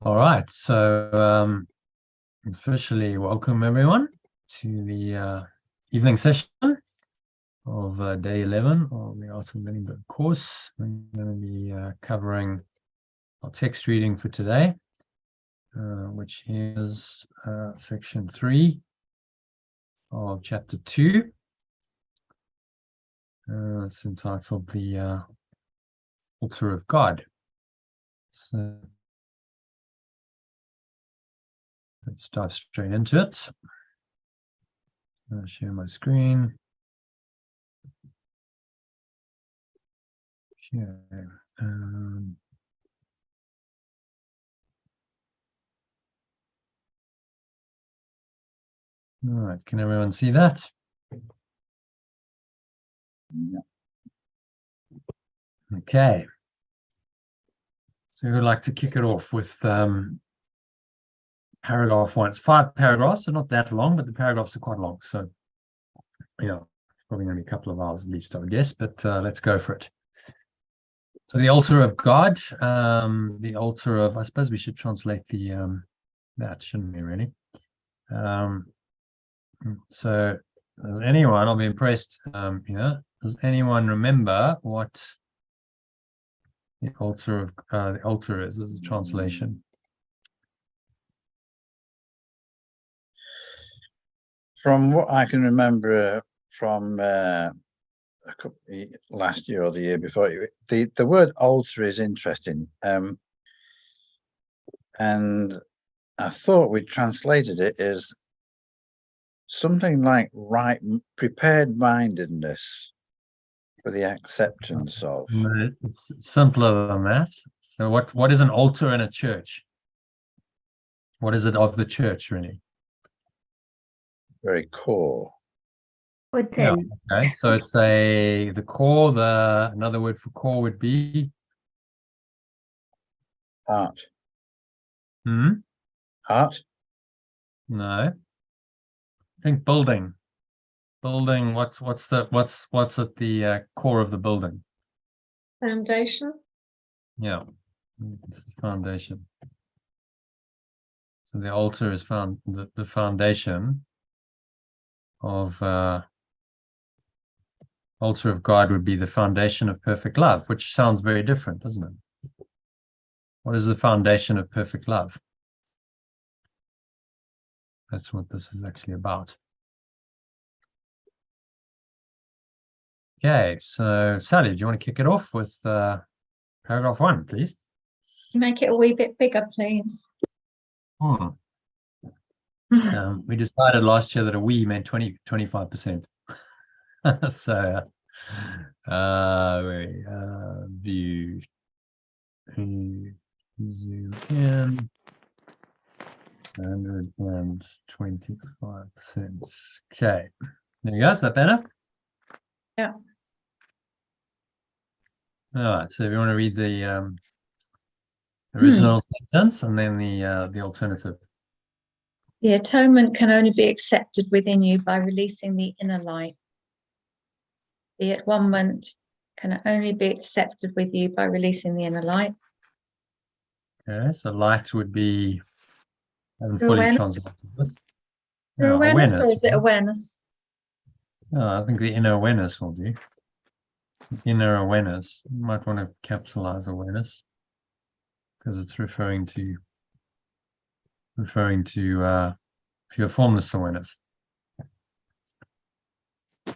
All right, so officially welcome everyone to the evening session of day 11 of the Art of Living Good course. We're going to be covering our text reading for today, which is section 3 of chapter 2. It's entitled The Altar of God. So let's dive straight into it. I'll share my screen. Okay. All right, can everyone see that? Yeah. Okay. So who would like to kick it off with paragraph 1? It's 5 paragraphs, so not that long, but the paragraphs are quite long. So, yeah, probably going to be a couple of hours at least, I would guess, but let's go for it. So the altar of God, the altar of, I suppose we should translate the, that, shouldn't we, really? So does anyone, I'll be impressed, does anyone remember what the altar is as a translation? From what I can remember from last year or the year before, the word altar is interesting, and I thought we translated it as something like prepared mindedness for the acceptance of. No, it's simpler than that. So what is an altar in a church? What is it of the church, really? Very core. Yeah, okay. So it's the core, another word for core would be Heart. Hmm? Heart. No. Think building. Building, what's at the core of the building? Foundation. Yeah. It's the foundation. So the altar is the foundation of altar of God would be the foundation of perfect love, which sounds very different, doesn't it? What is the foundation of perfect love? That's what this is actually about. Okay, so Sally, do you want to kick it off with paragraph 1, please? Make it a wee bit bigger, please. We decided last year that a wee meant 25%. So view, zoom in, 125%. Okay, there you go. Is that better? Yeah. All right. So if you want to read the original sentence and then the alternative. The atonement can only be accepted within you by releasing the inner light. The at-one-ment can only be accepted with you by releasing the inner light. Okay, so light would be, I haven't fully Awareness. translated this. The awareness, or is it awareness? I think the inner awareness will do. Inner awareness. You might want to capitalize awareness because it's referring to pure formless awareness.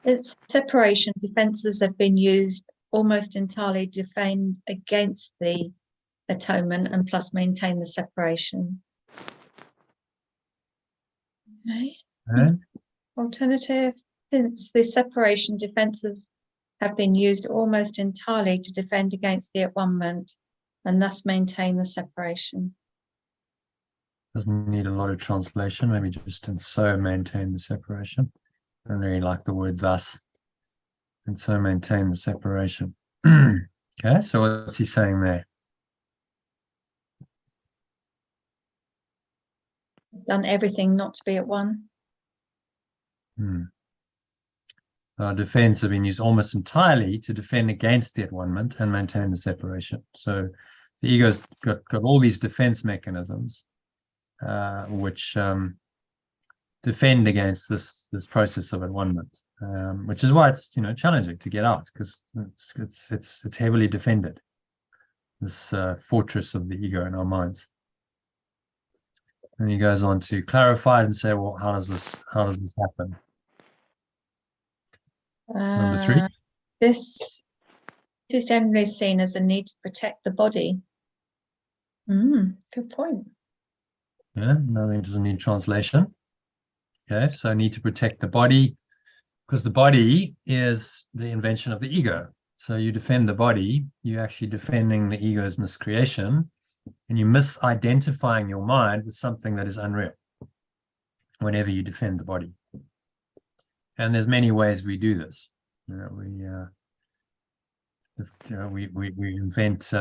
Its separation defenses have been used almost entirely to defend against the atonement and plus maintain the separation. Okay. Alternative, since the separation defenses have been used almost entirely to defend against the at-one-ment and thus maintain the separation. Doesn't need a lot of translation, maybe just and so maintain the separation. I don't really like the word thus. And so maintain the separation. Okay, so what's he saying there? Done everything not to be at one. Defense have been used almost entirely to defend against the at-one-ment and maintain the separation. So The ego's got all these defense mechanisms, which defend against this process of at-one-ment, which is why it's challenging to get out, because it's heavily defended. This fortress of the ego in our minds. And he goes on to clarify and say, well, how does this happen? Number 3. This is generally seen as a need to protect the body. Good point. Yeah, nothing doesn't need translation. Okay, so I need to protect the body, because the body is the invention of the ego. So you defend the body, you're actually defending the ego's miscreation, and you're misidentifying your mind with something that is unreal whenever you defend the body. And there's many ways we do this. We invent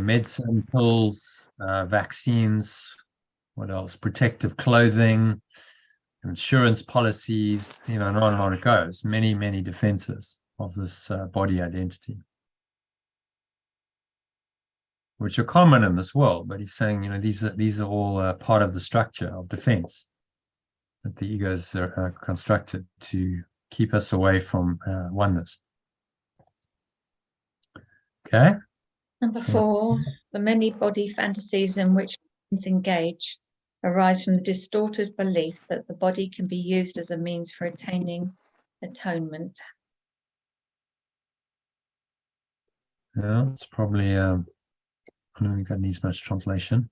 medicine, pills, vaccines, what else? Protective clothing, insurance policies, and on and on it goes. Many, many defenses of this body identity, which are common in this world. But he's saying, these are all part of the structure of defense that the egos are constructed to keep us away from oneness. Okay. Number 4, the many body fantasies in which minds engage arise from the distorted belief that the body can be used as a means for attaining atonement. Yeah, it's probably, I don't think that needs much translation.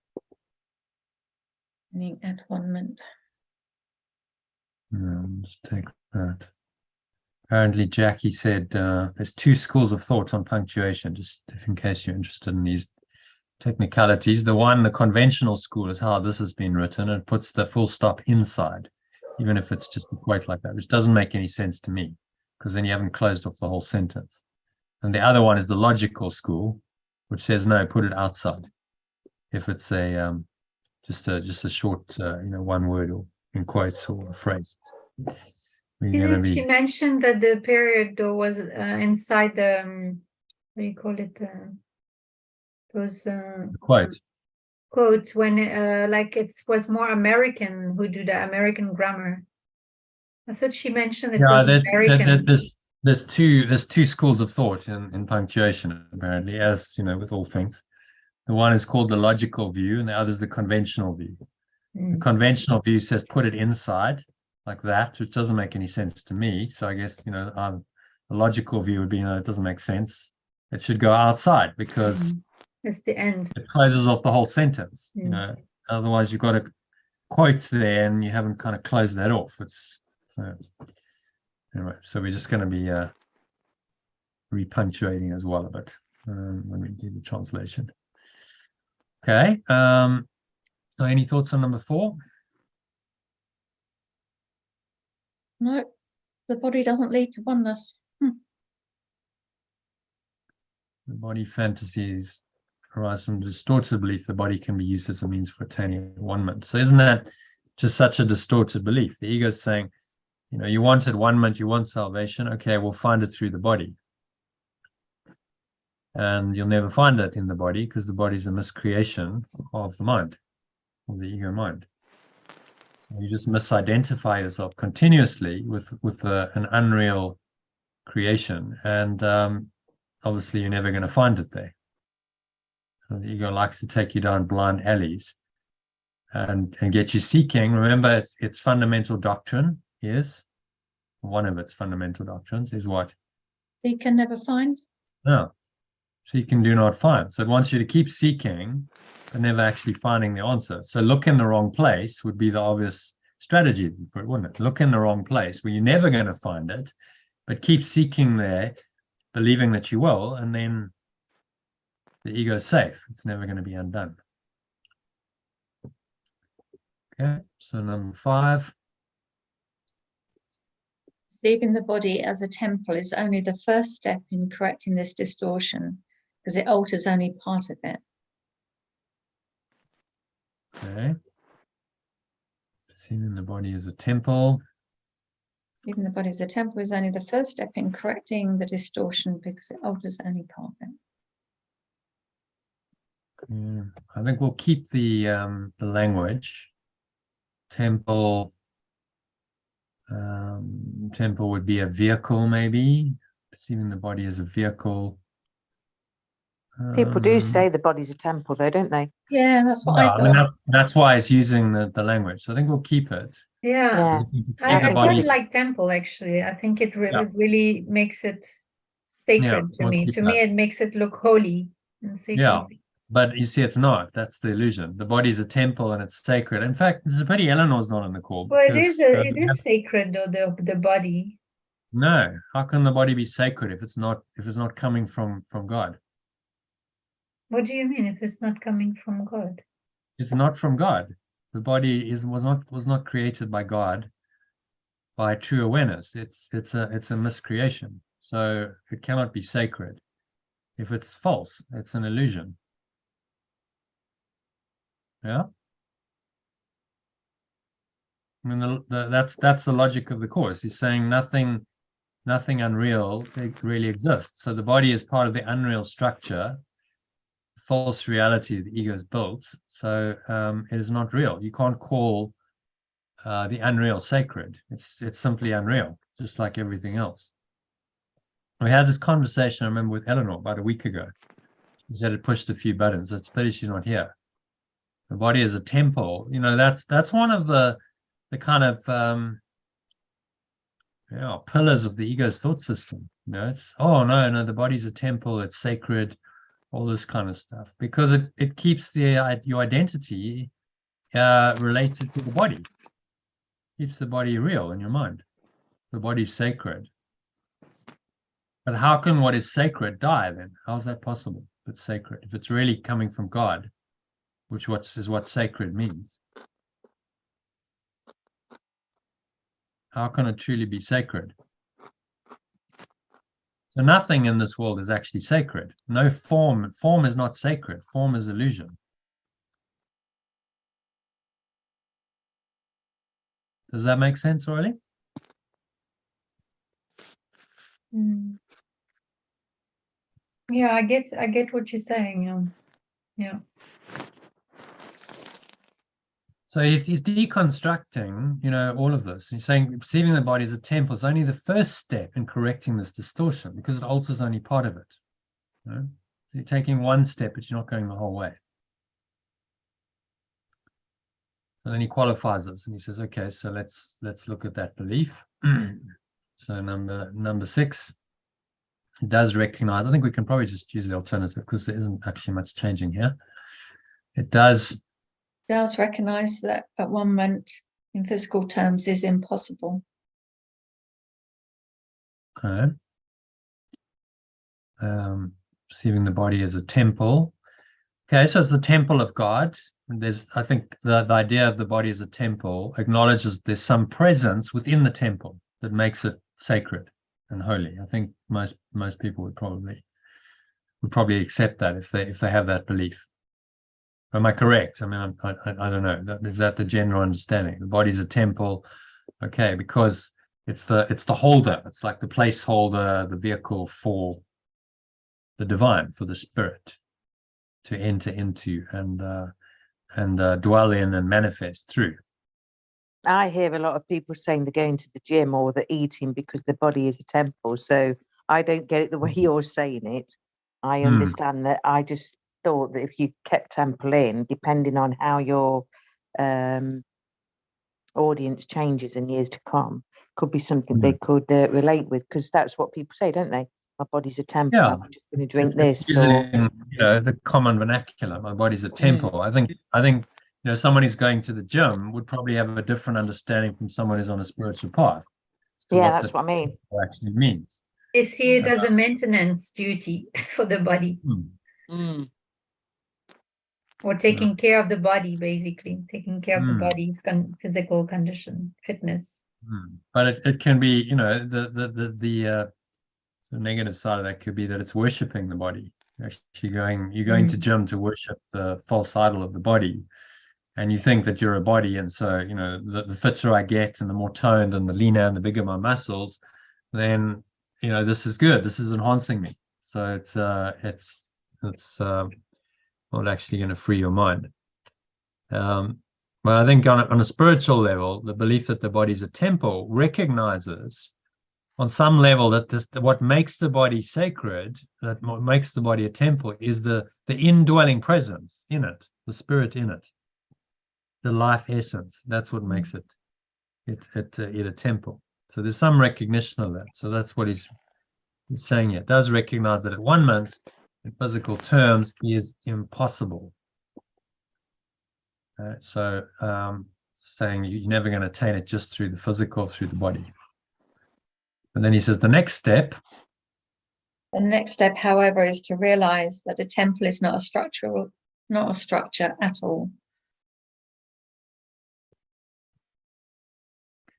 Meaning at-one-ment. Just take that. Apparently, Jackie said there's 2 schools of thought on punctuation, just in case you're interested in these technicalities. The conventional school, is how this has been written. It puts the full stop inside, even if it's just a quote like that, which doesn't make any sense to me, because then you haven't closed off the whole sentence. And the other one is the logical school, which says no, put it outside. If it's a just a short, one word or in quotes or a phrase. She mentioned that the period was inside the what do you call it? Those quotes when like it was more American who do the American grammar. I thought she mentioned it was American. There's two schools of thought in punctuation, apparently, as with all things. The one is called the logical view, and the other is the conventional view. The conventional view says put it inside, like that, which doesn't make any sense to me. So I guess the logical view would be it doesn't make sense. It should go outside, because it's the end. It closes off the whole sentence. Otherwise you've got a quotes there and you haven't kind of closed that off. Anyway, so we're just going to be repunctuating as well a bit when we do the translation. Okay. So any thoughts on number 4? No, the body doesn't lead to oneness. The body fantasies arise from distorted belief the body can be used as a means for attaining one-ment. So isn't that just such a distorted belief? The ego is saying, you wanted one-ment, you want salvation. Okay, we'll find it through the body. And you'll never find it in the body, because the body is a miscreation of the mind, of the ego mind. So you just misidentify yourself continuously with an unreal creation, and obviously you're never going to find it there. So the ego likes to take you down blind alleys and get you seeking. Remember, its fundamental doctrine is, one of its fundamental doctrines is what? You can never find? No. Seeking, do not find. So it wants you to keep seeking, but never actually finding the answer. So look in the wrong place would be the obvious strategy for it, wouldn't it? Look in the wrong place where you're never going to find it, but keep seeking there, believing that you will, and then the ego is safe. It's never going to be undone. Okay, so number 5. Perceiving the body as a temple is only the first step in correcting this distortion, because it alters only part of it. Okay. Perceiving the body as a temple. Even the body as a temple is only the first step in correcting the distortion, because it alters only part of it. Yeah, I think we'll keep the language. Temple. Temple would be a vehicle, maybe. Perceiving the body as a vehicle. People do say the body's a temple, though, don't they? Yeah, that's what Yeah, I I mean, thought. that's why it's using the language. So I think we'll keep it. Yeah, Yeah. I think quite we- like temple actually. I think it Yeah. really makes it sacred to we'll me. keep To me, that. it makes it look holy and sacred. Yeah. But you see, it's not. That's the illusion. The body is a temple and it's sacred. In fact, it's a pity Eleanor's not on the call. Well, it because, is it is sacred though, the body. no, how can the body be sacred if it's not coming from God? What do you mean if it's not coming from God? It's not from God. The body was not created by God by true awareness. It's a miscreation. So it cannot be sacred. If it's false, it's an illusion. Yeah. I mean, that's the logic of the course. He's saying nothing unreal really exists. So the body is part of the unreal structure, false reality the ego has built. So it is not real. You can't call the unreal sacred. It's simply unreal, just like everything else. We had this conversation, I remember, with Eleanor about a week ago. She said it pushed a few buttons. It's a pity she's not here. The body is a temple. You know, that's one of the kind of pillars of the ego's thought system. You know, it's no, the body's a temple, it's sacred, all this kind of stuff, because it keeps your identity related to the body. Keeps the body real in your mind. The body's sacred. But how can what is sacred die then? How is that possible? If it's sacred, if it's really coming from God, which is what sacred means. How can it truly be sacred? So nothing in this world is actually sacred. No form is not sacred. Form is illusion. Does that make sense, Riley? Mm. Yeah, I get what you're saying. Yeah. So he's deconstructing, all of this. He's saying perceiving the body as a temple is only the first step in correcting this distortion, because it alters only part of it. So you're taking one step, but you're not going the whole way. So then he qualifies this, and he says, okay, so let's look at that belief. So number 6, it does recognize. I think we can probably just use the alternative because there isn't actually much changing here. It does Recognize that at one moment in physical terms is impossible. Okay. Perceiving the body as a temple. Okay, so it's the temple of God. I think the idea of the body as a temple acknowledges there's some presence within the temple that makes it sacred and holy. I think most people would probably accept that if they have that belief. Am I correct? I mean, I don't know. Is that the general understanding? The body's a temple, okay, because it's the holder. It's like the placeholder, the vehicle for the divine, for the spirit to enter into and dwell in and manifest through. I hear a lot of people saying they're going to the gym or they're eating because the body is a temple. So I don't get it the way you're saying it. I understand that. I just thought that if you kept temple in, depending on how your audience changes in years to come, could be something they could relate with, because that's what people say, don't they? My body's a temple. Yeah. I'm just going to drink It's this. using, the common vernacular. My body's a temple. I think someone who's going to the gym would probably have a different understanding from someone who's on a spiritual path. Yeah, that's what I mean. Actually means. They see it as a maintenance duty for the body, or taking care of the body, basically taking care of the body's physical condition, fitness. But it can be, the negative side of that could be that it's worshiping the body. Actually you're going to gym to worship the false idol of the body, and you think that you're a body, and so the fitter I get and the more toned and the leaner and the bigger my muscles, then this is good, this is enhancing me. So it's not actually going to free your mind. But I think on a spiritual level, the belief that the body is a temple recognizes on some level that what makes the body sacred, that what makes the body a temple, is the indwelling presence in it, the spirit in it, the life essence. That's what makes it a temple. So there's some recognition of that. So that's what he's saying here. It does recognize that at-one-ment, in physical terms, is impossible. So saying you're never going to attain it just through the physical, through the body. And then he says the next step. The next step, however, is to realize that a temple is not a structure at all.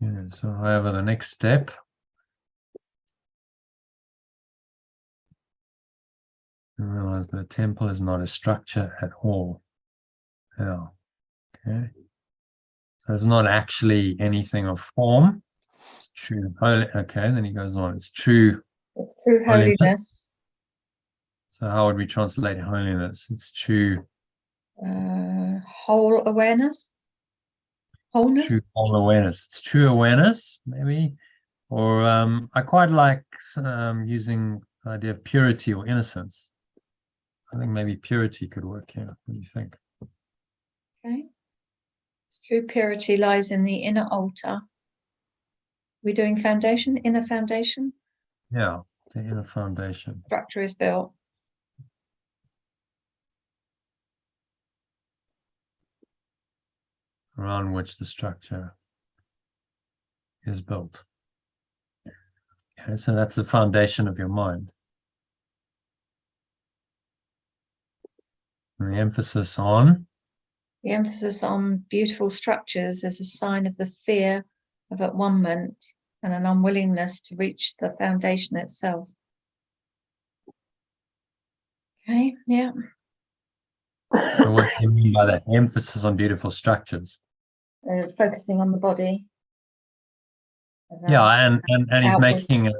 Yeah, so however, the next step to realize that a temple is not a structure at all. Yeah. Okay. So it's not actually anything of form. It's true. Okay, then he goes on. It's true. It's true holiness. So how would we translate holiness? It's true. Whole awareness. Wholeness. True whole awareness. It's true awareness, maybe. Or I quite like using the idea of purity or innocence. I think maybe purity could work here. What do you think? Okay. True purity lies in the inner altar. We're doing foundation, inner foundation. Yeah, the inner foundation. Structure is built. Around which the structure is built. Okay, so that's the foundation of your mind. And the emphasis on? The emphasis on beautiful structures is a sign of the fear of at-one-ment and an unwillingness to reach the foundation itself. Okay, yeah. So what do you mean by that? Emphasis on beautiful structures? Focusing on the body. Yeah, and he's outward. making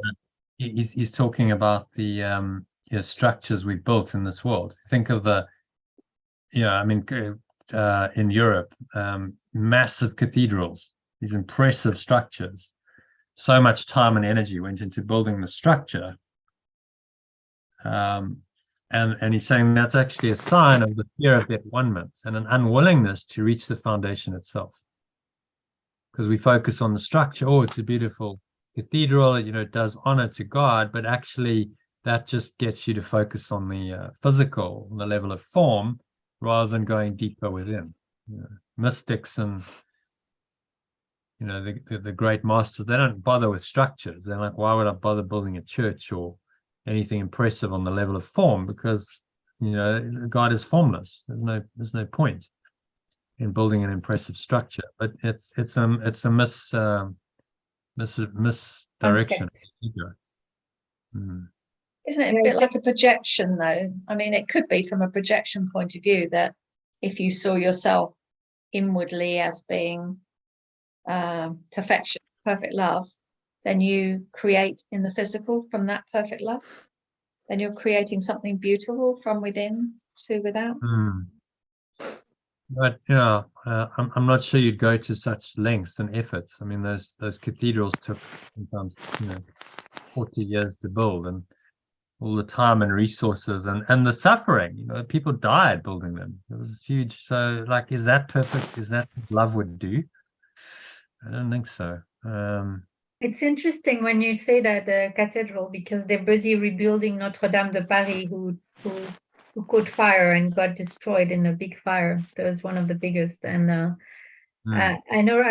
he's talking about the structures we built in this world. Think of the, I mean, in Europe, massive cathedrals, these impressive structures. So much time and energy went into building the structure. And he's saying that's actually a sign of the fear of at-one-ment and an unwillingness to reach the foundation itself. Because we focus on the structure. Oh, it's a beautiful cathedral, it does honor to God, but actually that just gets you to focus on the physical, the level of form, rather than going deeper within. Mystics and the great masters, they don't bother with structures. They're like, why would I bother building a church or anything impressive on the level of form? Because God is formless. There's no point in building an impressive structure. But it's a misdirection. Isn't it a bit like a projection, though? I mean, it could be from a projection point of view that if you saw yourself inwardly as being perfection, perfect love, then you create in the physical from that perfect love. Then you're creating something beautiful from within to without. But I'm not sure you'd go to such lengths and efforts. I mean, those cathedrals took sometimes 40 years to build, and all the time and resources and the suffering. People died building them. It was huge. So, like, is that perfect? Is that what love would do? I don't think so. It's interesting when you say that the cathedral, because they're busy rebuilding Notre Dame de Paris, who caught fire and got destroyed in a big fire. That was one of the biggest. And I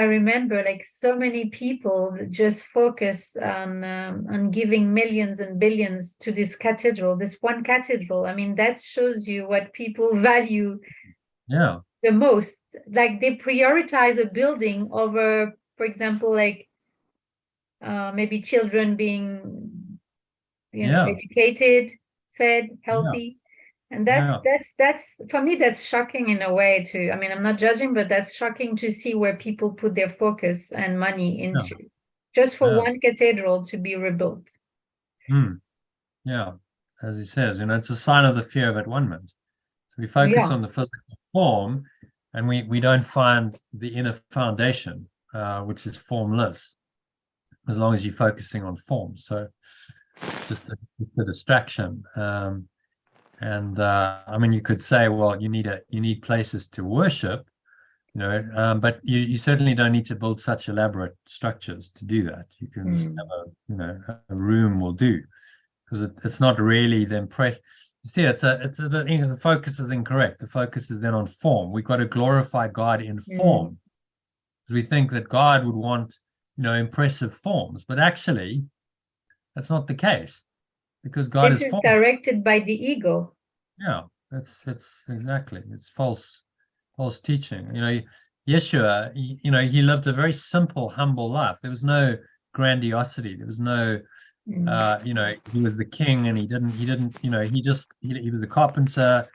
remember like so many people just focus on giving millions and billions to this cathedral, this one cathedral. I mean, that shows you what people value the most. Like they prioritize a building over, for example, like maybe children being educated, fed, healthy. And that's for me, that's shocking in a way too. I mean, I'm not judging, but that's shocking to see where people put their focus and money into just for one cathedral to be rebuilt. Yeah, as he says, it's a sign of the fear of at-one-ment. So we focus Yeah. on the physical form, and we don't find the inner foundation, which is formless, as long as you're focusing on form. So just a distraction. And I mean, you could say, well, you need places to worship, but you certainly don't need to build such elaborate structures to do that. You can just have a room will do, because it's not really the impression. You see, the focus is incorrect. The focus is then on form. We've got to glorify God in form. We think that God would want, impressive forms, but actually, that's not the case, because God This is is form. directed by the ego. Yeah, it's exactly. It's false teaching. Yeshua, he lived a very simple, humble life. There was no grandiosity. There was no, he was the king, and he was a carpenter.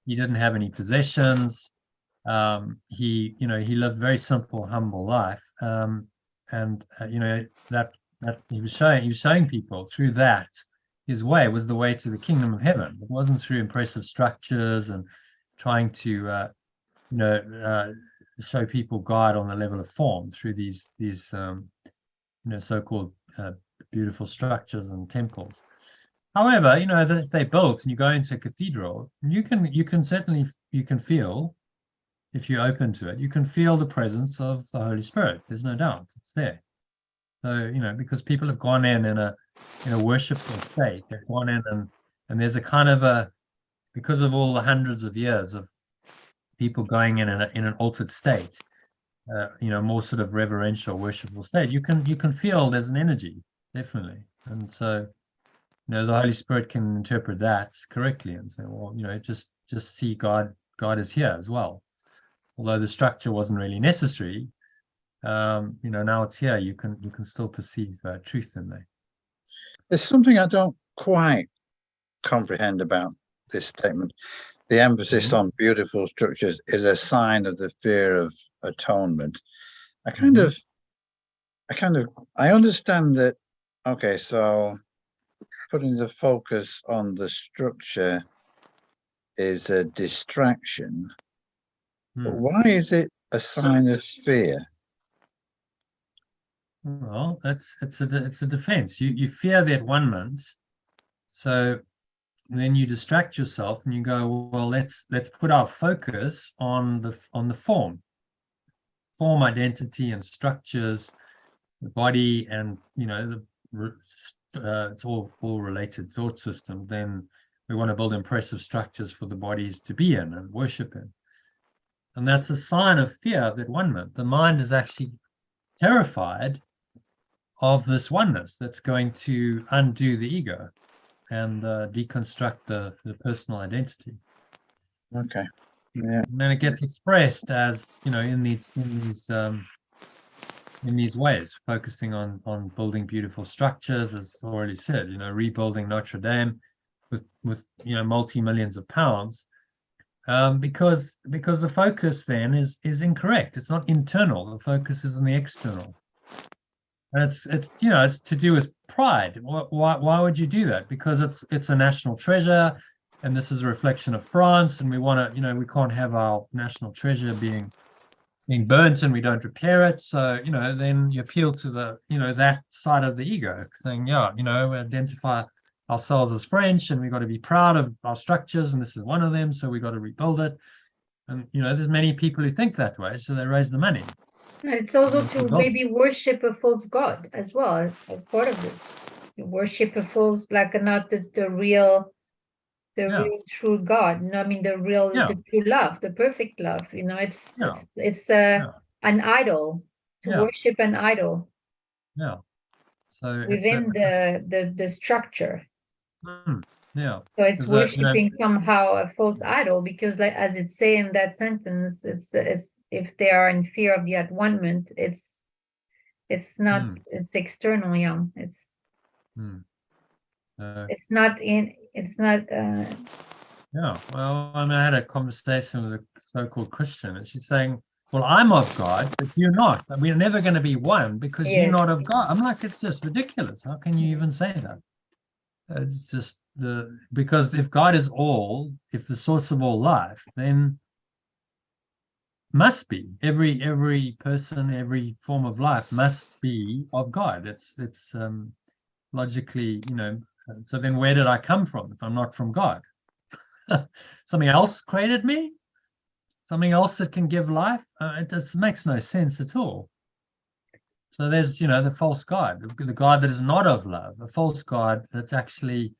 He didn't have any possessions. He lived a very simple, humble life. And that he was showing people through that. His way was the way to the kingdom of heaven. It wasn't through impressive structures and trying to, show people God on the level of form through these so-called beautiful structures and temples. However, that they built, and you go into a cathedral, you can certainly feel, if you're open to it, you can feel the presence of the Holy Spirit. There's no doubt it's there. So, because people have gone in a worshipful state, they've gone in and there's a kind of because of all the hundreds of years of people going in an altered state, more sort of reverential, worshipful state, you can feel there's an energy, definitely. And so, the Holy Spirit can interpret that correctly and say, well, just see God is here as well. Although the structure wasn't really necessary, now it's here. You can still perceive truth in there. There's something I don't quite comprehend about this statement. The emphasis on beautiful structures is a sign of the fear of atonement. I understand that. Okay, so putting the focus on the structure is a distraction. But why is it a sign of fear? Well, it's a defense. You fear that one-ment, so then you distract yourself and you go, well, let's put our focus on the form identity and structures, the body, and it's all related thought system. Then we want to build impressive structures for the bodies to be in and worship in, and that's a sign of fear. That one-ment, the mind is actually terrified of this oneness that's going to undo the ego and deconstruct the personal identity. Okay. Yeah. And then it gets expressed as in these ways, focusing on building beautiful structures, as already said, rebuilding Notre Dame with multi-millions of pounds, because the focus then is incorrect. It's not internal. The focus is on the external. And it's to do with pride. Why would you do that? Because it's a national treasure, and this is a reflection of France, and we want to, we can't have our national treasure being burnt and we don't repair it. So, then you appeal to the, that side of the ego, saying, we identify ourselves as French, and we've got to be proud of our structures, and this is one of them, so we've got to rebuild it. And there's many people who think that way, so they raise the money. And it's also to maybe worship a false god as well, as part of this. You worship a false, like not the real true God. No, I mean the true love, the perfect love. It's an idol, to worship an idol. Yeah. So within the structure. Yeah. So it's worshiping somehow a false idol, because, like as it's saying in that sentence, it's if they are in fear of the at-one-ment, it's not it's external. It's not in. It's not. Yeah. Well, I had a conversation with a so-called Christian, and she's saying, "Well, I'm of God, but you're not. We're never going to be one because you're not of God." I'm like, it's just ridiculous. How can you even say that? It's just because if God is all, if the source of all life, then must be every person, every form of life must be of God. It's logically, so then where did I come from if I'm not from God? Something else created me? Something else that can give life? It just makes no sense at all. So there's, the false God, the God that is not of love, a false God that's actually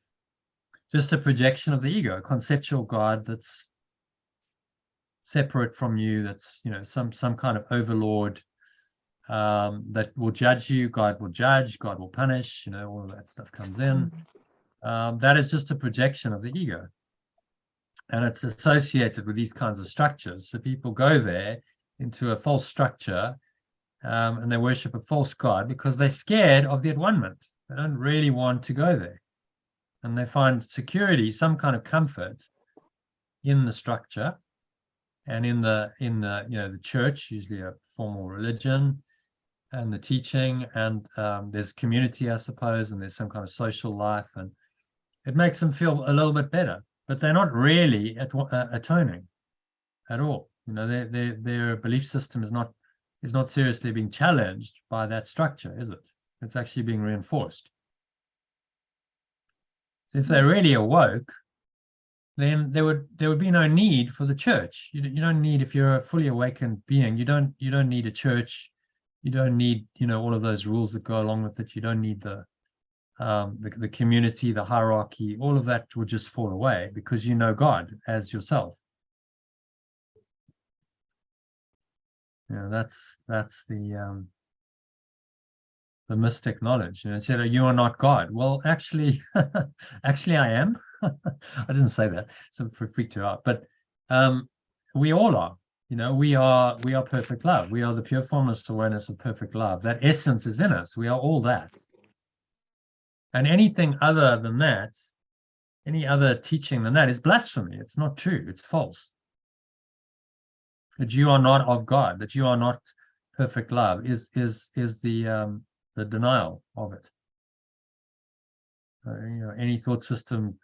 just a projection of the ego, a conceptual God that's separate from you, that's, some kind of overlord that will judge you. God will judge, God will punish, all of that stuff comes in. That is just a projection of the ego. And it's associated with these kinds of structures. So people go there into a false structure and they worship a false God because they're scared of the at-one-ment. They don't really want to go there. And they find security, some kind of comfort in the structure and in the the church, usually a formal religion, and the teaching, and there's community, I suppose, and there's some kind of social life, and it makes them feel a little bit better. But they're not really atoning at all. Their belief system is not seriously being challenged by that structure, is it? It's actually being reinforced. So if they really awoke, then there would be no need for the church. You don't need, if you're a fully awakened being, you don't need a church. You don't need all of those rules that go along with it. You don't need the community, the hierarchy. All of that would just fall away because you know God as yourself. That's the mystic knowledge. It said, you are not God. Well, actually, I am. I didn't say that, so it freaked you out. But we all are. We are perfect love. We are the pure formless awareness of perfect love. That essence is in us. We are all that. And anything other than that, any other teaching than that, is blasphemy. It's not true. It's false. That you are not of God, that you are not perfect love, is the denial of it. Any thought system,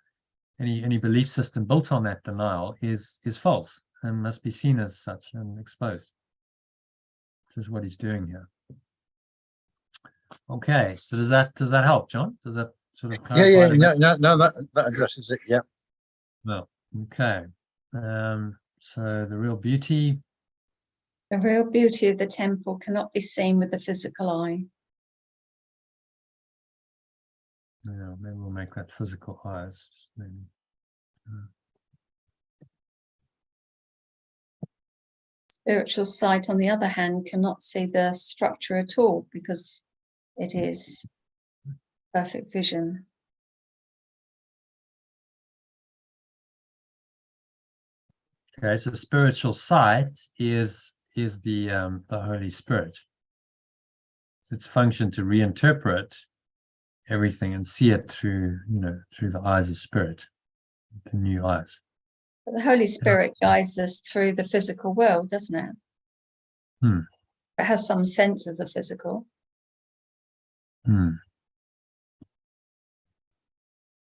any belief system built on that denial is false and must be seen as such and exposed. Which is what he's doing here. Okay, so does that help, John? Does that sort of clarify? No, that addresses it. Yeah. No. Okay. So the real beauty. The real beauty of the temple cannot be seen with the physical eye. Yeah, maybe we'll make that physical eyes. Maybe. Spiritual sight, on the other hand, cannot see the structure at all because it is perfect vision. Okay, so spiritual sight is the Holy Spirit. It's its function to reinterpret everything and see it through the eyes of spirit, the new eyes. But the Holy Spirit guides us through the physical world, doesn't it? It has some sense of the physical.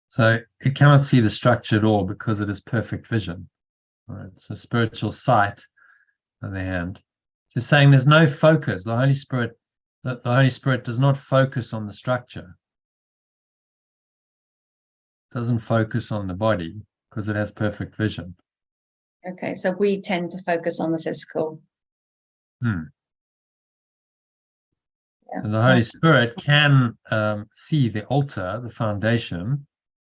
So it cannot see the structure at all because it is perfect vision. All right. So spiritual sight, on the hand, is saying there's no focus. The Holy Spirit does not focus on the structure. Doesn't focus on the body because it has perfect vision. Okay, so we tend to focus on the physical. Yeah. And the Holy Spirit can see the altar, the foundation,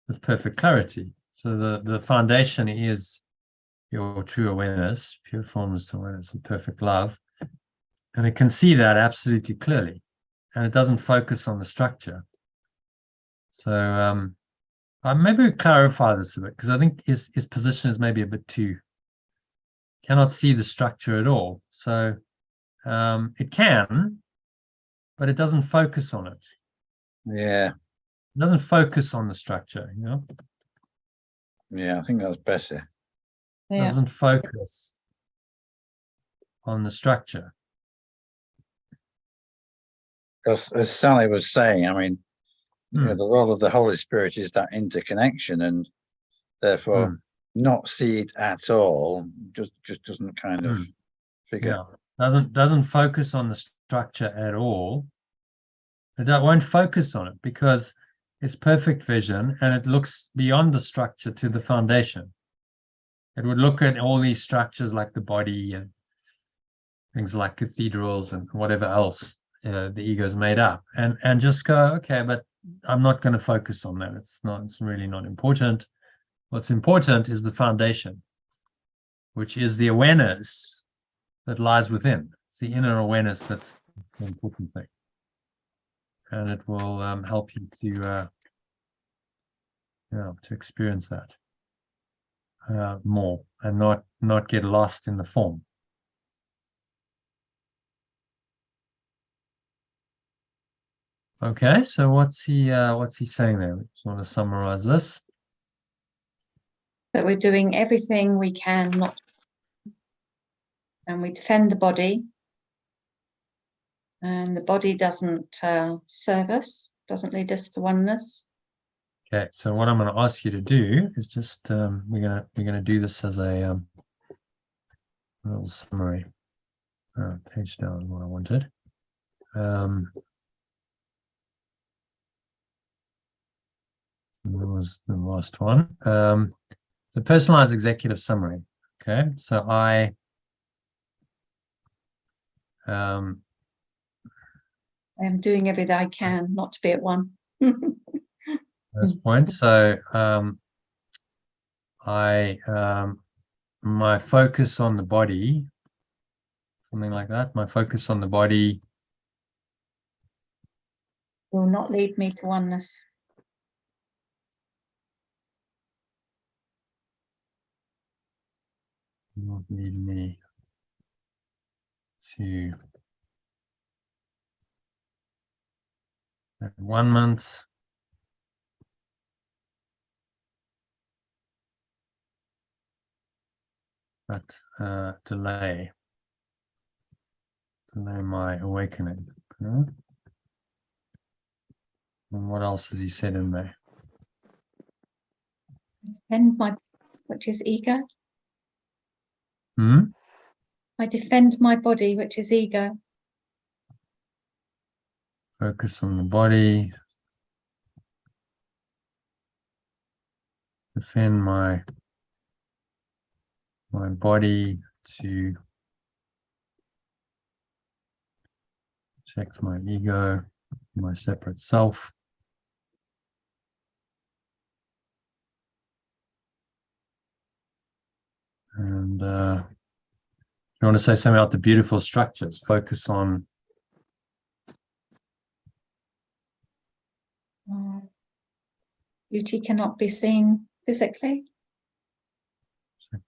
with perfect clarity. So the foundation is your true awareness, pure formless awareness, and perfect love. And it can see that absolutely clearly. And it doesn't focus on the structure. So maybe we clarify this a bit, because I think his position is maybe a bit too, cannot see the structure at all. So it can, but it doesn't focus on it. Yeah. It doesn't focus on the structure, Yeah, I think that's better. Yeah. Doesn't focus on the structure. Because as Sally was saying, I mean, you know, the role of the Holy Spirit is that interconnection, and therefore not see it at all just doesn't kind of figure. Yeah, doesn't focus on the structure at all. It won't focus on it because it's perfect vision and it looks beyond the structure to the foundation. It would look at all these structures like the body and things like cathedrals and whatever else the ego is made up, and just go, okay, but I'm not going to focus on that. It's really not important. What's important is the foundation, which is the awareness that lies within. It's the inner awareness that's the important thing, and it will help you to experience that more and not get lost in the form. Okay, so what's he saying there? We just want to summarize this. That we're doing everything we can not, and we defend the body, and the body doesn't serve us, doesn't lead us to oneness. Okay, so what I'm going to ask you to do is just we're gonna do this as a little summary. Page down what I wanted. That was the last one. The personalized executive summary. Okay, so I am doing everything I can not to be at one. this point. So my focus on the body, something like that. My focus on the body will not lead me to oneness. Not lead me to that 1 month. But delay my awakening. Okay. And what else has he said in there? Defend my, which is ego. I defend my body, which is ego. Focus on the body. Defend my body to protect my ego, my separate self. And you want to say something about the beautiful structures? Focus on beauty cannot be seen physically.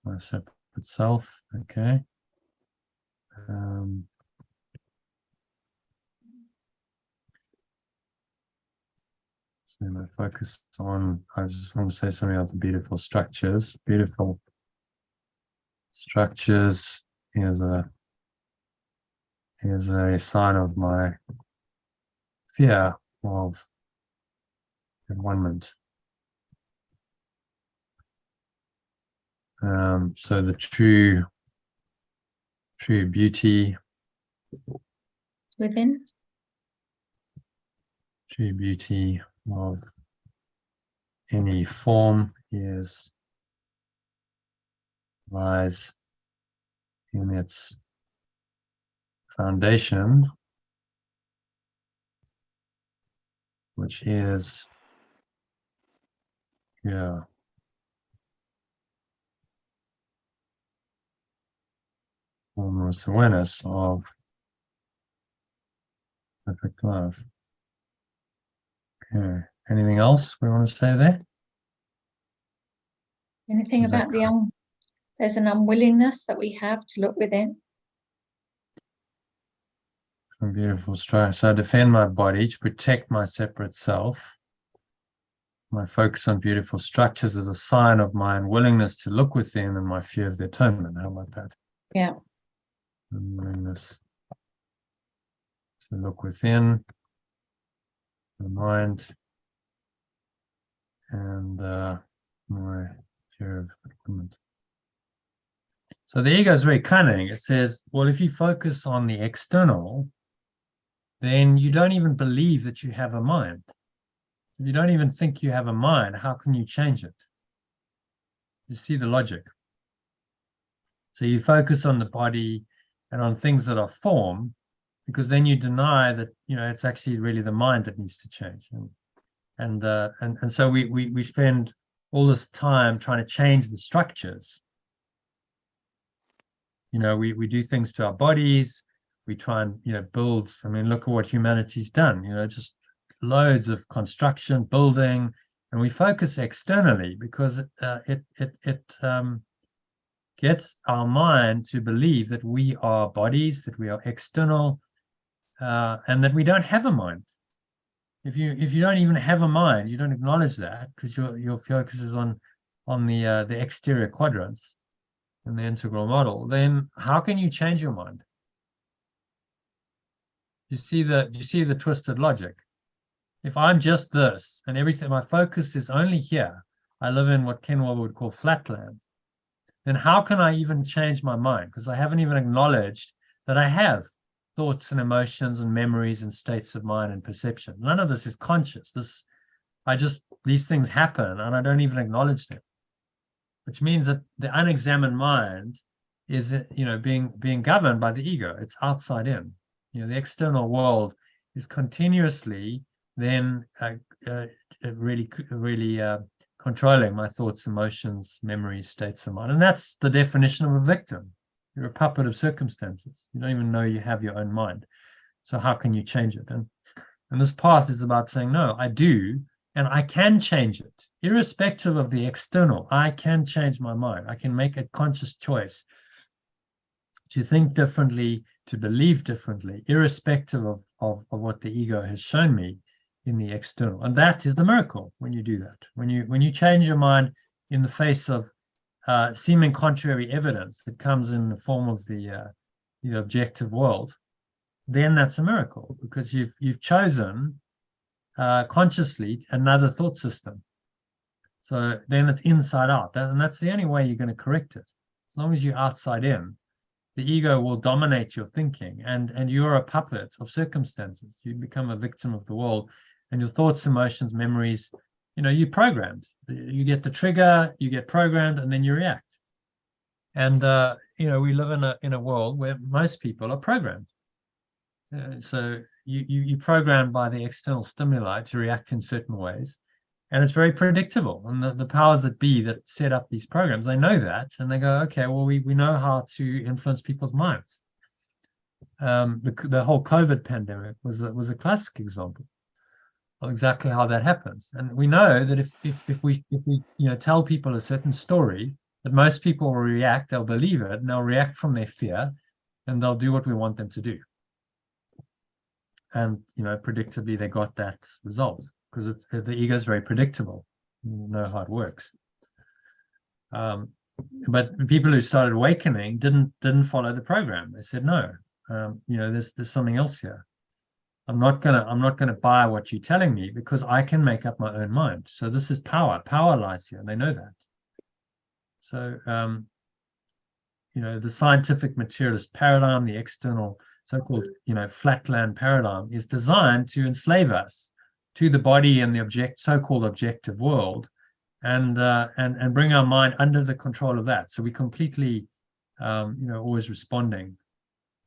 My separate self. Okay. So my focus on, I just want to say something about the beautiful structures. Beautiful structures. Here's a sign of my fear of environment. So the true beauty within. True beauty of any form lies in its foundation, which is formless awareness of perfect love. Okay. Anything else we want to say there? Anything about there's an unwillingness that we have to look within. Some beautiful structure. So I defend my body to protect my separate self. My focus on beautiful structures is a sign of my unwillingness to look within and my fear of the atonement. How about that? Yeah. Unwillingness to look within the mind and my fear of fulfillment. So the ego is very cunning. It says, well, if you focus on the external, then you don't even believe that you have a mind. If you don't even think you have a mind, how can you change it? You see the logic. So you focus on the body and on things that are form, because then you deny that, you know, it's actually really the mind that needs to change. And so we spend all this time trying to change the structures. You know, we do things to our bodies. We try and, you know, build. I mean, look at what humanity's done. You know, just loads of construction, building, and we focus externally because it gets our mind to believe that we are bodies, that we are external, and that we don't have a mind. If you don't even have a mind, you don't acknowledge that because your focus is on the exterior quadrants in the integral model. Then how can you change your mind? You see the twisted logic. If I'm just this and everything, my focus is only here. I live in what Ken Wilber would call flatland. Then how can I even change my mind? Because I haven't even acknowledged that I have thoughts and emotions and memories and states of mind and perceptions. None of this is conscious. These things happen and I don't even acknowledge them, which means that the unexamined mind is, you know, being governed by the ego. It's outside in. You know, the external world is continuously then really controlling my thoughts, emotions, memories, states of mind. And that's the definition of a victim. You're a puppet of circumstances. You don't even know you have your own mind. So how can you change it? And this path is about saying, no, I do, and I can change it. Irrespective of the external, I can change my mind. I can make a conscious choice to think differently, to believe differently, irrespective of what the ego has shown me in the external. And that is the miracle when you do that. When you change your mind in the face of seeming contrary evidence that comes in the form of the objective world, then that's a miracle because you've chosen consciously another thought system. So then it's inside out, and that's the only way you're going to correct it. As long as you're outside in, the ego will dominate your thinking, and you're a puppet of circumstances. You become a victim of the world, and your thoughts, emotions, memories, you know, you're programmed. You get the trigger, you get programmed, and then you react. And you know, we live in a world where most people are programmed. So you programmed by the external stimuli to react in certain ways, and it's very predictable. And the powers that be that set up these programs, they know that, and they go, okay, well, we know how to influence people's minds. The whole COVID pandemic was a classic example of exactly how that happens. And we know that if we tell people a certain story, that most people will react, they'll believe it, and they'll react from their fear, and they'll do what we want them to do. And predictably, they got that result because the ego is very predictable. You know how it works. But people who started awakening didn't follow the program. They said, no, there's something else here. I'm not gonna buy what you're telling me because I can make up my own mind. So this is power. Power lies here, and they know that. So the scientific materialist paradigm, the external so-called flatland paradigm, is designed to enslave us to the body and the so-called objective world, and bring our mind under the control of that. So we completely always responding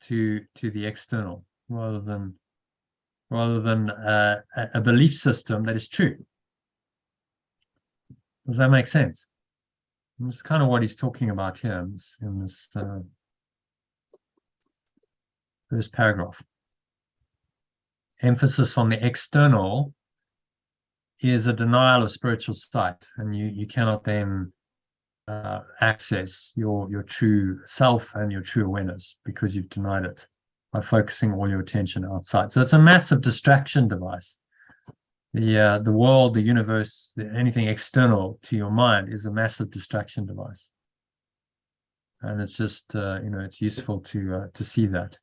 to the external rather than a belief system that is true. Does that make sense? And that's kind of what he's talking about here in this first paragraph. Emphasis on the external is a denial of spiritual sight, and you cannot then access your true self and your true awareness because you've denied it by focusing all your attention outside. So it's a massive distraction device. The world, the universe, anything external to your mind is a massive distraction device, and it's just it's useful to see that.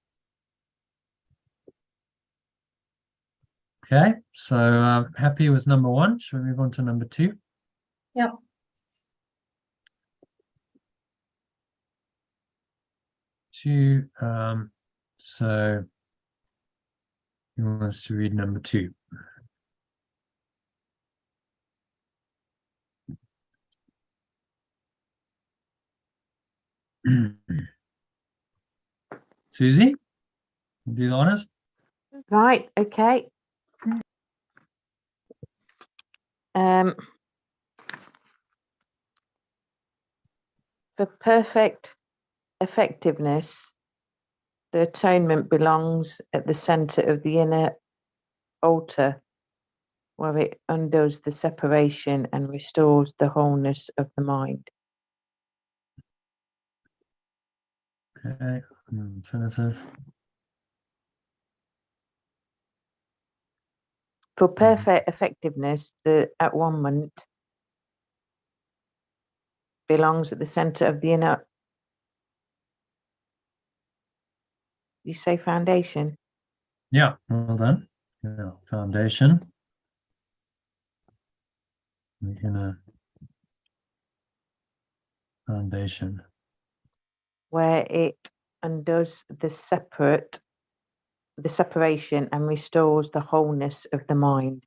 Okay, so happy with number one. Shall we move on to number two? Yeah. Two. So he wants to read number 2. Susie, be honest. Right, okay. For perfect effectiveness, the atonement belongs at the center of the inner altar, where it undoes the separation and restores the wholeness of the mind. Okay, alternative. For perfect effectiveness, the at-one-ment belongs at the center of the inner. You say foundation? Yeah, well done. Yeah, foundation. The inner foundation. Where it undoes the separation and restores the wholeness of the mind.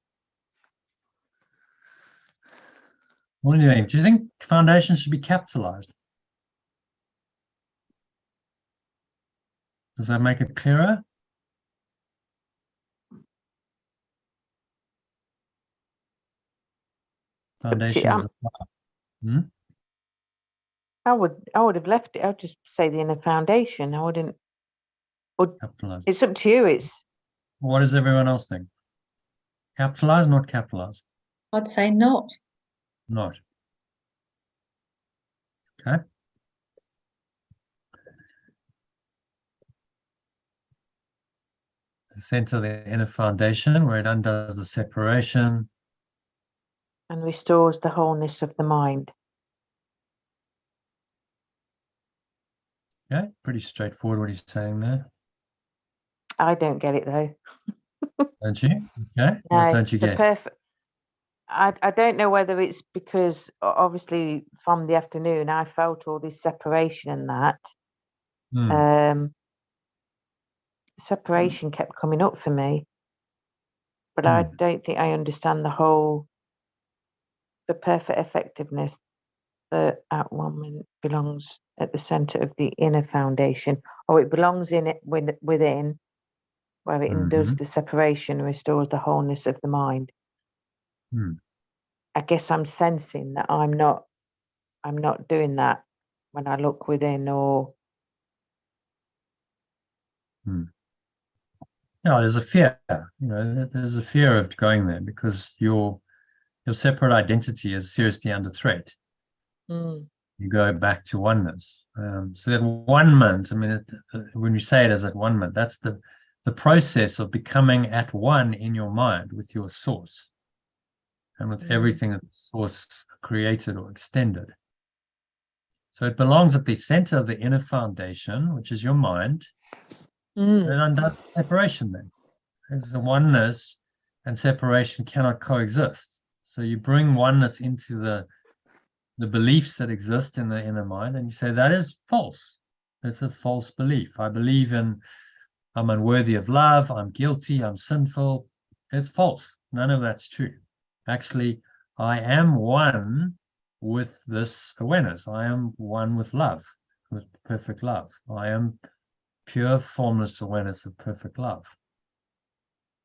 What do you think? Do you think foundation should be capitalized? Does that make it clearer? Foundation is a I would have left it. I'd just say the inner foundation. I wouldn't. capitalized. It's up to you. It's What does everyone else think? Capitalized, not capitalized? I'd say not. Not. Okay. The center of the inner foundation, where it undoes the separation. and restores the wholeness of the mind. Okay, pretty straightforward what he's saying there. I don't get it though. Don't you? Okay. No, What don't you the get? perfect. I don't know whether it's because obviously from the afternoon I felt all this separation and that. Separation kept coming up for me, but I don't think I understand the whole. The perfect effectiveness, the at-one-ment belongs at the center of the inner foundation, or it belongs in it within, where it undoes the separation and restores the wholeness of the mind. I guess I'm sensing that I'm not doing that when I look within, or Yeah, there's a fear, there's a fear of going there because your separate identity is seriously under threat. You go back to oneness. So that one-ment, I mean, when you say it as at one-ment, that's the process of becoming at one in your mind with your source and with everything that the source created or extended. So it belongs at the center of the inner foundation, which is your mind. And undoes the separation then. There's a oneness and separation cannot coexist. So you bring oneness into the beliefs that exist in the inner mind, and you say that is false. That's a false belief. I believe I'm unworthy of love, I'm guilty, I'm sinful. It's false. None of that's true. Actually, I am one with this awareness. I am one with love, with perfect love. I am pure formless awareness of perfect love.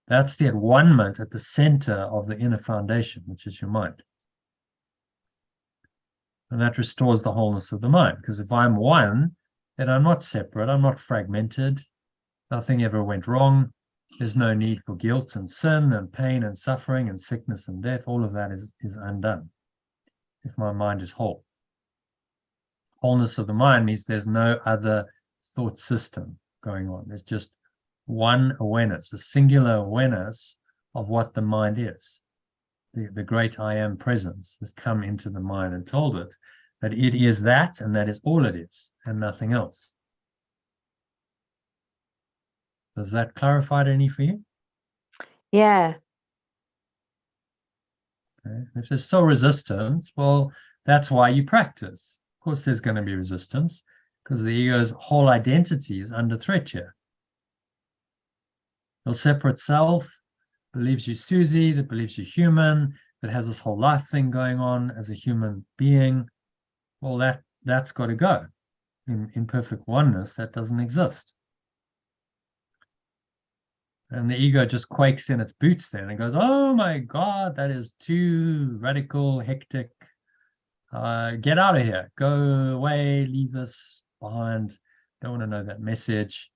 That's the at-one-ment at the center of the inner foundation, which is your mind. And that restores the wholeness of the mind. Because if I'm one, then I'm not separate, I'm not fragmented, nothing ever went wrong. There's no need for guilt and sin and pain and suffering and sickness and death. All of that is undone if my mind is whole. Wholeness of the mind means there's no other thought system going on. There's just one awareness, a singular awareness of what the mind is. The great I am presence has come into the mind and told it that it is that and that is all it is and nothing else. Does that clarify it any for you? yeah. Okay? If there's still resistance, well, that's why you practice. Of course, there's going to be resistance because the ego's whole identity is under threat here. Your separate self believes you're Susie, that believes you're human, that has this whole life thing going on as a human being. Well, that's got to go. In perfect oneness, that doesn't exist. And the ego just quakes in its boots then and goes, oh my God, that is too radical, hectic. Get out of here. Go away, leave this behind. Don't want to know that message.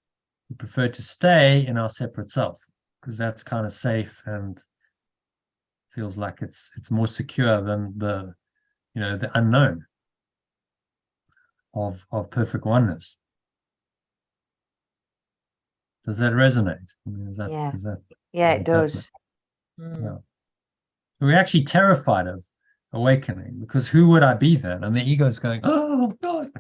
We prefer to stay in our separate self because that's kind of safe and feels like it's more secure than the unknown of perfect oneness. Does that resonate? I mean, Yeah, it does. Yeah. We're actually terrified of awakening because who would I be then? And the ego is going, oh God,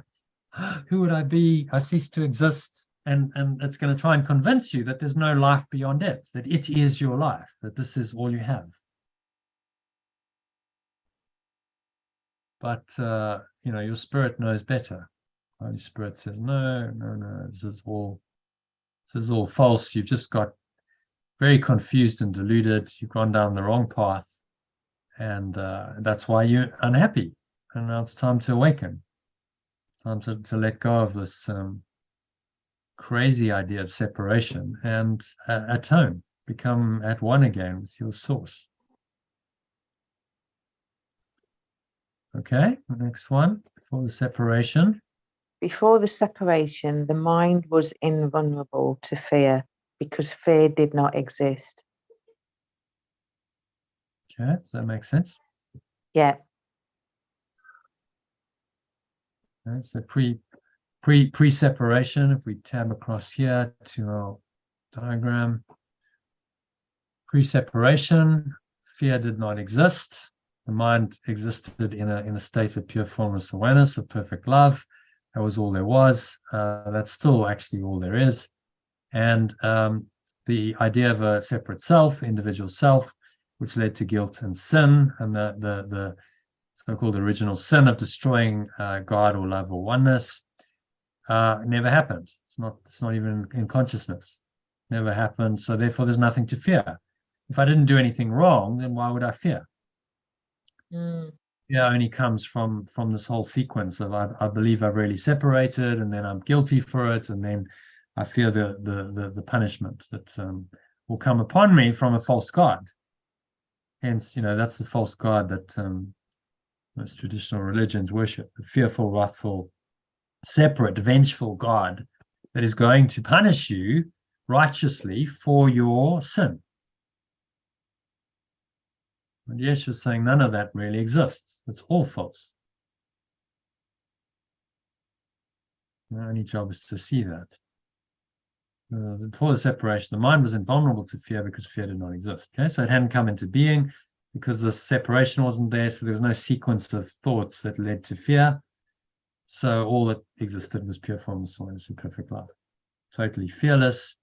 who would I be? I cease to exist. And it's going to try and convince you that there's no life beyond it, that it is your life, that this is all you have. But, your spirit knows better. Holy Spirit says, no, this is all false. You've just got very confused and deluded. You've gone down the wrong path. And that's why you're unhappy. And now it's time to awaken. Time to let go of this crazy idea of separation and atone, become at one again with your source. Okay, the next one, before the separation. Before the separation, the mind was invulnerable to fear because fear did not exist. Okay, does that make sense? Yeah. Okay, so pre-separation, if we tab across here to our diagram, pre-separation, fear did not exist. The mind existed in a state of pure formless awareness, of perfect love. That was all there was. That's still actually all there is. And the idea of a separate self, individual self, which led to guilt and sin, and the so-called original sin of destroying God or love or oneness, never happened. It's not even in consciousness. Never happened. So therefore, there's nothing to fear. If I didn't do anything wrong, then why would I fear? Fear only comes from this whole sequence of I believe I've really separated, and then I'm guilty for it, and then I fear the punishment that will come upon me from a false god. Hence, that's the false god that most traditional religions worship: the fearful, wrathful, separate, vengeful God that is going to punish you righteously for your sin. And Yeshua's saying none of that really exists. It's all false. The only job is to see that. Before the separation, the mind was invulnerable to fear because fear did not exist. Okay, so it hadn't come into being because the separation wasn't there, so there was no sequence of thoughts that led to fear. So all that existed was pure formless awareness and perfect love. Totally fearless.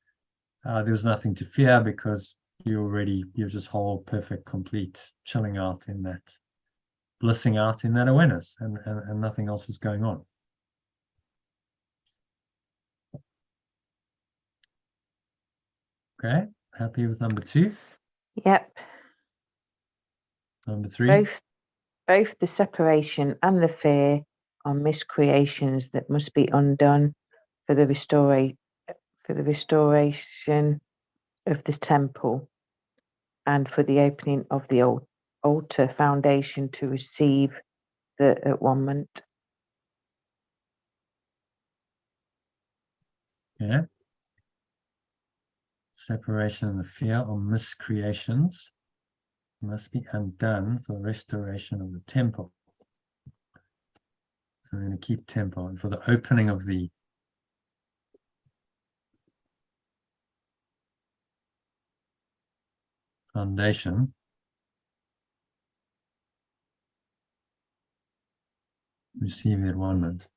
There was nothing to fear because you're just whole, perfect, complete, chilling out in that, blissing out in that awareness, and nothing else was going on. Okay, happy with number 2? Yep. Number 3? Both the separation and the fear are miscreations that must be undone for the restoration of the temple and for the opening of the altar foundation to receive the at-one-ment. Yeah. Separation and the fear are miscreations, must be undone for the restoration of the temple. So we're going to keep temple, and for the opening of the foundation, receive the at-one-ment.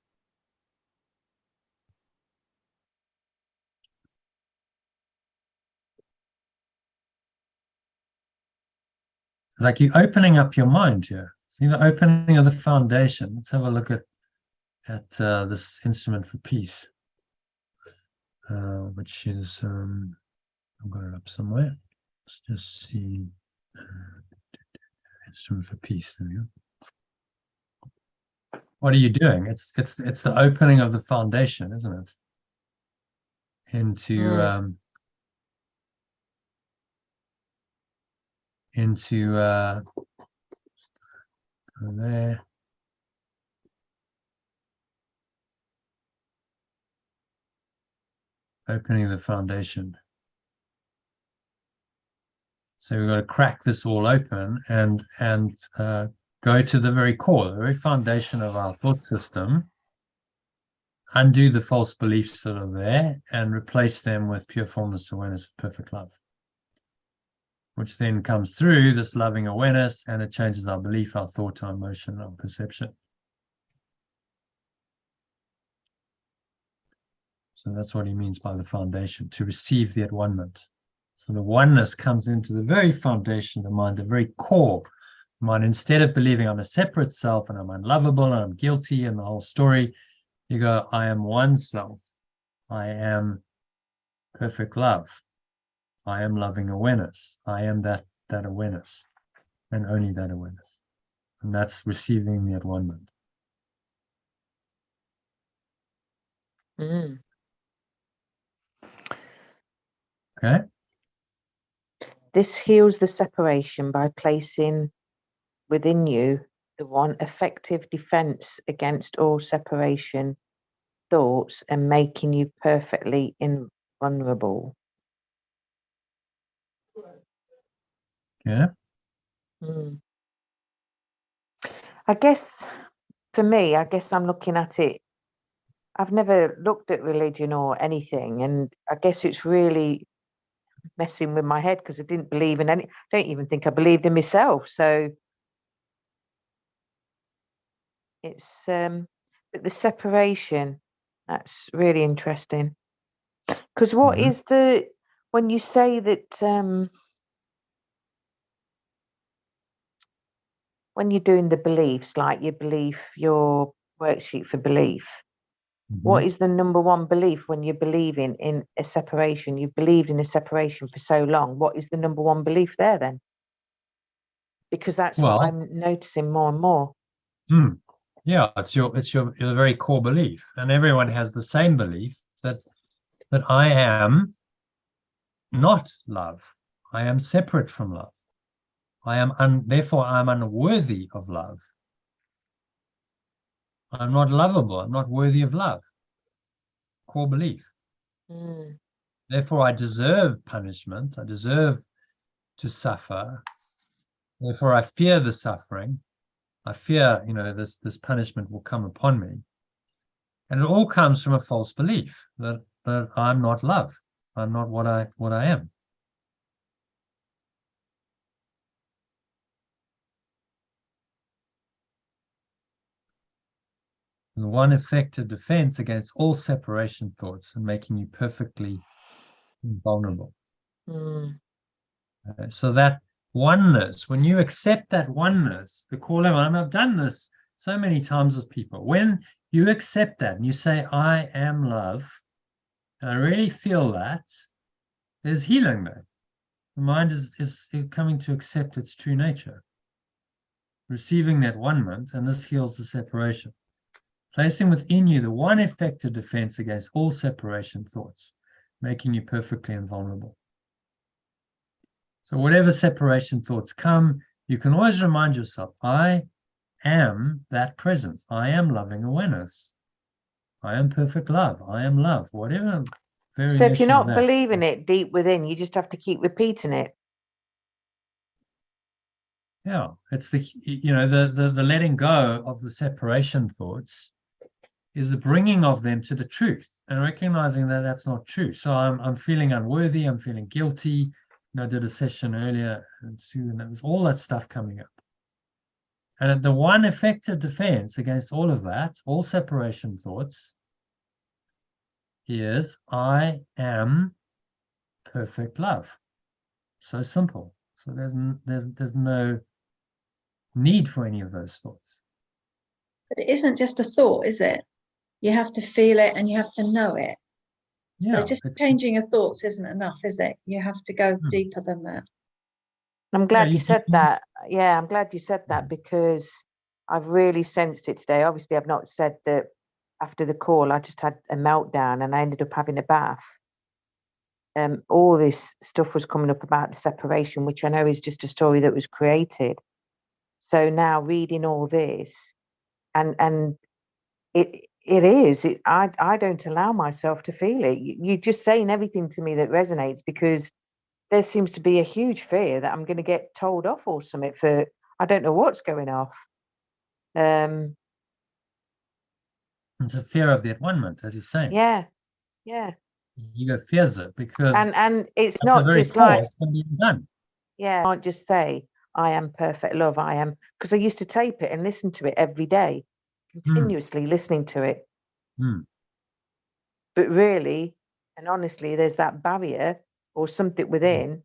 Like you're opening up your mind here. See the opening of the foundation. Let's have a look at this instrument for peace, which is I've got it up somewhere. Let's just see instrument for peace. There we go. What are you doing? It's the opening of the foundation, isn't it? Into there. Opening the foundation. So we've got to crack this all open and go to the very core, the very foundation of our thought system, undo the false beliefs that are there and replace them with pure formless awareness of perfect love, which then comes through this loving awareness, and it changes our belief, our thought, our emotion, our perception. So that's what he means by the foundation, to receive the at-one-ment. So the oneness comes into the very foundation of the mind, the very core of the mind. Instead of believing I'm a separate self and I'm unlovable and I'm guilty and the whole story, you go, I am one self. I am perfect love. I am loving awareness. I am that awareness, and only that awareness. And that's receiving the at-one-ment. Okay. This heals the separation by placing within you the one effective defense against all separation thoughts and making you perfectly invulnerable. Yeah. I guess for me, I'm looking at it. I've never looked at religion or anything, and I guess it's really messing with my head because I didn't believe in any. I don't even think I believed in myself. So it's but the separation, that's really interesting. Because what is when you say that when you're doing the beliefs, like your worksheet for belief, what is the number one belief when you're believing in a separation? You've believed in a separation for so long. What is the number one belief there then? Because that's what I'm noticing more and more. Yeah, it's your very core belief, and everyone has the same belief that I am not love. I am separate from love. I am therefore I'm unworthy of love. I'm not lovable. I'm not worthy of love. Core belief. Therefore, I deserve punishment. I deserve to suffer. Therefore, I fear the suffering. I fear, this punishment will come upon me. And it all comes from a false belief that I'm not love. I'm not what I am. And one effective defense against all separation thoughts and making you perfectly invulnerable. So that oneness, when you accept that oneness, the core level, and I've done this so many times with people, when you accept that and you say, I am love, and I really feel that, there's healing there. The mind is coming to accept its true nature, receiving that one-ment, and this heals the separation. Placing within you the one effective defense against all separation thoughts, making you perfectly invulnerable. So whatever separation thoughts come, you can always remind yourself, I am that presence. I am loving awareness. I am perfect love. I am love. Whatever variation. So if you're not believing it deep within, you just have to keep repeating it. Yeah, it's the letting go of the separation thoughts is the bringing of them to the truth and recognizing that that's not true. So I'm feeling unworthy. I'm feeling guilty. I did a session earlier, and there was all that stuff coming up. And the one effective defense against all of that, all separation thoughts, is I am perfect love. So simple, So there's no need for any of those thoughts. But it isn't just a thought, is it? You have to feel it and you have to know it. Yeah, So just changing your thoughts isn't enough, is it? You have to go deeper than that. I'm glad you you said that. Yeah, I'm glad you said that because I've really sensed it today. Obviously, I've not said that after the call, I just had a meltdown and I ended up having a bath. All this stuff was coming up about the separation, which I know is just a story that was created. So now reading all this, and it is. I don't allow myself to feel it. You're just saying everything to me that resonates because there seems to be a huge fear that I'm going to get told off or something for I don't know what's going off. It's a fear of the at-one-ment, as you're saying. Yeah. Ego fears it because And it's at not the very just core, like it's going to be done. yeah, I can't just say I am perfect love. I am because I used to tape it and listen to it every day, continuously listening to it. But really and honestly, there's that barrier or something within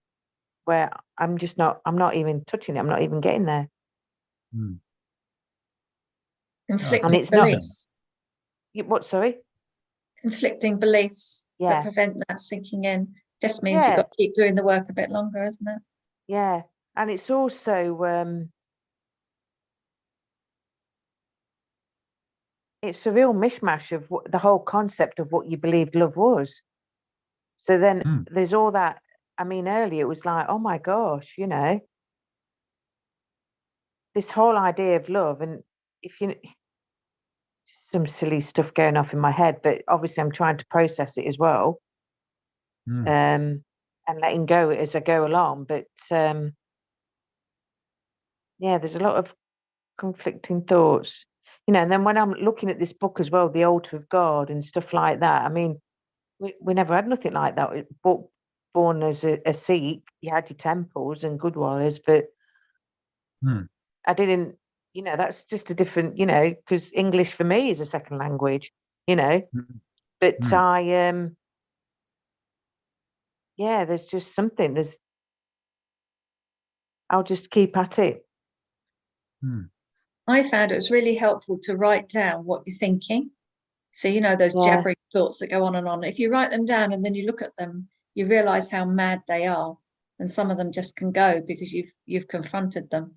where I'm not even touching it. I'm not even getting there. Conflicting And it's not beliefs. what, sorry? Conflicting beliefs Yeah. that prevent that sinking in. Just means you've got to keep doing the work a bit longer, isn't it? Yeah. And it's also it's a real mishmash of the whole concept of what you believed love was. So then there's all that. I mean, earlier it was like, oh my gosh, this whole idea of love. And if you, some silly stuff going off in my head, but obviously I'm trying to process it as well. And letting go as I go along. But yeah, there's a lot of conflicting thoughts, and then when I'm looking at this book as well, The Altar of God and stuff like that, I mean, we never had nothing like that. But born as a Sikh, you had your temples and Gurdwaras, but I didn't, that's just a different, because English for me is a second language, but yeah, there's just something, I'll just keep at it. I found it was really helpful to write down what you're thinking. So, those jabbering thoughts that go on and on. If you write them down and then you look at them, you realize how mad they are. And some of them just can go because you've confronted them.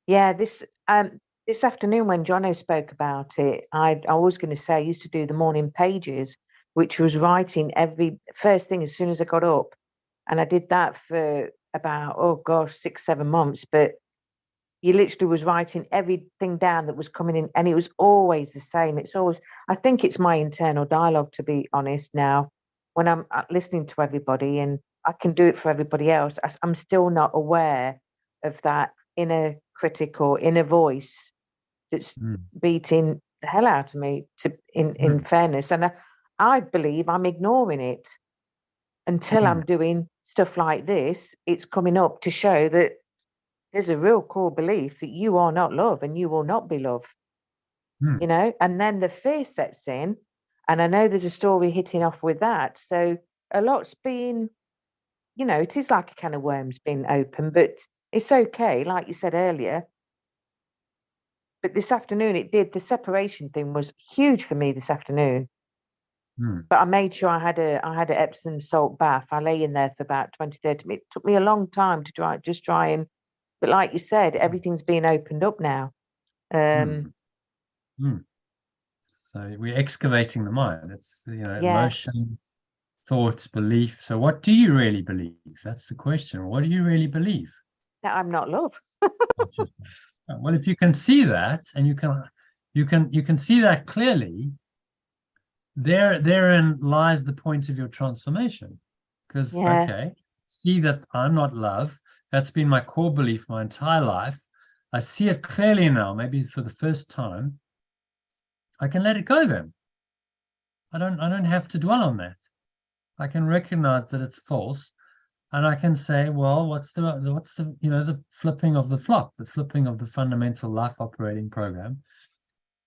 Yeah, this afternoon when Jono spoke about it, I was going to say I used to do the morning pages, which was writing every first thing as soon as I got up. And I did that for about, 6-7 months. But you literally was writing everything down that was coming in, and it was always the same. It's always, I think it's my internal dialogue, to be honest, now, when I'm listening to everybody, and I can do it for everybody else. I'm still not aware of that inner critic or inner voice that's beating the hell out of me, in fairness. And I believe I'm ignoring it until I'm doing stuff like this. It's coming up to show that there's a real core belief that you are not love and you will not be love, and then the fear sets in. And I know there's a story hitting off with that. So a lot's been, it is like a can of worms being open, but it's okay. Like you said earlier, but this afternoon the separation thing was huge for me this afternoon. But I made sure I had an Epsom salt bath. I lay in there for about 20-30 minutes. It took me a long time to try and, but like you said, everything's being opened up now. So we're excavating the mind. It's emotion, thoughts, belief. So what do you really believe? That's the question. What do you really believe? That I'm not love. Well, if you can see that, and you can see that clearly, therein lies the point of your transformation. Because okay, see that I'm not love. That's been my core belief my entire life. I see it clearly now, maybe for the first time. I can let it go then. I don't have to dwell on that. I can recognize that it's false, and I can say, well, what's the the flipping of the flop, the flipping of the fundamental life operating program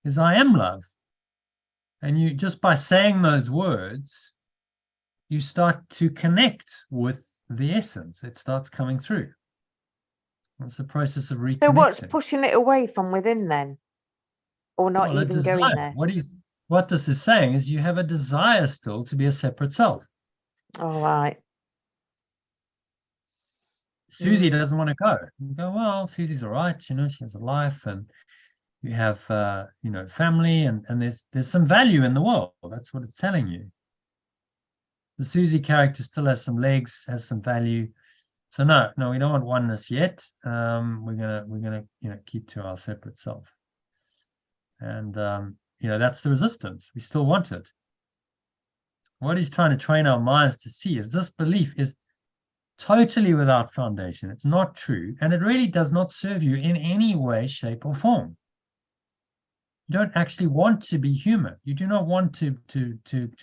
is I am love. And you, just by saying those words, you start to connect with the essence. It starts coming through. It's a process of reconnecting. So what's pushing it away from within then? Or not Well, a even going desire. there? What this is saying is you have a desire still to be a separate self. All right. Susie doesn't want to go. You go, well, Susie's all right, she has a life, and you have family, and there's some value in the world. That's what it's telling you. The Susie character still has some legs, has some value. So no, we don't want oneness yet. We're gonna keep to our separate self. And that's the resistance. We still want it. What he's trying to train our minds to see is this belief is totally without foundation. It's not true, and it really does not serve you in any way, shape, or form. You don't actually want to be human. You do not want to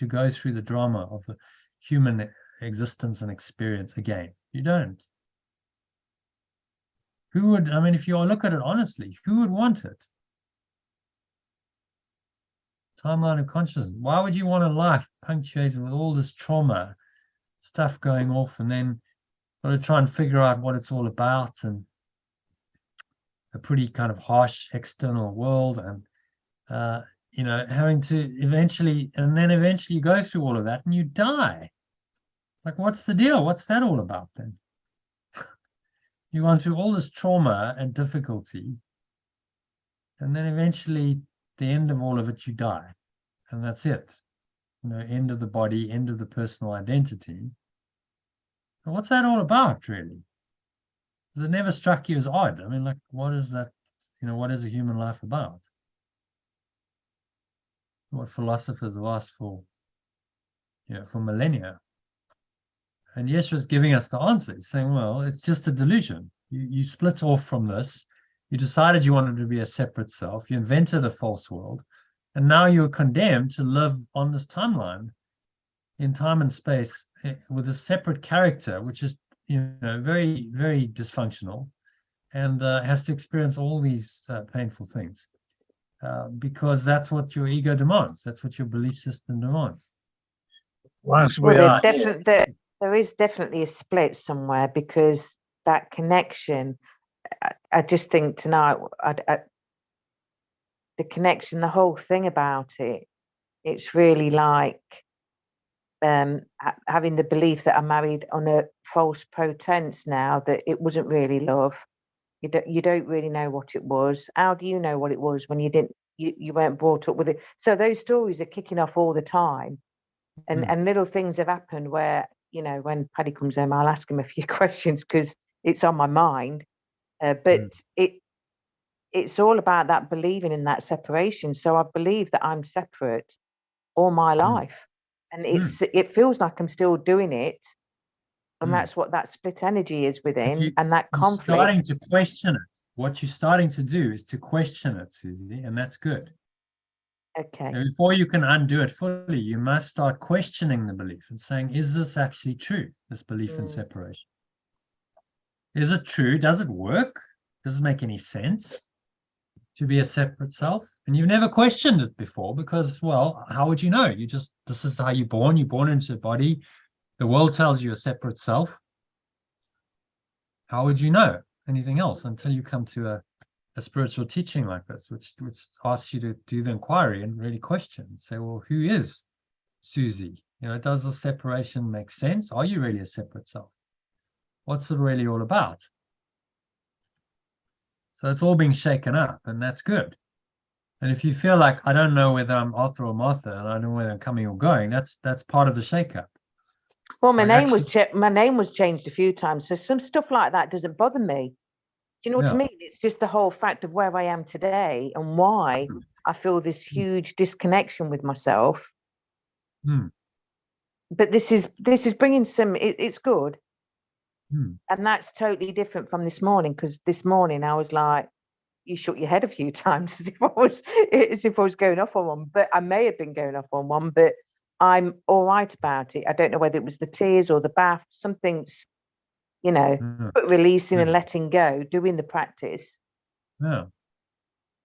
go through the drama of the human existence and experience again. You don't. Who would? I mean, if you look at it honestly, who would want it? Timeline of consciousness. Why would you want a life punctuated with all this trauma, stuff going off, and then got to try and figure out what it's all about, and a pretty kind of harsh external world, and having to eventually you go through all of that and you die. Like, what's the deal? What's that all about then? You gone through all this trauma and difficulty, and then eventually the end of all of it, you die, and that's it. End of the body, end of the personal identity. So what's that all about, really? Has it never struck you as odd? I mean, like, what is that? What is a human life about? What philosophers have asked for millennia. And Yeshua's giving us the answer. He's saying, well, it's just a delusion. You split off from this. You decided you wanted to be a separate self. You invented a false world. And now you're condemned to live on this timeline in time and space with a separate character, which is, very, very dysfunctional, and has to experience all these painful things. Because that's what your ego demands. That's what your belief system demands. Once we Well, are there is definitely a split somewhere, because that connection, I just think tonight, the connection, the whole thing about it, it's really like having the belief that I married on a false pretense now, that it wasn't really love. You don't really know what it was. How do you know what it was when you weren't brought up with it? So those stories are kicking off all the time, and little things have happened where, when Paddy comes home, I'll ask him a few questions because it's on my mind. But it's all about that believing in that separation. So I believe that I'm separate all my life, and it feels like I'm still doing it. And that's what that split energy is within, and that conflict. You're starting to question it. What you're starting to do is to question it, Susie, and that's good. Okay. And before you can undo it fully, you must start questioning the belief and saying, is this actually true, this belief in separation? Is it true? Does it work? Does it make any sense to be a separate self? And you've never questioned it before because, well, how would you know? This is how you're born. You're born into a body. The world tells you a separate self. How would you know anything else until you come to a spiritual teaching like this, which asks you to do the inquiry and really question, say, well, who is Susie? Does the separation make sense? Are you really a separate self? What's it really all about? So it's all being shaken up, and that's good. And if you feel like, I don't know whether I'm Arthur or Martha, and I don't know whether I'm coming or going, that's part of the shakeup. Well, my name was changed a few times, so some stuff like that doesn't bother me. Do you know what I mean? It's just the whole fact of where I am today and why I feel this huge disconnection with myself. But this is bringing some. It's good, and that's totally different from this morning. Because this morning I was like, you shook your head a few times as if I was going off on one. But I may have been going off on one, but I'm all right about it. I don't know whether it was the tears or the bath. Something's, releasing and letting go, doing the practice. Yeah,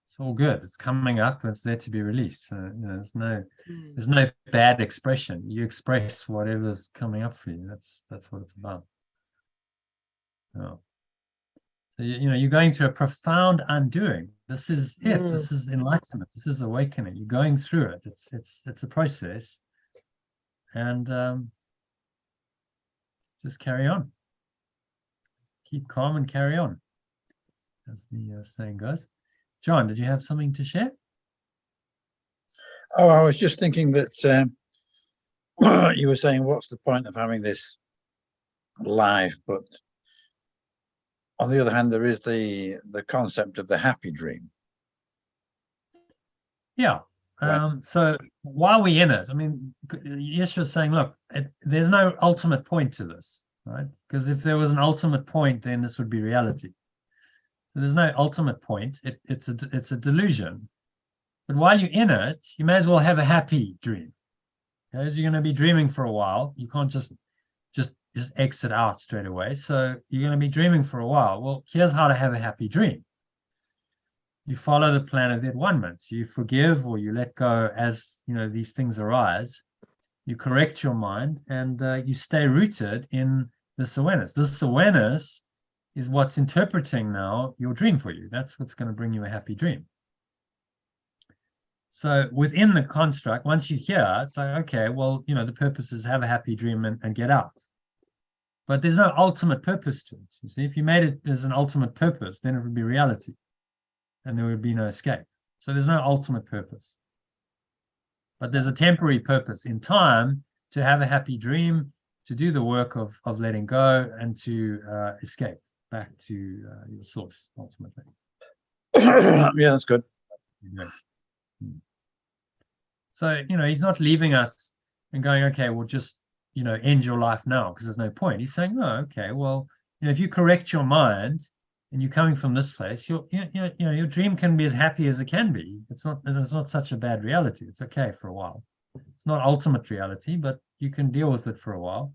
it's all good. It's coming up. It's there to be released. There's no bad expression. You express whatever's coming up for you. That's what it's about. Oh. So So you're going through a profound undoing. This is it. This is enlightenment. This is awakening. You're going through it. It's a process, and just carry on. Keep calm and carry on, as the saying goes. John, did you have something to share? Oh, I was just thinking that you were saying, what's the point of having this life? But on the other hand, there is the concept of the happy dream. Yeah. Right. So while we're in it, I mean, Yeshua's saying, look, there's no ultimate point to this, right? Because if there was an ultimate point, then this would be reality. So there's no ultimate point. It's a delusion. But while you're in it, you may as well have a happy dream. Because you're going to be dreaming for a while. You can't just exit out straight away. So you're going to be dreaming for a while. Well, here's how to have a happy dream. You follow the plan of the at-one-ment. You forgive or you let go as these things arise. You correct your mind and you stay rooted in this awareness. This awareness is what's interpreting now your dream for you. That's what's going to bring you a happy dream. So within the construct, once you hear, it's like, okay, well, the purpose is have a happy dream and get out. But there's no ultimate purpose to it. You see, if you made it as an ultimate purpose, then it would be reality. And there would be no escape. So there's no ultimate purpose. But there's a temporary purpose in time to have a happy dream, to do the work of letting go, and to escape back to your source, ultimately. Yeah, that's good. Yeah. So, he's not leaving us and going, okay, well, just, end your life now, because there's no point. He's saying, no, okay, well, if you correct your mind, and you're coming from this place, your dream can be as happy as it can be. It's not such a bad reality. It's okay for a while. It's not ultimate reality, but you can deal with it for a while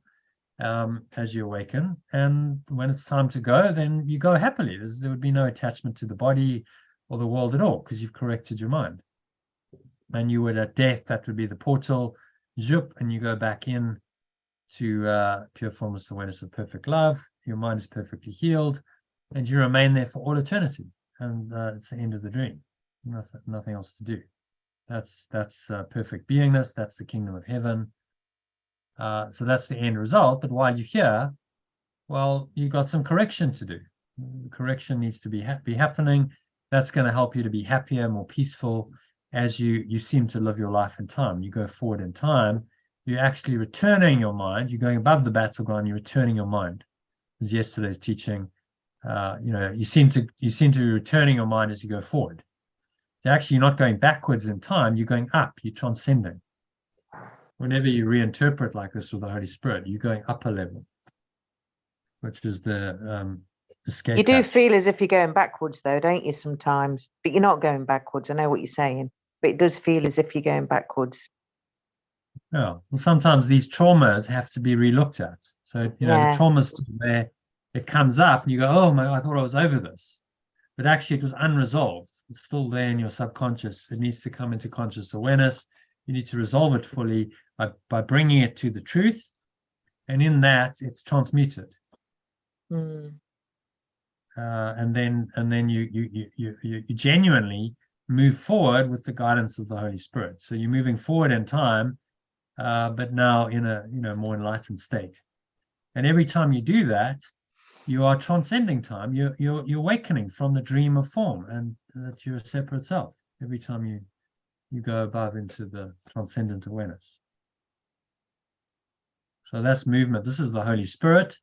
as you awaken. And when it's time to go, then you go happily. There would be no attachment to the body or the world at all, because you've corrected your mind. And you would, at death, that would be the portal, zhup, and you go back in to pure formless awareness of perfect love. Your mind is perfectly healed. And you remain there for all eternity, and it's the end of the dream. Nothing else to do. That's perfect beingness. That's the kingdom of heaven. So that's the end result. But while you're here, well, you've got some correction to do. The correction needs to be happening. That's going to help you to be happier, more peaceful, as you seem to live your life in time. You go forward in time. You're actually returning your mind. You're going above the battleground. You're returning your mind. As yesterday's teaching. You seem to be returning your mind as you go forward. You're actually not going backwards in time, you're going up, you're transcending. Whenever you reinterpret like this with the Holy Spirit, you're going up a level, which is the escape. You do feel as if you're going backwards though, don't you, sometimes? But you're not going backwards, I know what you're saying, but it does feel as if you're going backwards. Yeah, well, sometimes these traumas have to be relooked at. So, the trauma's still there. It comes up and you go, oh my, I thought I was over this. But actually it was unresolved. It's still there in your subconscious. It needs to come into conscious awareness. You need to resolve it fully by bringing it to the truth. And in that, it's transmuted. And then you genuinely move forward with the guidance of the Holy Spirit. So you're moving forward in time, but now in a more enlightened state. And every time you do that, you are transcending time. You're awakening from the dream of form, and that you're a separate self. Every time you go above into the transcendent awareness. So that's movement. This is the Holy Spirit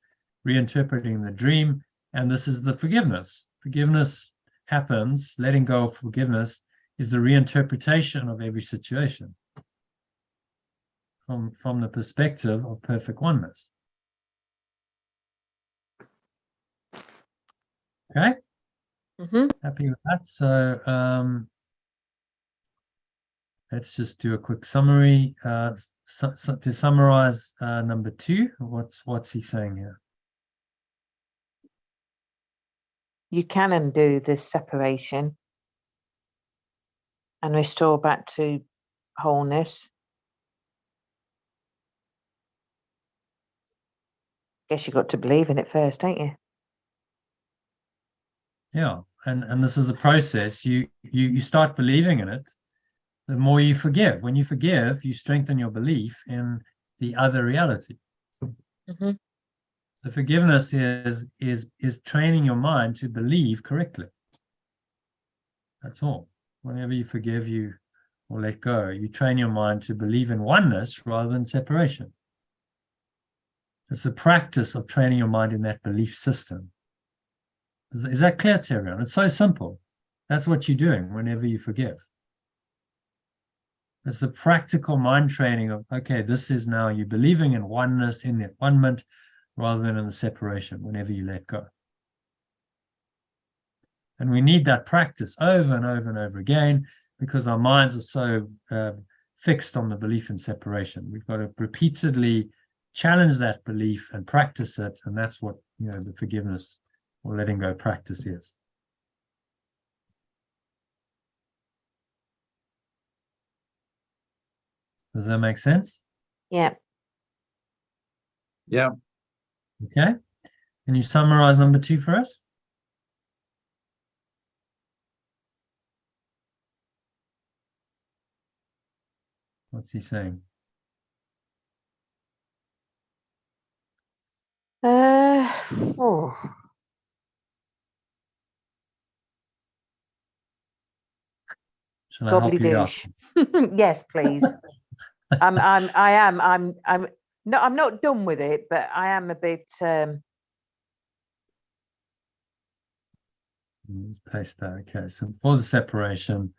reinterpreting the dream, and this is the forgiveness. Forgiveness happens. Letting go of forgiveness is the reinterpretation of every situation from the perspective of perfect oneness. Okay? Happy with that? So let's just do a quick summary. To summarize number 2, what's he saying here? You can undo this separation and restore back to wholeness. Guess you got to believe in it first, don't you? Yeah, and this is a process. You start believing in it, the more you forgive. When you forgive, you strengthen your belief in the other reality. Mhm. So forgiveness is training your mind to believe correctly. That's all. Whenever you forgive, you or let go, you train your mind to believe in oneness rather than separation. It's a practice of training your mind in that belief system. Is that clear to everyone? It's so simple. That's what you're doing whenever you forgive. It's the practical mind training of, okay, this is now you believing in oneness, in the one-ment, rather than in the separation whenever you let go. And we need that practice over and over and over again because our minds are so fixed on the belief in separation. We've got to repeatedly challenge that belief and practice it. And that's what, the forgiveness or letting go practice is. Does that make sense? Yeah. Yeah. Okay. Can you summarize number 2 for us? What's he saying? Oh. Shall I help you out? Gobbledouche. Yes, please. I'm not done with it, but I am a bit Let's paste that. Okay, so for the separation,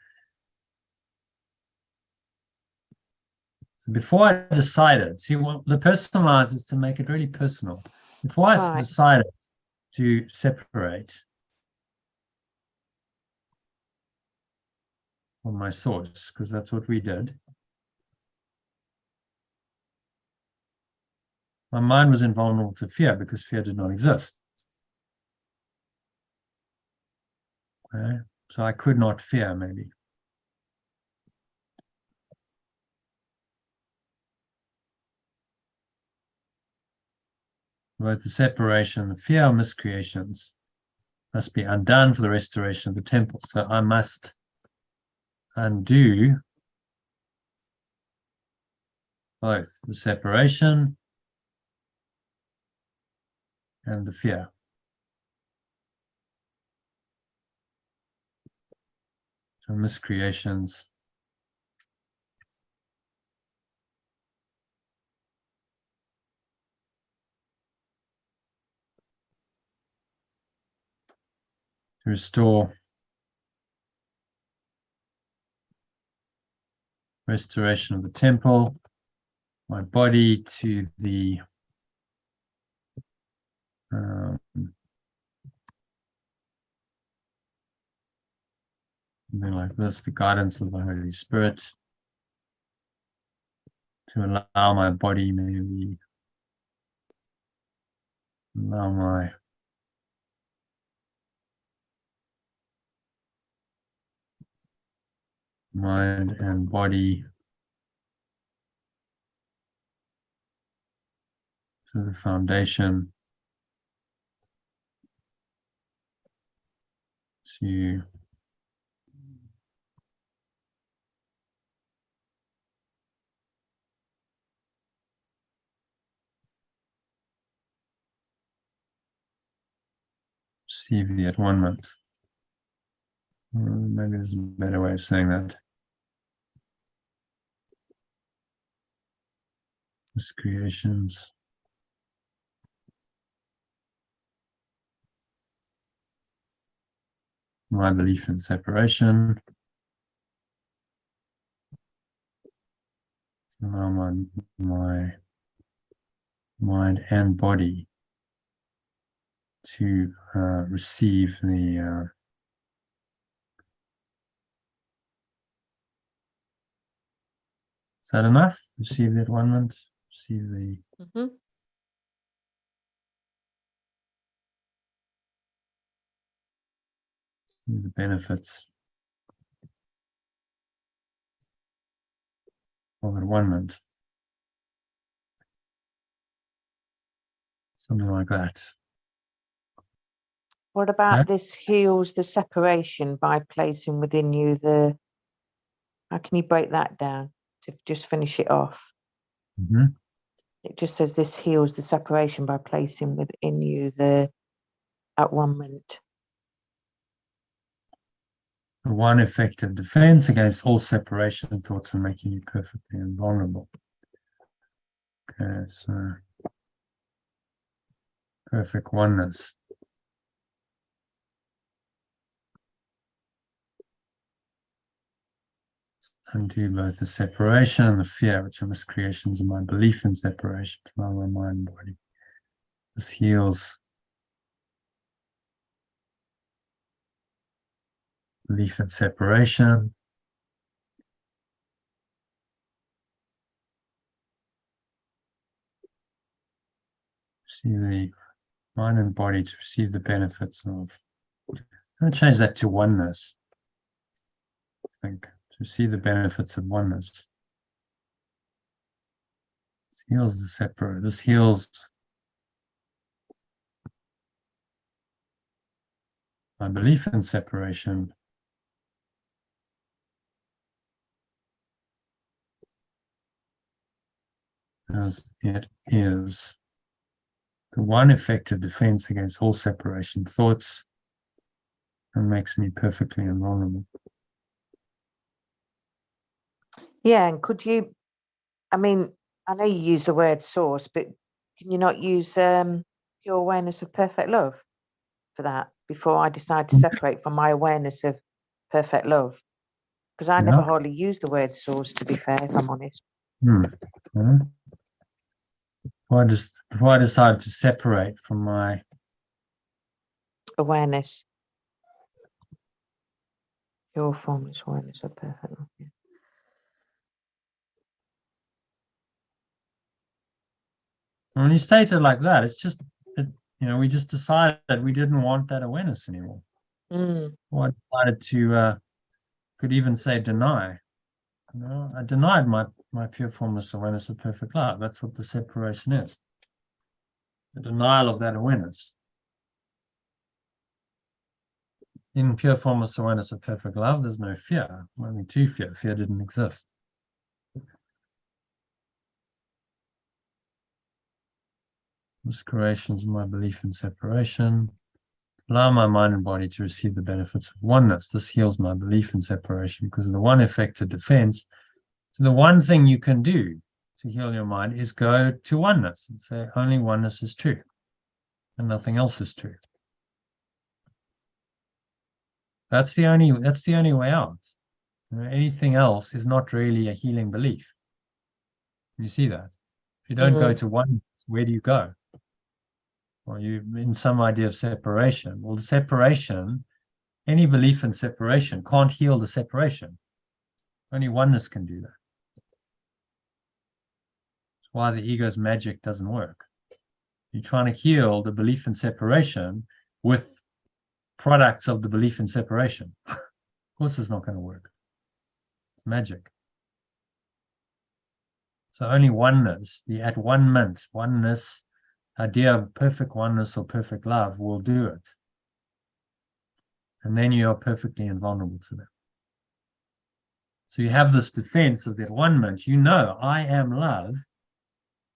so before I decided, see, what the personalize is to make it really personal. Before I Right. decided to separate from my source, because that's what we did, my mind was invulnerable to fear because fear did not exist. Okay? So I could not fear, maybe. Both the separation, the fear of miscreations must be undone for the restoration of the temple. So I must undo both the separation and the fear. So miscreations. To restore restoration of the temple, my body to the something like this, the guidance of the Holy Spirit, to allow my body, maybe allow my mind and body to the foundation to receive the at-one-ment. Maybe there's a better way of saying that. Miscreations. My belief in separation. Allow my mind and body to receive the is that enough? Receive the at-one-ment, receive the the benefits of at-one-ment. Something like that. What about Yeah. this heals the separation by placing within you the, how can you break that down to just finish it off? Mhm. It just says this heals the separation by placing within you the at one moment. The one effective defense against all separation thoughts and making you perfectly invulnerable. Okay, so perfect oneness. Undo both the separation and the fear, which are miscreations of my belief in separation to my own mind and body. This heals belief in separation. See the mind and body to receive the benefits of. I'm going to change that to oneness. I think to see the benefits of oneness. This heals the separate. This heals my belief in separation. As it is the one effective defense against all separation thoughts and makes me perfectly invulnerable. Yeah, and could you, I mean, I know you use the word source, but can you not use pure awareness of perfect love for that before I decide to separate from my awareness of perfect love? Because I never Yeah. hardly use the word source, to be fair, if I'm honest. Yeah. Before I decided to separate from my Awareness. Pure formless awareness of perfect love. Yeah. when you state it like that, it's just we just decided we didn't want that awareness anymore. Or I decided to could even say deny. I denied my pure formless awareness of perfect love. That's what the separation is. The denial of that awareness. In pure formless awareness of perfect love, there's no fear. Only to fear. Fear didn't exist. Miscreations of my belief in separation. Allow my mind and body to receive the benefits of oneness. This heals my belief in separation because the one effective defense. So the one thing you can do to heal your mind is go to oneness and say only oneness is true and nothing else is true. That's the only way out. Anything else is not really a healing belief. You see that? If you don't go to oneness, where do you go? Well, you're in some idea of separation. Well, the separation, any belief in separation can't heal the separation. Only oneness can do that. That's why the ego's magic doesn't work. You're trying to heal the belief in separation with products of the belief in separation. Of course, it's not going to work. It's magic. So only oneness, the at one mint, oneness, idea of perfect oneness or perfect love will do it. And then you are perfectly invulnerable to them. So you have this defense of that one mint. You know, I am love.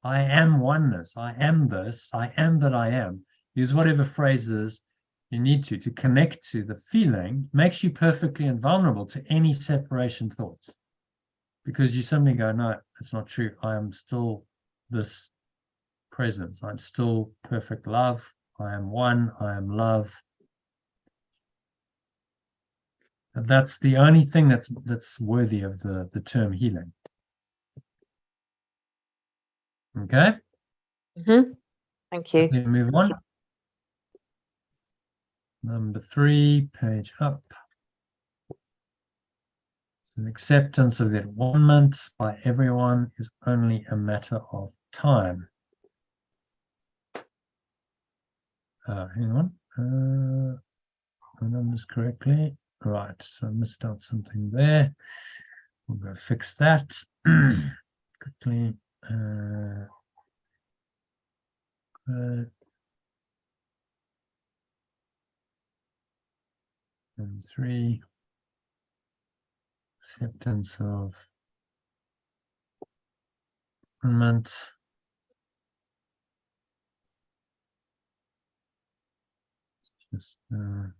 I am oneness. I am this. I am that I am. Use whatever phrases you need to connect to the feeling. Makes you perfectly invulnerable to any separation thoughts. Because you suddenly go, no, it's not true. I am still this presence. I'm still perfect love. I am one. I am love. And that's the only thing that's worthy of the term healing. Okay? Thank you. Okay, move on. Number 3, page up. An acceptance of that one-ment by everyone is only a matter of time. Hang on. I done this correctly. Right, so I missed out something there. We'll go fix that quickly. 3. Acceptance of environment. Just all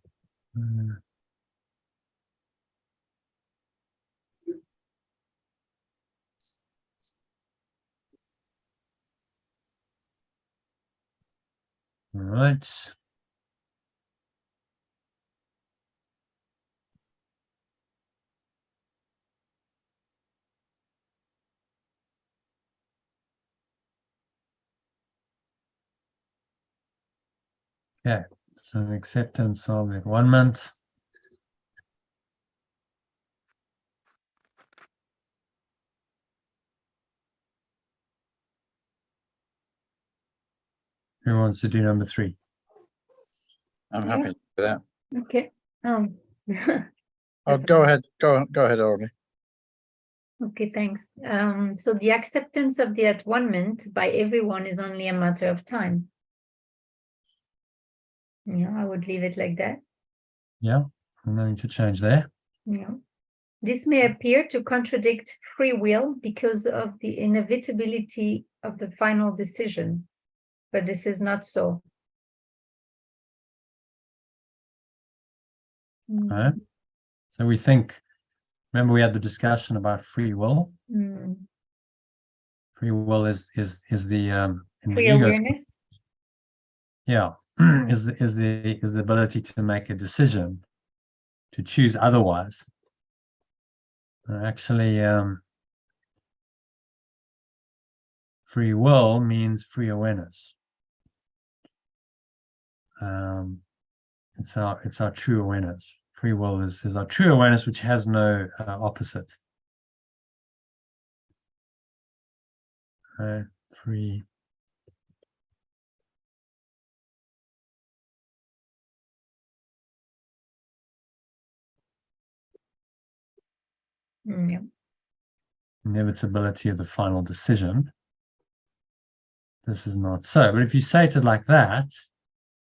right. Okay, so acceptance of environment. Who wants to do number 3? I'm Yeah. happy to do that. Okay. Oh, That's go fine. ahead. Go ahead, Orly. Okay, thanks. So the acceptance of the at-one-ment by everyone is only a matter of time. Yeah, I would leave it like that. Yeah, I'm going to change there. Yeah. This may appear to contradict free will because of the inevitability of the final decision, but this is not so. Right. So we think, remember we had the discussion about free will. Mm. Free will is the in Free the ego's, awareness. yeah, is the ability to make a decision, to choose otherwise. Actually, free will means free awareness. It's our true awareness. Free will is our true awareness, which has no opposite. Free. Yeah. Inevitability of the final decision. This is not so. But if you say it like that,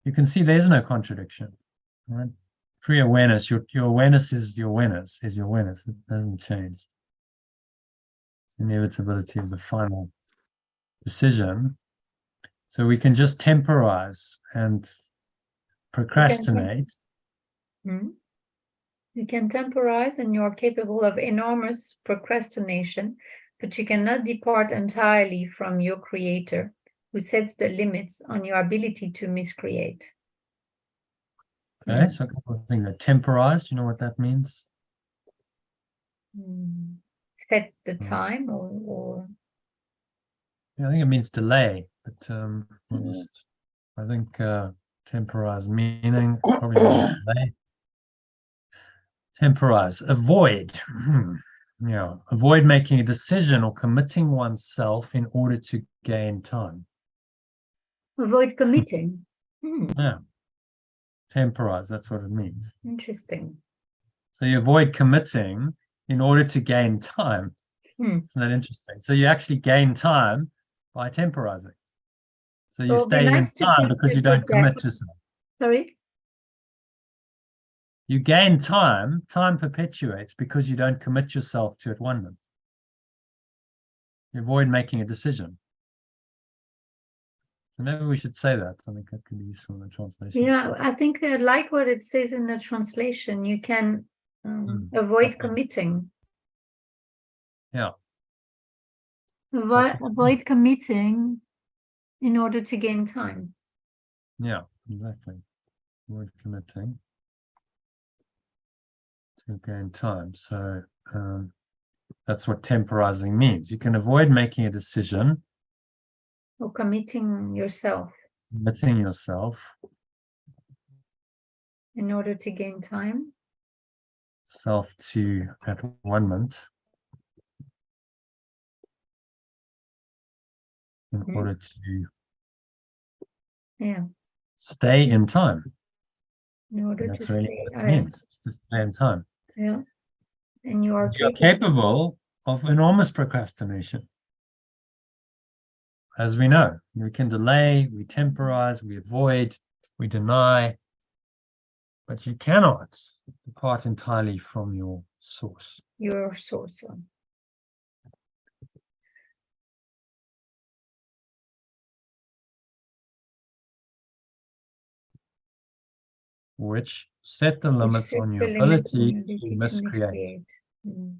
you can see there's no contradiction. Right? Free awareness, your awareness is your awareness, It doesn't change. Inevitability of the final decision. So we can just temporize and procrastinate. You can temporize and you are capable of enormous procrastination, but you cannot depart entirely from your creator, who sets the limits on your ability to miscreate. Okay, so a couple of things. Temporized, you know what that means? Set the time or Yeah, I think it means delay, but Yeah. I think temporize meaning probably means delay. Temporize, avoid. Yeah, avoid making a decision or committing oneself in order to gain time. avoid committing. Yeah, temporize, that's what it means. Interesting. So you avoid committing in order to gain time. Isn't that interesting? So you actually gain time by temporizing. So you Well, it'd be stay nice in to time because you don't put that- commit yourself. Sorry? You gain time, time perpetuates because you don't commit yourself to at-one-ment. You avoid making a decision. So maybe we should say that. I think that could be useful in the translation. Yeah, I think I like what it says in the translation. You can avoid Okay. committing. Yeah. Avoid committing in order to gain time. Yeah, exactly. Avoid committing to gain time. So that's what temporizing means. You can avoid making a decision, Or committing yourself committing yourself, in order to gain time. self to at-one-ment in order to stay in time. In order That's to really stay. what it means, to stay in time. Yeah. And you are You're capable of enormous procrastination. As we know, we can delay, we temporize, we avoid, we deny. but you cannot depart entirely from your source. Your source. Yeah. Which set the Which limits on sets your the limits on ability your to ability to miscreate. miscreate. Mm.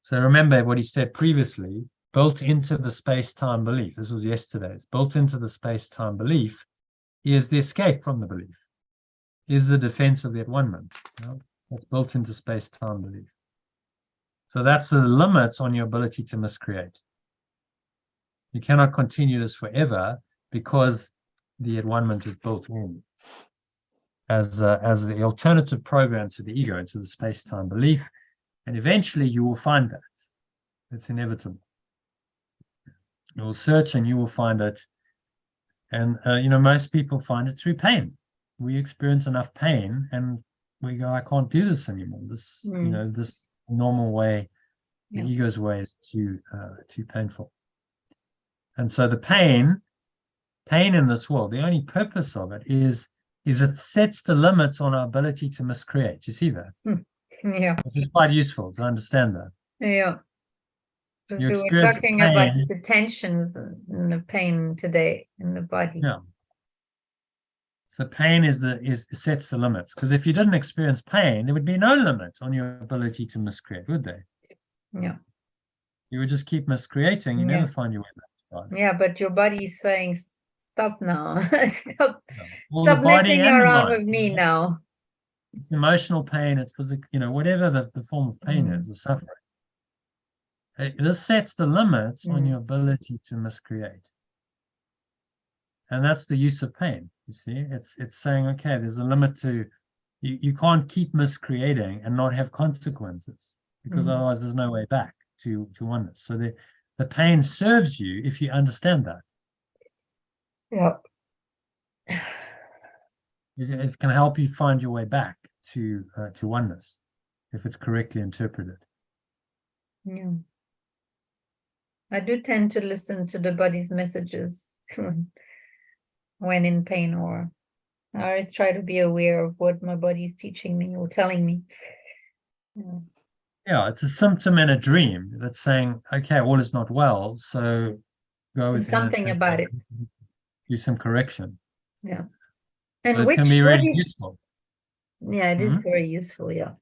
So remember what he said previously, built into the space-time belief. This was yesterday's. Built into the space-time belief is the escape from the belief, is the defense of the at-one-ment. That's built into space-time belief. So that's the limits on your ability to miscreate. You cannot continue this forever because the at-one-ment is built in as the alternative program to the ego, to the space-time belief. And eventually you will find that. It's inevitable. You will search and you will find it. And, most people find it through pain. We experience enough pain and we go, I can't do this anymore. This, this normal way, the ego's way is too painful. And so the pain in this world, the only purpose of it is it sets the limits on our ability to miscreate. You see that? Yeah. Which is quite useful to understand that. Yeah. You So we're experience talking about pain. the tensions and the pain today in the body. Yeah. So pain sets the limits. Because if you didn't experience pain, there would be no limit on your ability to miscreate, would there? Yeah. You would just keep miscreating. You never find your way back to God. Yeah, but your body is saying, stop now. Stop. Yeah. Well, Stop the body messing and the around mind. with me now. It's emotional pain. It's physical, whatever the form of pain is, the suffering. This sets the limits on your ability to miscreate. And that's the use of pain. You see, it's saying, okay, there's a limit to, you can't keep miscreating and not have consequences, because otherwise there's no way back to oneness. So the pain serves you if you understand that. Yeah. It can help you find your way back to oneness if it's correctly interpreted. Yeah. I do tend to listen to the body's messages when in pain, or I always try to be aware of what my body is teaching me or telling me. Yeah, it's a symptom in a dream that's saying, okay, all is not well, so go Do with something about it. Do some correction. Yeah. So And it which can be really useful. Yeah, it is very useful, yeah.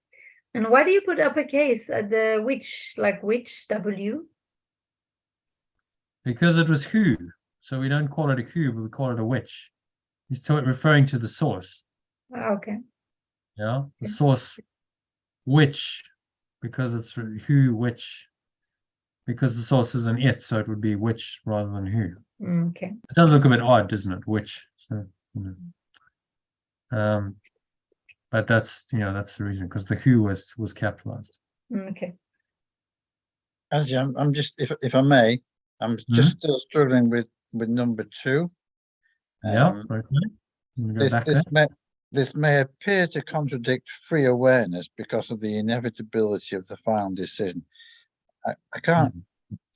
And why do you put uppercase at the which, like which, W? Because it was who. So we don't call it a who, but we call it a which. He's referring to the source. Okay. Yeah, the source which, because it's who, which, because the source is an it, so it would be which rather than who. Okay. It does look a bit odd, doesn't it? Which. So, but that's that's the reason, because the who was capitalized. Okay. Actually, I'm just, if I may, I'm just still struggling with number 2. Yeah. Okay. This may appear to contradict free awareness because of the inevitability of the final decision. I can't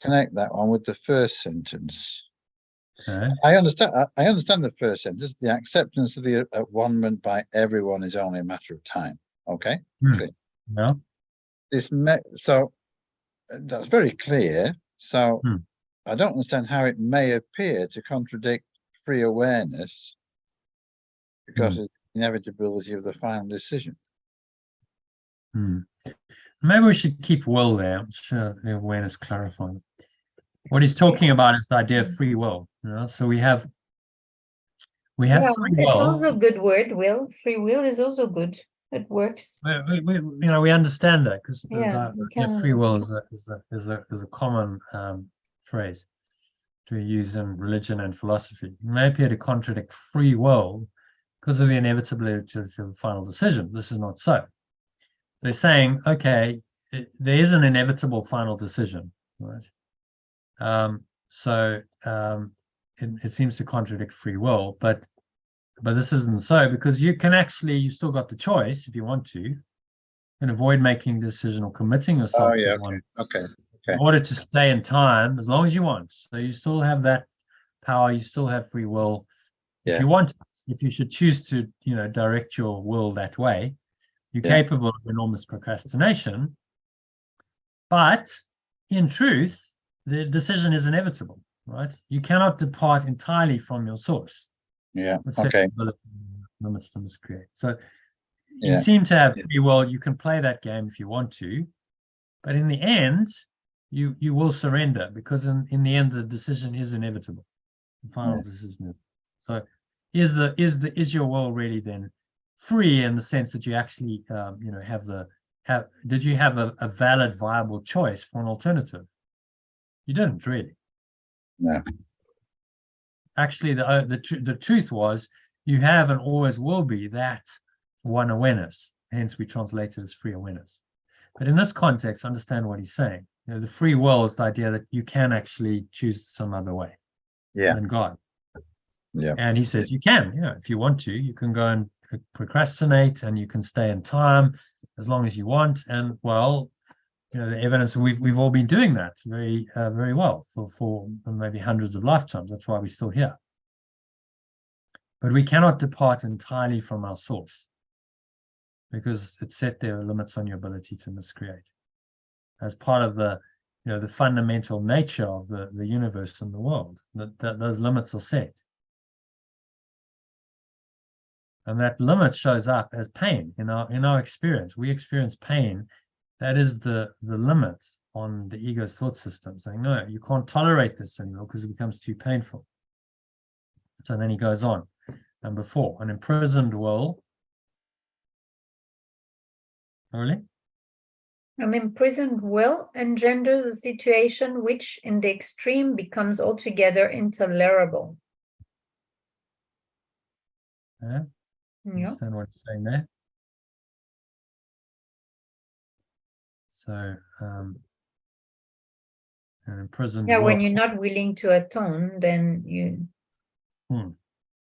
connect that one with the first sentence. Okay. I understand the first sentence. The acceptance of the at-one-ment by everyone is only a matter of time. Okay. Clear. Yeah. So that's very clear. So I don't understand how it may appear to contradict free awareness because of the inevitability of the final decision. Maybe we should keep will there. I'm sure the awareness clarified. What he's talking about is the idea of free will. So we have free will. It's also a good word. Will, free will is also good. It works. We understand that, because free will is a common phrase to use in religion and philosophy. It may appear to contradict free will because of the inevitability of the final decision. This is not so. They're saying, okay, there is an inevitable final decision, right? It seems to contradict free will, but this isn't so, because you still got the choice if you want to. You can avoid making a decision or committing yourself to one. Okay. In order to stay in time as long as you want. So you still have that power, you still have free will. Yeah. If you want, if you should choose to, direct your will that way, you're Yeah. capable of enormous procrastination. But in truth, the decision is inevitable, right? You cannot depart entirely from your source. Yeah. With Okay. limits to miscreate. So you Yeah. seem to have free will. You can play that game if you want to, but in the end, you will surrender, because in the end, the decision is inevitable. The final decision. So is your will really then free in the sense that you actually did you have a valid, viable choice for an alternative? You didn't really. No. Actually, the truth was, you have and always will be that one awareness. Hence, we translate it as free awareness. But in this context, understand what he's saying. The free will is the idea that you can actually choose some other way than God. Yeah. And he says you can, if you want to, you can go and procrastinate, and you can stay in time as long as you want. And well, the evidence, we've all been doing that very very well for maybe hundreds of lifetimes. That's why we're still here. But we cannot depart entirely from our source, because it set there limits on your ability to miscreate as part of the the fundamental nature of the universe and the world. That those limits are set. And that limit shows up as pain in our experience. We experience pain. That is the limits on the ego's thought system, saying, no, you can't tolerate this anymore because it becomes too painful. So then he goes on. Number 4, an imprisoned will. Really? An imprisoned will engenders a situation which, in the extreme, becomes altogether intolerable. Yeah. Yeah. Understand what he's saying there? So, an imprisoned will. When you're not willing to atone, then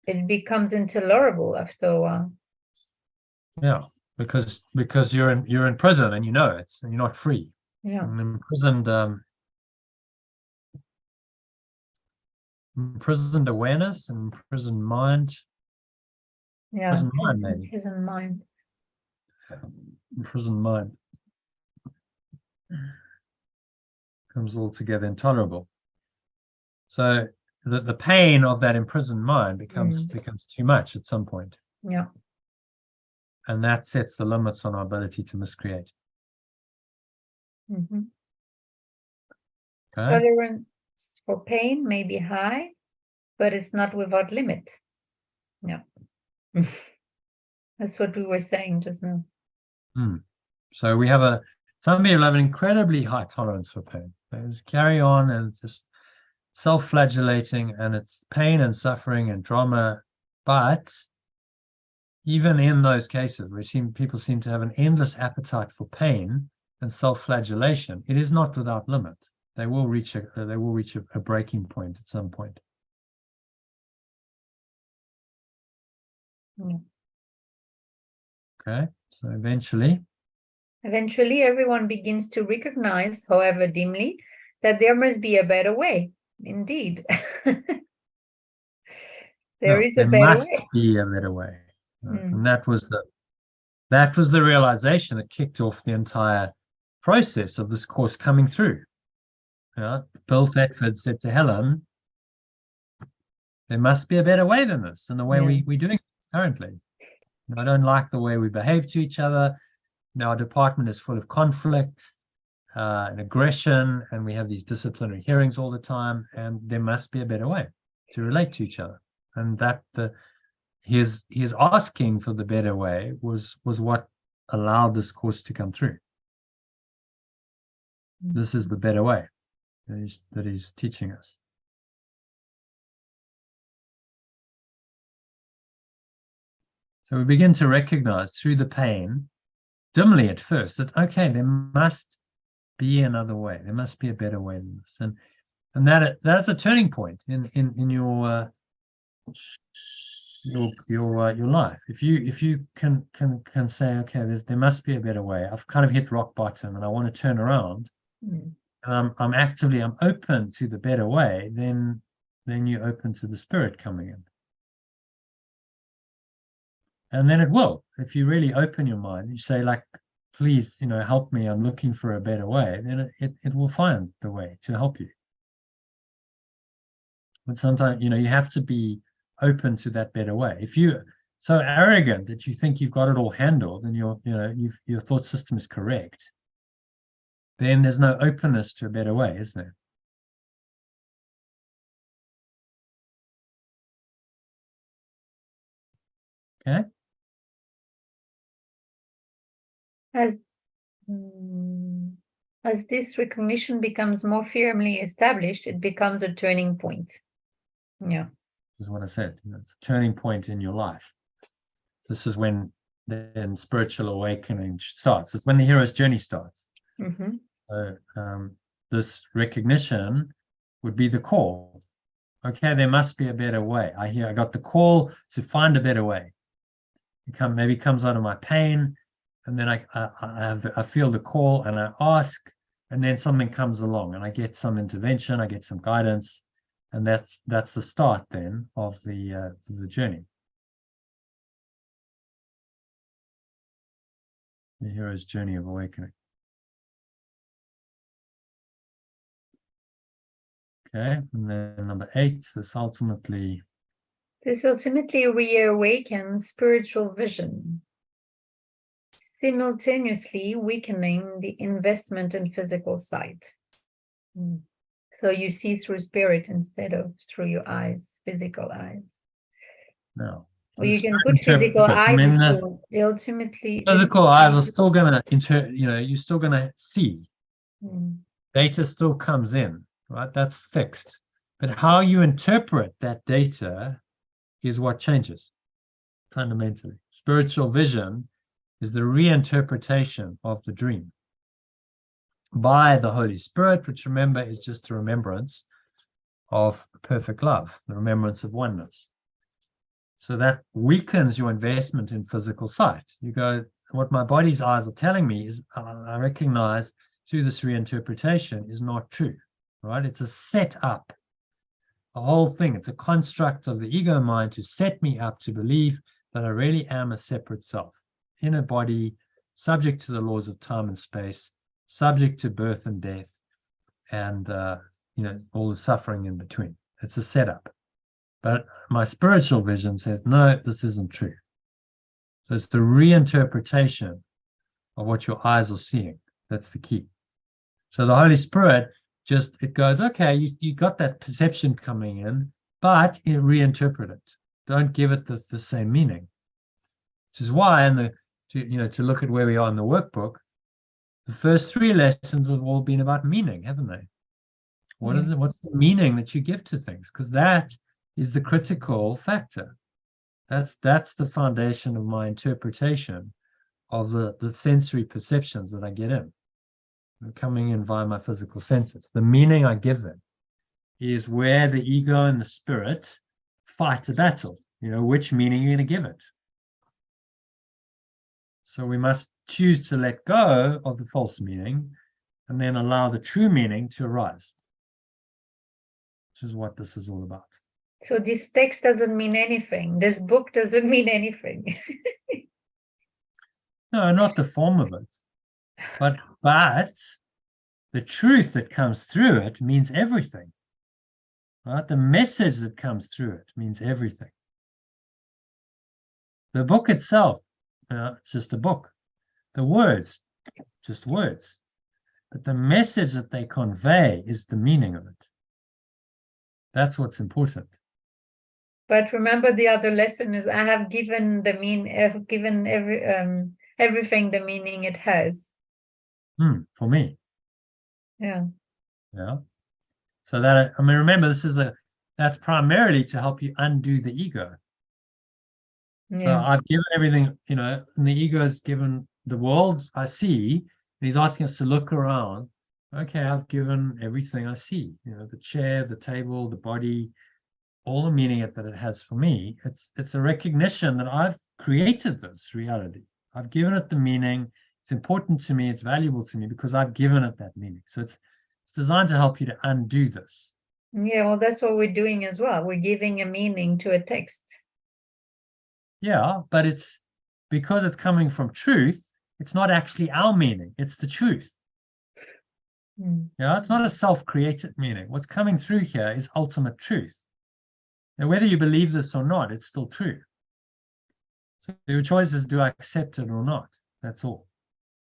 it becomes intolerable after a while. Yeah, because you're in prison, and you know it, and you're not free. Yeah. An imprisoned awareness, and imprisoned mind. Yeah. Imprisoned mind, maybe. Imprisoned mind. Imprisoned mind becomes altogether intolerable. So the pain of that imprisoned mind becomes too much at some point. Yeah. And that sets the limits on our ability to miscreate. Mm-hmm. Okay. Tolerance for pain may be high, but it's not without limit. Yeah. That's what we were saying just now. So we have some people have an incredibly high tolerance for pain. They just carry on and just self-flagellating, and it's pain and suffering and drama. But even in those cases, people seem to have an endless appetite for pain and self-flagellation. It is not without limit. They will reach a breaking point at some point. Yeah. Okay, so eventually, everyone begins to recognize, however dimly, that there must be a better way. Indeed. There must be a better way. And that was the realization that kicked off the entire process of this course coming through. Bill Thetford said to Helen, there must be a better way than this, than the way we're doing things currently. I don't like the way we behave to each other. Our department is full of conflict and aggression, and we have these disciplinary hearings all the time, and there must be a better way to relate to each other. And that his asking for the better way was what allowed this course to come through. This is the better way that he's teaching us. So we begin to recognize through the pain, dimly at first, that okay, there must be another way. There must be a better way than this, and that's a turning point in your life. If you can say, okay, there must be a better way. I've kind of hit rock bottom, and I want to turn around, and I'm open to the better way. Then you're open to the spirit coming in. And then it will, if you really open your mind, you say like, please, help me, I'm looking for a better way, then it will find the way to help you. But sometimes, you have to be open to that better way. If you're so arrogant that you think you've got it all handled and your thought system is correct, then there's no openness to a better way, is there? Okay. As this recognition becomes more firmly established, it becomes a turning point. Yeah. This is what I said. It's a turning point in your life. This is when then spiritual awakening starts. It's when the hero's journey starts. Mm-hmm. So this recognition would be the call. Okay, there must be a better way. I got the call to find a better way. It maybe comes out of my pain, and then I feel the call and I ask, and then something comes along and I get some intervention, I get some guidance, and that's the start then of the journey. The hero's journey of awakening. Okay, and then number 8, this ultimately reawakens spiritual vision, simultaneously weakening the investment in physical sight. So you see through spirit instead of through your eyes, physical eyes. No. Or you can put physical eyes, they ultimately physical eyes are still gonna you're still gonna see. Data still comes in, right? That's fixed. But how you interpret that data is what changes fundamentally. Spiritual vision is the reinterpretation of the dream by the Holy Spirit, which remember is just the remembrance of perfect love, the remembrance of oneness. So that weakens your investment in physical sight. You go, what my body's eyes are telling me is I recognize through this reinterpretation is not true, right? It's a setup, a whole thing. It's a construct of the ego mind to set me up to believe that I really am a separate self in a body, subject to the laws of time and space, subject to birth and death, and all the suffering in between. It's a setup. But my spiritual vision says, no, this isn't true. So it's the reinterpretation of what your eyes are seeing. That's the key. So the Holy Spirit it goes, okay, you got that perception coming in, but you reinterpret it. Don't give it the same meaning. Which is why, to look at where we are in the workbook, the first 3 lessons have all been about meaning, haven't they? What's the meaning that you give to things? Because that is the critical factor. That's the foundation of my interpretation of the sensory perceptions that I get in. They're coming in via my physical senses. The meaning I give them is where the ego and the spirit fight a battle. Which meaning you're going to give it. So we must choose to let go of the false meaning and then allow the true meaning to arise. Which is what this is all about. So this text doesn't mean anything. This book doesn't mean anything. No, not the form of it. But the truth that comes through it means everything. Right? The message that comes through it means everything. The book itself, it's just a book. The words, just words. But the message that they convey is the meaning of it. That's what's important. But remember, the other lesson is I have given everything the meaning it has. For me. Yeah. Yeah. So remember, that's primarily to help you undo the ego. Yeah. So I've given everything, and the ego is given the world I see, and he's asking us to look around. Okay, I've given everything I see, the chair, the table, the body, all the meaning that it has for me. It's a recognition that I've created this reality. I've given it the meaning. It's important to me. It's valuable to me because I've given it that meaning. So it's designed to help you to undo this. Yeah, well, that's what we're doing as well. We're giving a meaning to a text. Yeah, but it's because it's coming from truth, it's not actually our meaning, it's the truth. Yeah, it's not a self-created meaning. What's coming through here is ultimate truth. And whether you believe this or not, it's still true. So your choice is, do I accept it or not? That's all.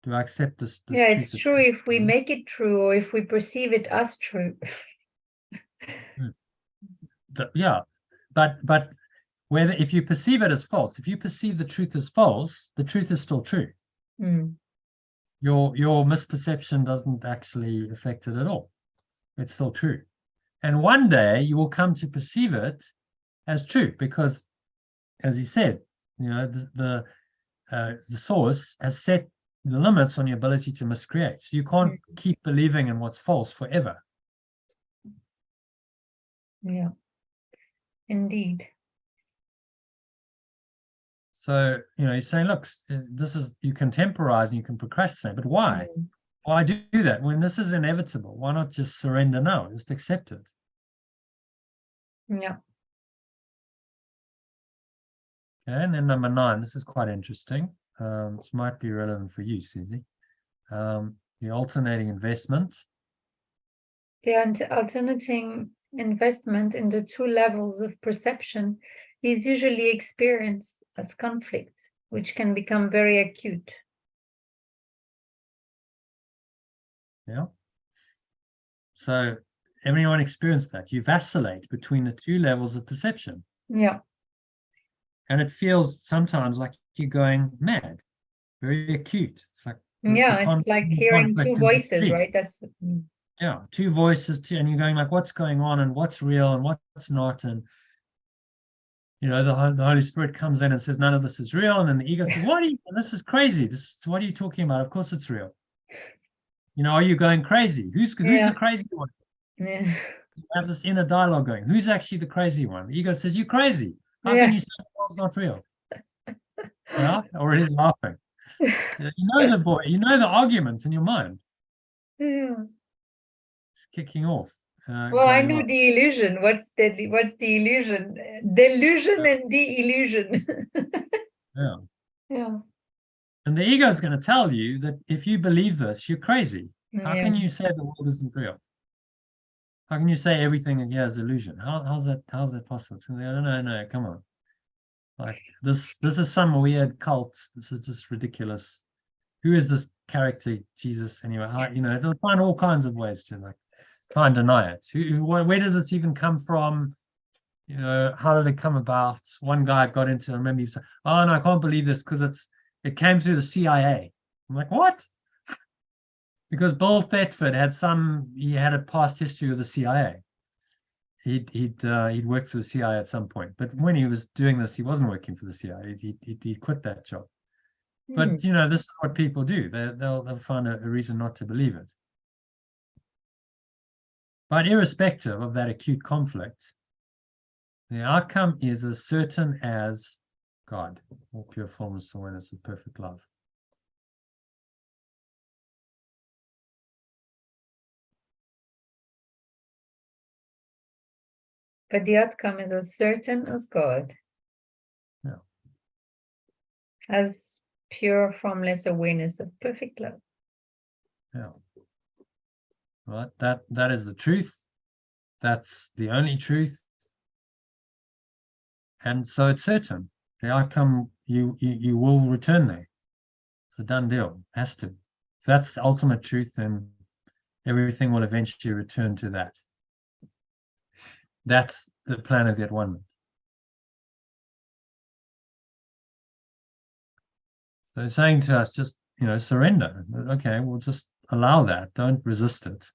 Do I accept this Yeah, truth it's that's true coming if we through? make it true or if we perceive it as true. Yeah, but whether if you perceive it as false, if you perceive the truth as false, the truth is still true. Mm. Your misperception doesn't actually affect it at all. It's still true. And one day you will come to perceive it as true because, as he said, you know, the source has set the limits on your ability to miscreate. So you can't keep believing in what's false forever. Yeah, indeed. So, you know, he's saying, look, this is, you can temporize and you can procrastinate, but why? Why do that when this is inevitable? Why not just surrender now? Just accept it. Yeah. Okay, and then number 9, this is quite interesting. This might be relevant for you, Susie. The alternating investment. The alternating investment in the two levels of perception is usually experienced as conflict, which can become very acute. Yeah. So everyone experienced that. You vacillate between the two levels of perception. Yeah. And it feels sometimes like you're going mad, very acute. It's like, Yeah, it's like hearing two voices, right? That's yeah, two voices, and you're going like, what's going on and what's real and what's not. And, you know, the Holy Spirit comes in and says, none of this is real. And then the ego says, this is crazy. What are you talking about? Of course it's real. You know, are you going crazy? Who's the crazy one? Yeah. You have this inner dialogue going. Who's actually the crazy one? The ego says, you're crazy. How can you say the world's not real? Yeah, or he's laughing. You know the arguments in your mind. Yeah. It's kicking off. Well, I know the illusion. What's the illusion? Delusion and the illusion. Yeah. Yeah. And the ego is going to tell you that if you believe this, you're crazy. How can you say the world isn't real? How can you say everything in here is illusion? How's that possible? So no, come on. Like this is some weird cult. This is just ridiculous. Who is this character, Jesus? Anyway, you know, they'll find all kinds of ways to like try and deny it. Where did this even come from? You know, how did it come about? One guy got into, I remember he said, oh no, I can't believe this because it came through the CIA. I'm like, what? Because Bill Thetford he had a past history with the CIA. He'd worked for the CIA at some point, but when he was doing this, he wasn't working for the CIA. He quit that job. But you know, this is what people do. They'll find a reason not to believe it. But irrespective of that acute conflict, the outcome is as certain as God, all pure formless awareness of perfect love. But the outcome is as certain as God. Yeah. As pure formless awareness of perfect love. Yeah. Right. That is the truth. That's the only truth. And so it's certain. The outcome, you will return there. It's a done deal. Has to. If that's the ultimate truth, then everything will eventually return to that. That's the plan of the at-one-ment. So it's saying to us, just, you know, surrender. Okay, we'll just allow that. Don't resist it.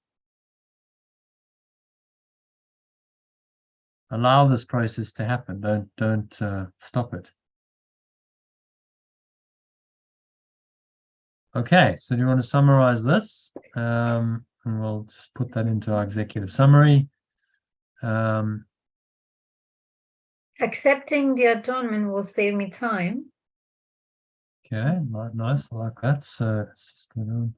Allow this process to happen. Don't stop it. Okay, so do you want to summarize this? And we'll just put that into our executive summary. Accepting the atonement will save me time. Okay, nice, I like that. So let's just go down.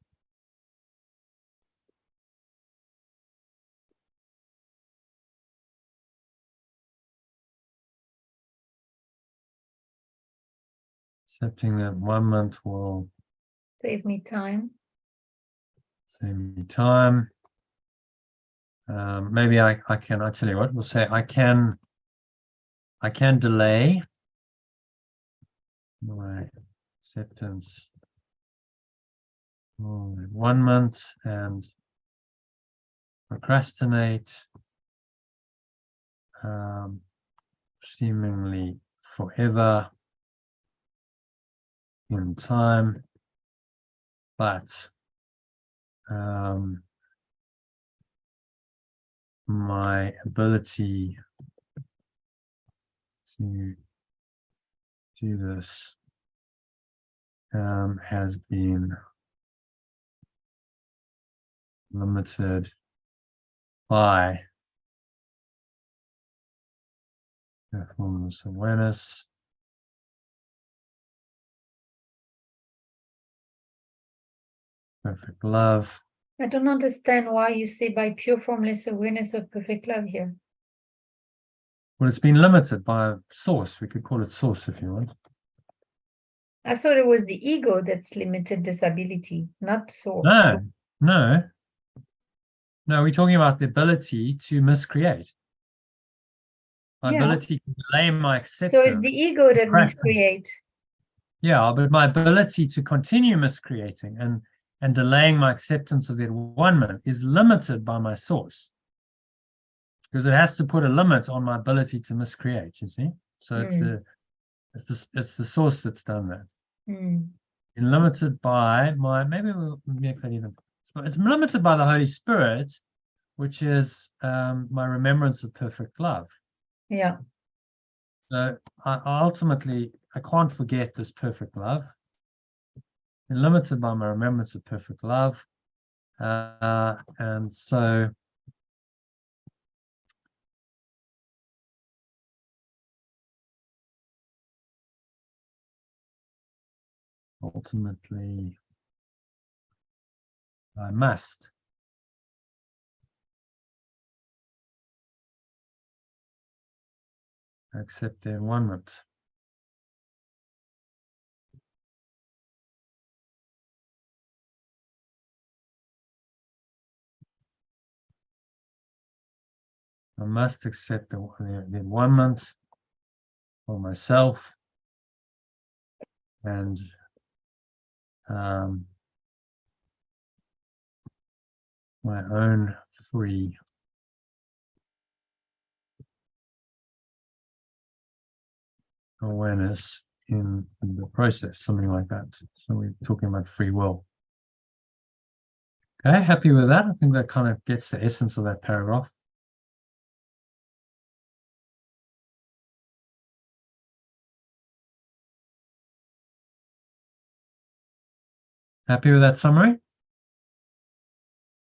Accepting that 1 month will Save me time. save me time. Maybe I can, I tell you what, we'll say I can delay my acceptance for 1 month and procrastinate seemingly forever in time, but my ability to do this has been limited by formless awareness, perfect love. I don't understand why you say by pure formless awareness of perfect love here. Well, it's been limited by source. We could call it source if you want. I thought it was the ego that's limited this ability, not source. No, we're talking about the ability to miscreate. My Yeah. ability to delay my acceptance. So it's the ego that miscreate. Yeah, but my ability to continue miscreating and delaying my acceptance of that 1 minute is limited by my source. Because it has to put a limit on my ability to miscreate, you see? So it's the source that's done that. Mm. And limited by my, maybe we'll make that even, it's limited by the Holy Spirit, which is my remembrance of perfect love. Yeah. So ultimately, I can't forget this perfect love. I'm limited by my remembrance of perfect love. And so ultimately, I must accept their 1 minute. I must accept the 1 month for myself and my own free awareness in the process, something like that. So we're talking about free will. Okay, happy with that? I think that kind of gets the essence of that paragraph. Happy with that summary?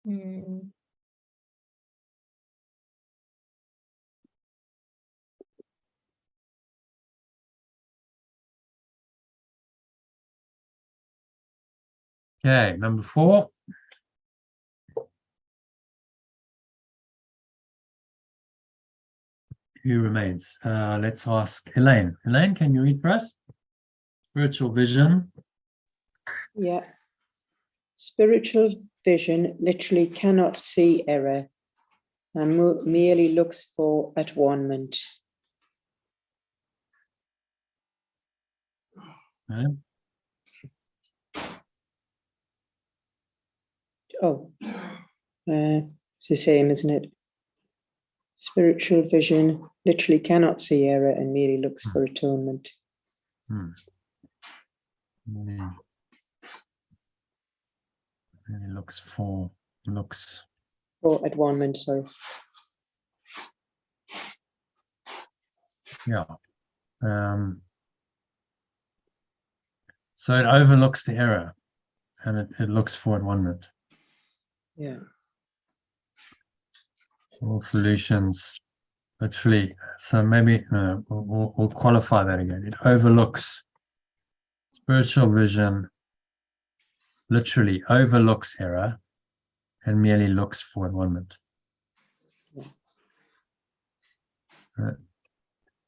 Mm. Okay, number 4. Who remains? Let's ask Elaine. Elaine, can you read for us? Spiritual vision. Yeah. Spiritual vision literally cannot see error and merely looks for at-one-ment. Okay. Oh, it's the same, isn't it? Spiritual vision literally cannot see error and merely looks for atonement. Really looks for at-one-ment, sorry. Yeah. So it overlooks the error and it looks for at-one-ment. Yeah. All solutions, literally. So maybe we'll qualify that again. It overlooks. Spiritual vision literally overlooks error and merely looks for at-one-ment. Yeah.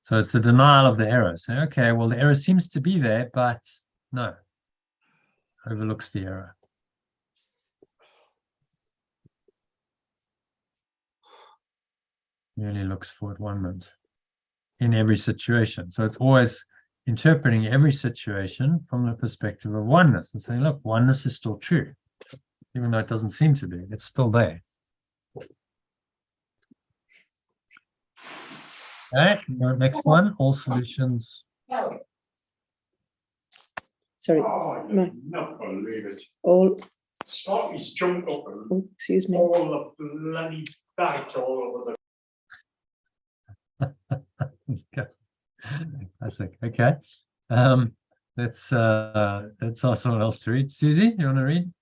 So it's the denial of the error. So, okay, well, the error seems to be there, but no, overlooks the error. Merely looks for at-one-ment in every situation. So it's always interpreting every situation from the perspective of oneness and saying, look, oneness is still true, even though it doesn't seem to be, it's still there. Okay, next one, all solutions. Sorry, Oh, my, not believe it. all, Scotty's jumped up and oh, excuse me. all the bloody bags all over Classic. Okay. Let's ask someone else to read. Susie, you want to read?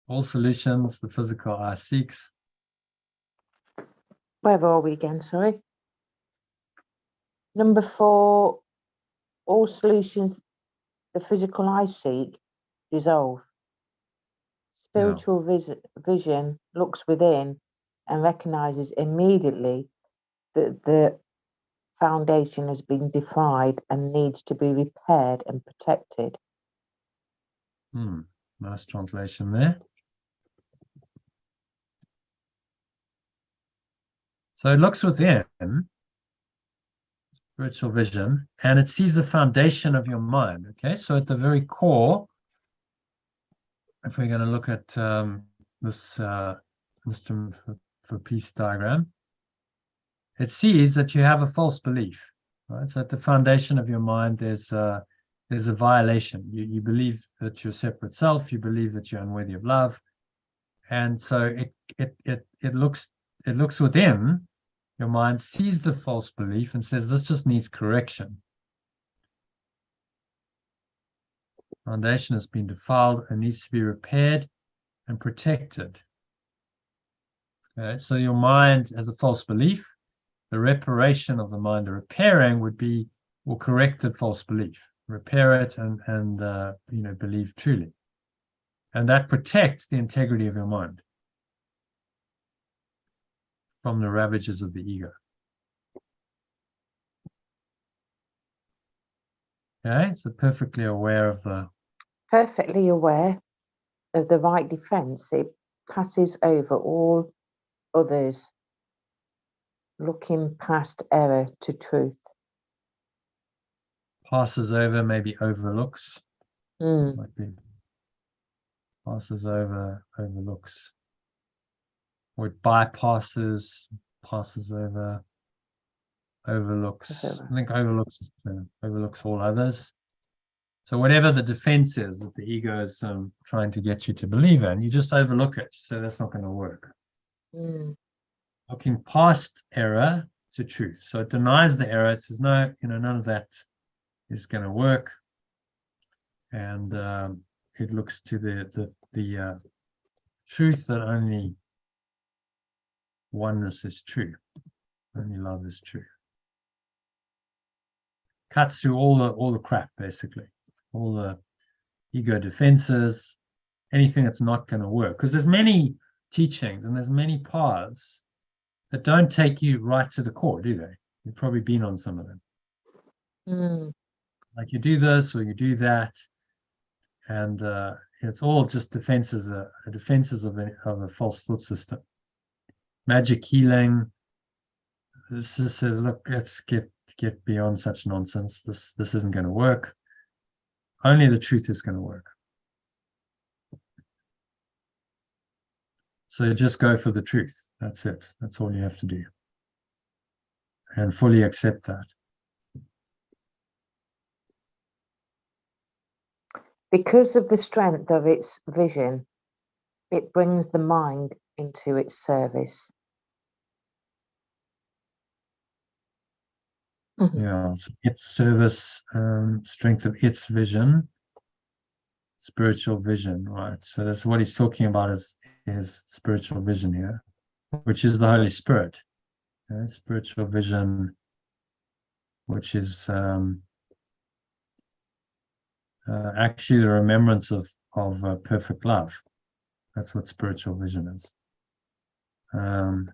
All solutions the physical eye seeks. Where are we again? Sorry. Number 4, all solutions the physical eye seek dissolve. Spiritual vision looks within and recognizes immediately that the foundation has been defied and needs to be repaired and protected. Nice translation there. So it looks within, spiritual vision, and it sees the foundation of your mind. Okay, so at the very core, if we're going to look at this wisdom for peace diagram, it sees that you have a false belief. Right, so at the foundation of your mind, there's a violation. You believe that you're a separate self. You believe that you're unworthy of love, and so it looks within. Your mind sees the false belief and says, this just needs correction. Foundation has been defiled and needs to be repaired and protected. Okay, so your mind has a false belief. The reparation of the mind, the repairing will correct the false belief, repair it and believe truly. And that protects the integrity of your mind from the ravages of the ego. Okay, so perfectly aware of the... Perfectly aware of the right defense, it passes over all others, looking past error to truth. Passes over, maybe overlooks. Mm. Passes over, overlooks. Or it bypasses, passes over, overlooks. I think overlooks all others. So whatever the defense is that the ego is trying to get you to believe in, you just overlook it. So that's not going to work. Looking past error to truth. So it denies the error. It says, no, none of that is going to work. And it looks to the truth that only oneness is true. Only love is true. Cuts through all the crap, basically. All the ego defenses, anything that's not going to work. Because there's many teachings and there's many paths that don't take you right to the core, do they? You've probably been on some of them. Like you do this or you do that, and it's all just defenses of a false thought system. Magic healing. This just says, look, let's get beyond such nonsense. This isn't going to work. Only the truth is going to work. So just go for the truth. That's it. That's all you have to do. And fully accept that. Because of the strength of its vision, it brings the mind into its service. Yeah, so its service, strength of its vision, spiritual vision, right? So that's what he's talking about is spiritual vision here, which is the Holy Spirit. Okay? Spiritual vision, which is actually the remembrance of perfect love. That's what spiritual vision is. Then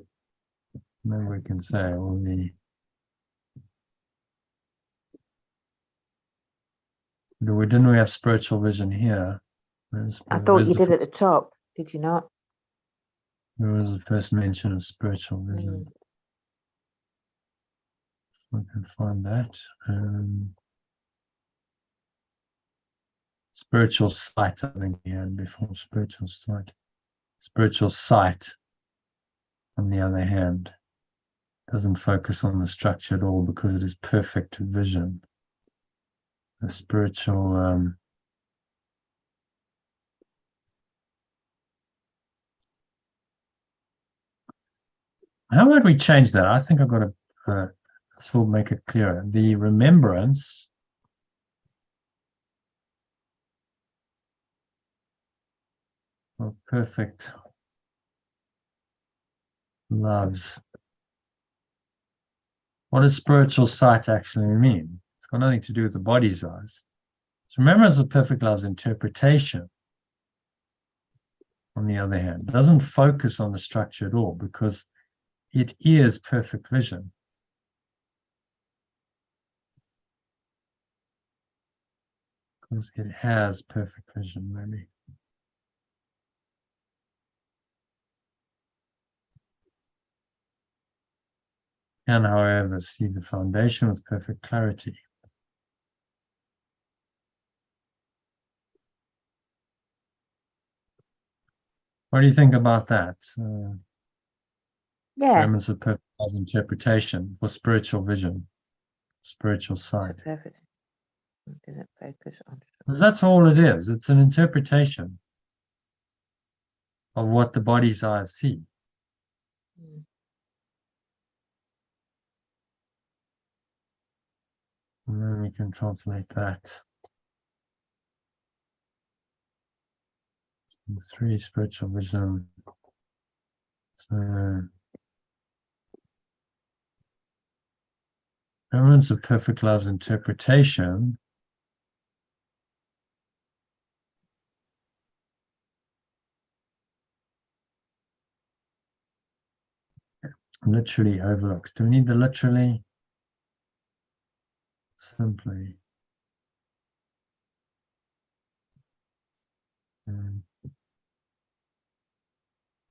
we can say all the Didn't we have spiritual vision here? I thought you did at the top. Did you not? Where was the first mention of spiritual vision? I can find that. Spiritual sight, I think he had before. Spiritual sight. Spiritual sight, on the other hand, doesn't focus on the structure at all because it is perfect vision. The spiritual how would we change that? I think I've got to this will make it clearer. The remembrance of perfect loves. What does spiritual sight actually mean? It's got nothing to do with the body's eyes. It's remembrance of perfect love's interpretation, on the other hand, doesn't focus on the structure at all because it is perfect vision. Because it has perfect vision, maybe. Can, however, see the foundation with perfect clarity. What do you think about that? Yeah. Remembrance of perfect love's interpretation for spiritual vision, spiritual sight. Perfect. Didn't focus on. That's all it is. It's an interpretation of what the body's eyes see. And then we can translate that. 3, spiritual vision. So, remembrance of perfect love's interpretation literally overlooks. Do we need the literally? Simply.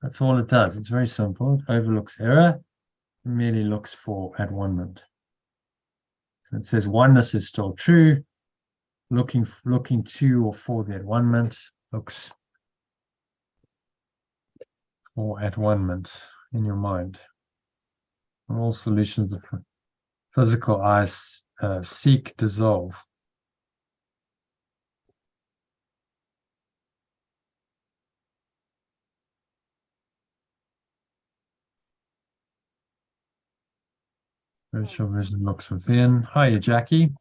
That's all it does. It's very simple. It overlooks error. It merely looks for at-one-ment. So it says oneness is still true. Looking to or for the at-one-ment looks for at-one-ment in your mind. All solutions of physical eyes seek dissolve. Spiritual vision looks within. Hiya, Jackie.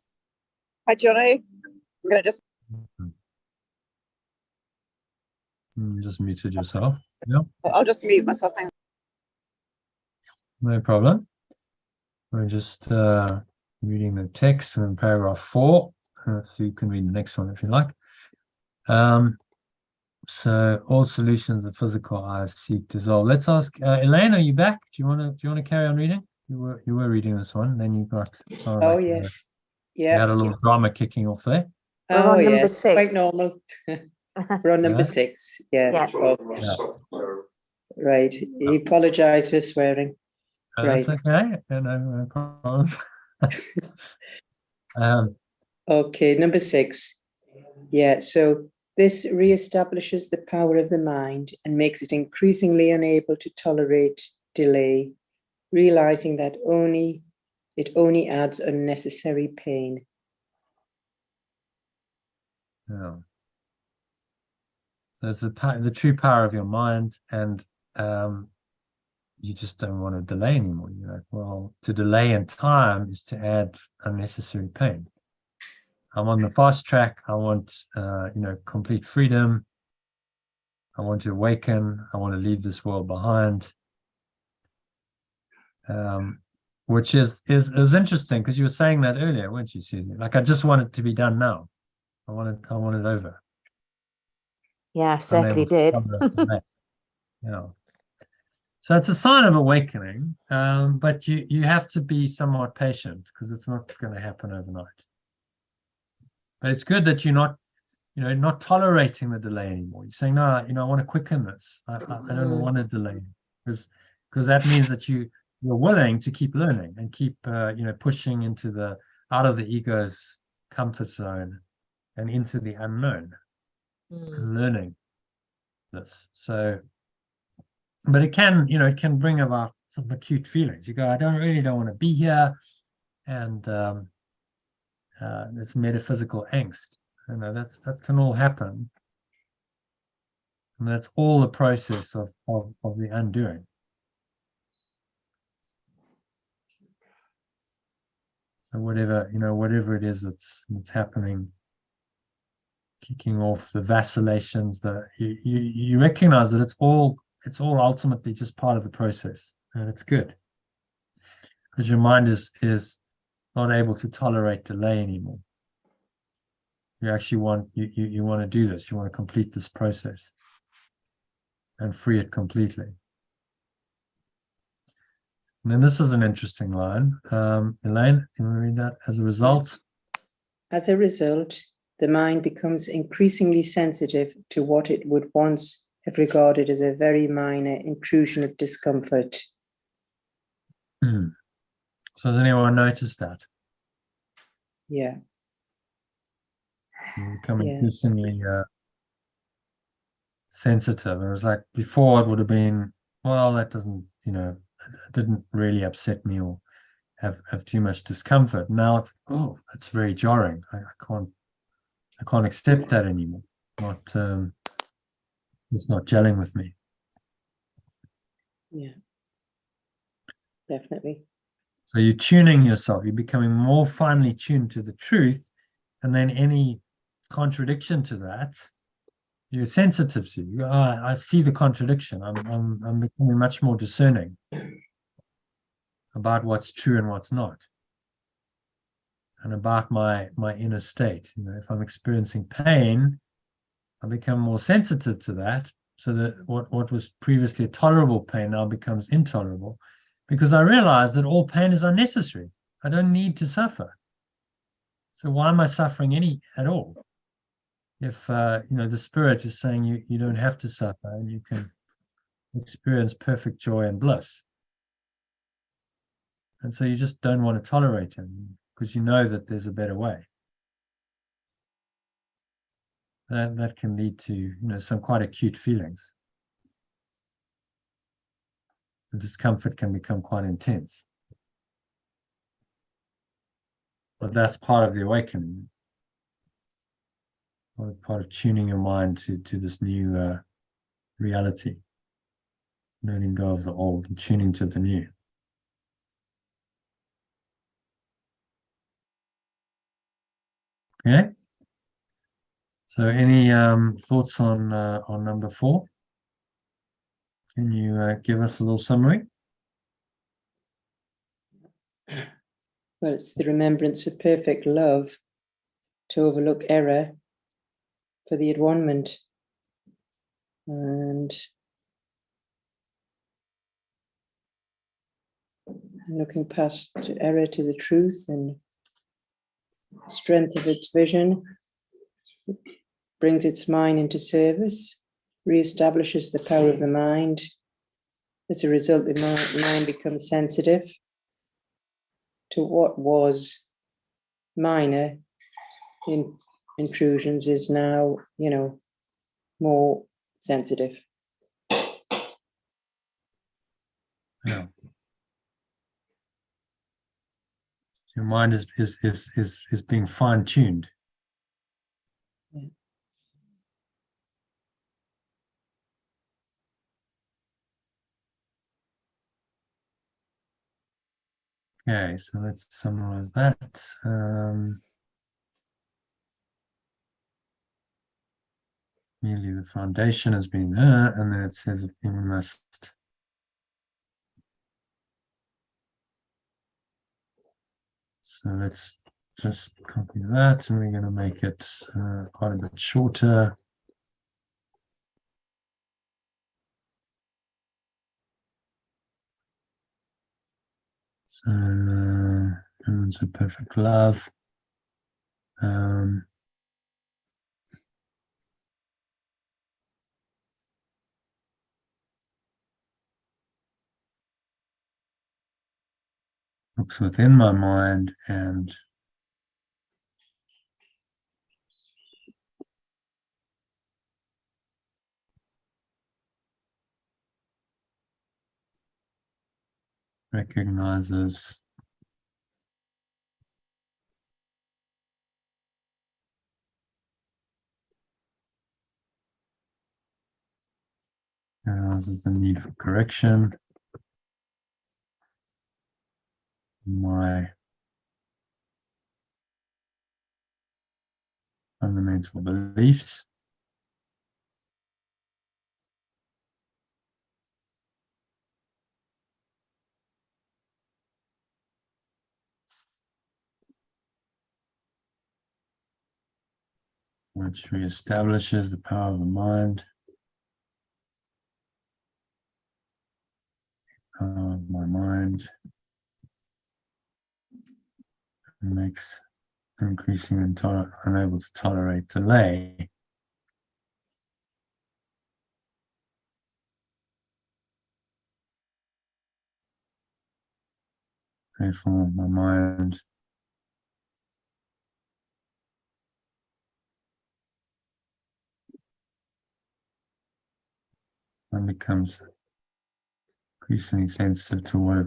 Hi, Johnny. I'm going to just. Just muted yourself. Yeah, I'll just mute myself. Hang on. no problem. We're just reading the text in paragraph 4, so you can read the next one if you like. So all solutions of physical eyes seek dissolve. Let's ask Elaine, are you back? Do you want to carry on reading? You were reading this one, then you got. Sorry, Oh, yes. You Yeah. had a little drama kicking off there. We're Oh, on number yes. 6. Quite normal. We're on number Yeah. 6. Yeah. Yeah. Oh, right. He apologized for swearing. Right. That's okay. No problem. Okay, number 6. Yeah, so this reestablishes the power of the mind and makes it increasingly unable to tolerate delay, realizing that it only adds unnecessary pain. Yeah. So it's the true power of your mind, and you just don't want to delay anymore. You're like, well, to delay in time is to add unnecessary pain. I'm on the fast track. I want, complete freedom. I want to awaken. I want to leave this world behind. Which is interesting because you were saying that earlier, weren't you, Susie? Like, I just want it to be done now. I want it over. Yeah, I certainly did. Yeah. So it's a sign of awakening, but you have to be somewhat patient because it's not going to happen overnight. But it's good that you're not, not tolerating the delay anymore. You're saying, no, I want to quicken this. I don't want to delay, because that means that you're willing to keep learning and keep pushing into out of the ego's comfort zone and into the unknown and learning this. So, but it can bring about some acute feelings. You go, I really don't want to be here, and this metaphysical angst. That can all happen, and that's all the process of the undoing. So whatever it is that's happening, kicking off the vacillations, you recognize that it's all ultimately just part of the process, and it's good because your mind is not able to tolerate delay anymore. You actually want you want to do this. You want to complete this process and free it completely. And then this is an interesting line. Elaine, can you read that? As a result, the mind becomes increasingly sensitive to what it would once have regarded as a very minor intrusion of discomfort. So has anyone noticed that? Yeah. You become increasingly sensitive. And it was like before it would have been, well, that doesn't, it didn't really upset me or have too much discomfort. Now it's, oh, it's very jarring. I can't accept that anymore. It's not gelling with me. Yeah, definitely. So you're tuning yourself. You're becoming more finely tuned to the truth, and then any contradiction to that, you're sensitive to. You go, oh, I see the contradiction. I'm becoming much more discerning about what's true and what's not, and about my inner state. If I'm experiencing pain, I become more sensitive to that, so that what was previously a tolerable pain now becomes intolerable, because I realize that all pain is unnecessary. I don't need to suffer. So why am I suffering at all? If the spirit is saying you don't have to suffer and you can experience perfect joy and bliss. And so you just don't want to tolerate him because you know that there's a better way. That can lead to some quite acute feelings. The discomfort can become quite intense. But that's part of the awakening. Part of tuning your mind to this new reality. Letting go of the old and tuning to the new. Okay. So any thoughts on number 4? Can you give us a little summary? Well, it's the remembrance of perfect love to overlook error for the at-one-ment, and looking past error to the truth and strength of its vision, brings its mind into service, reestablishes the power of the mind. As a result, the mind becomes sensitive to what was minor intrusions is now, more sensitive. Yeah. Your mind is being fine-tuned. Yeah. Okay, so let's summarize that. Merely the foundation has been there, and then it says we must so let's just copy that, and we're going to make it quite a bit shorter. So, it's a perfect love. looks within my mind and recognizes arouses the need for correction, my fundamental beliefs, which reestablishes the power of the mind, power of my mind, and makes increasing unable to tolerate delay. Therefore, my mind becomes increasingly sensitive to what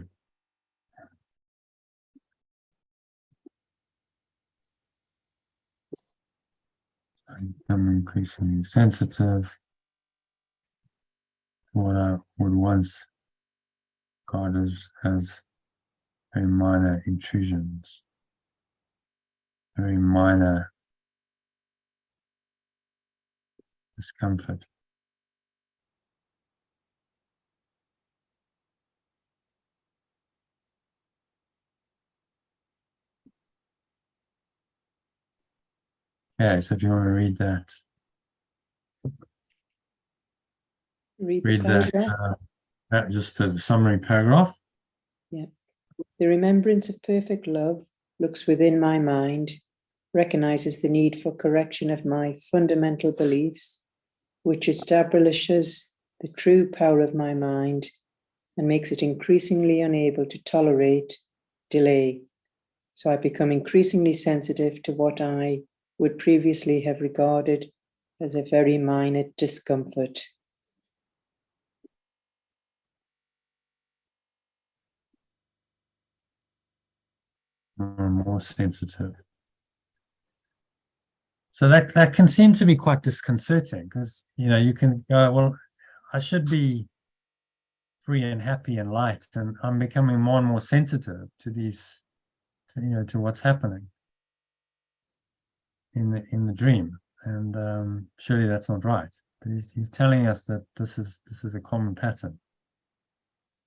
I become increasingly sensitive to what I would once regard as very minor intrusions, very minor discomfort. Okay, so if you want to read that, Read the read paragraph. that just a summary paragraph. Yeah. The remembrance of perfect love looks within my mind, recognizes the need for correction of my fundamental beliefs, which establishes the true power of my mind and makes it increasingly unable to tolerate delay. So I become increasingly sensitive to what I would previously have regarded as a very minor discomfort. More sensitive. So that can seem to be quite disconcerting because you can go, well, I should be free and happy and light, and I'm becoming more and more sensitive to these, to what's happening in the dream, and surely that's not right. But he's telling us that this is a common pattern.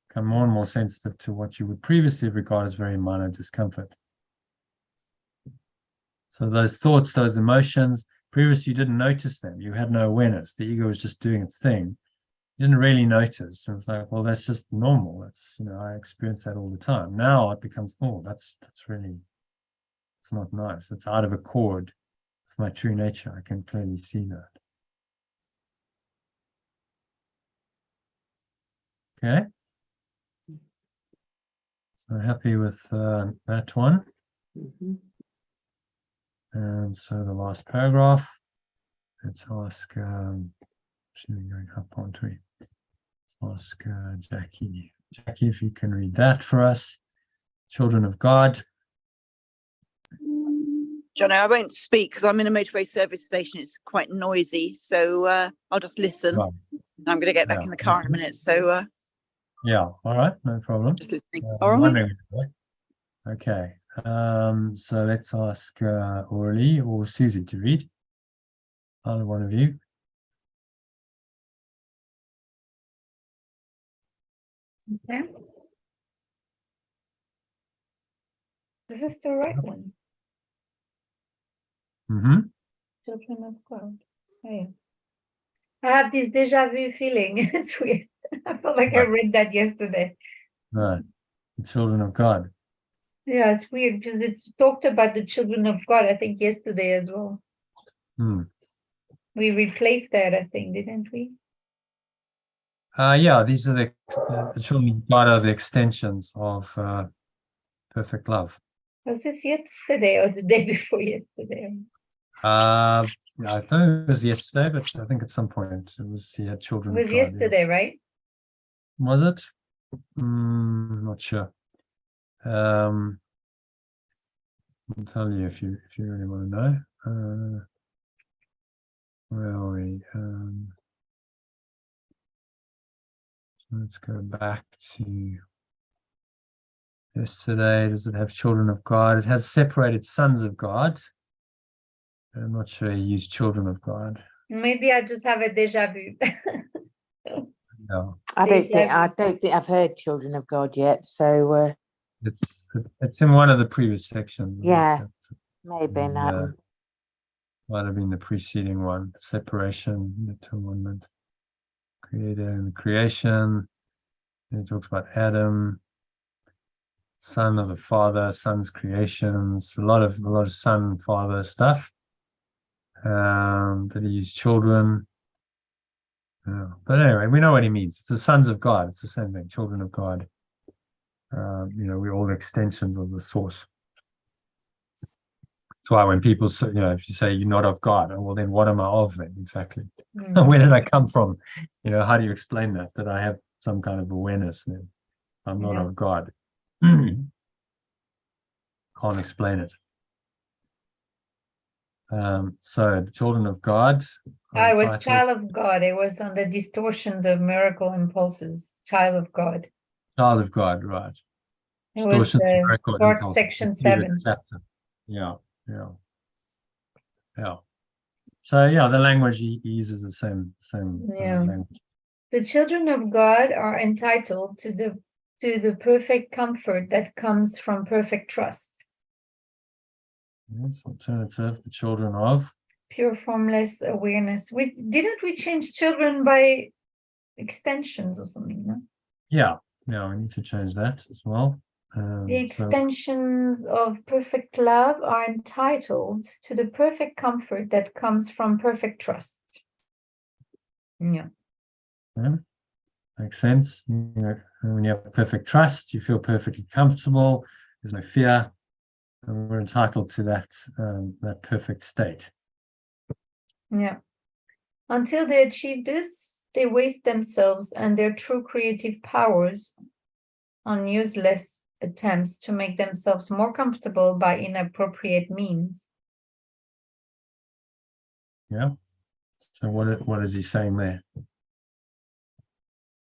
Become more and more sensitive to what you would previously regard as very minor discomfort. So those thoughts, those emotions, previously you didn't notice them. You had no awareness. The ego was just doing its thing. You didn't really notice. It was like, well, that's just normal. That's, I experience that all the time. Now it becomes, oh, that's really, it's not nice. It's out of accord with my true nature. I can clearly see that. Okay. So happy with that one. Mm-hmm. And so the last paragraph, let's ask, actually going up onto it. Let's ask Jackie. Jackie, if you can read that for us. Children of God. Johnny, I won't speak because I'm in a motorway service station. It's quite noisy, so I'll just listen. Right. I'm going to get back in the car in a minute, so yeah, all right, no problem. just listening. All right. Okay, so let's ask Aurelie or Susie to read. Either one of you. Okay. This is the right one. Mm-hmm. Children of God. Oh, yeah. I have this deja vu feeling. It's weird. I felt like I read that yesterday. Right, the children of God. Yeah, it's weird because it talked about the children of God, I think, yesterday as well. We replaced that, I think, didn't we? Yeah, these are the children of God are the extensions of perfect love. Was this yesterday or the day before yesterday? Yeah, I thought it was yesterday, but I think at some point he had It children was of God. Yeah. yesterday, right? Was it? Not sure. I'll tell you if you really want to know. Where are we? So let's go back to yesterday. Does it have children of God? It has separated sons of God. I'm not sure he used children of God. Maybe I just have a deja vu. No, I don't Deja think I've heard Children of God yet. So it's in one of the previous sections. yeah, That maybe is, not. might have been the preceding one. Separation, atonement, creator and creation. And he talks about Adam, son of the father, son's creations, a lot of son father stuff. That he used children. But anyway, we know what he means. It's the sons of God. It's the same thing, children of God. We're all extensions of the source. That's why when people say, if you say you're not of God, well, then what am I of then? Exactly. Where did I come from? How do you explain that? That I have some kind of awareness then. I'm not of God. Can't explain it. So the children of God. I was child of God. It was on the distortions of miracle impulses. Child of God. Child of God, right. It was part section 7. Chapter. Yeah. So the language he uses the same language. The children of God are entitled to the perfect comfort that comes from perfect trust. Yes, alternative, the children of Pure formless awareness. Didn't we change children by extensions or something? No? Yeah, we need to change that as well. The extensions of perfect love are entitled to the perfect comfort that comes from perfect trust. Yeah. Makes sense. When you have perfect trust, you feel perfectly comfortable. There's no fear, and we're entitled to that perfect state. Yeah. Until they achieve this, they waste themselves and their true creative powers on useless attempts to make themselves more comfortable by inappropriate means. Yeah. So what is he saying there?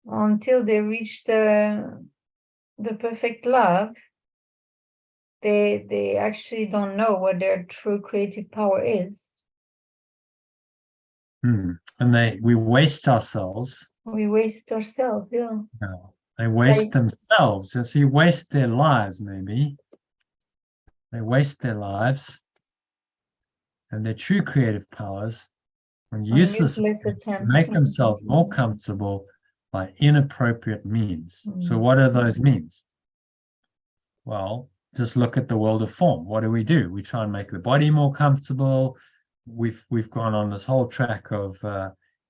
Until they reach the perfect love, they actually don't know what their true creative power is. And we waste ourselves. We waste ourselves, yeah. No, they waste themselves. So you waste their lives, maybe. They waste their lives and their true creative powers on useless attempts to make themselves more comfortable by inappropriate means. So what are those means? Well, just look at the world of form. What do? We try and make the body more comfortable. We've gone on this whole track of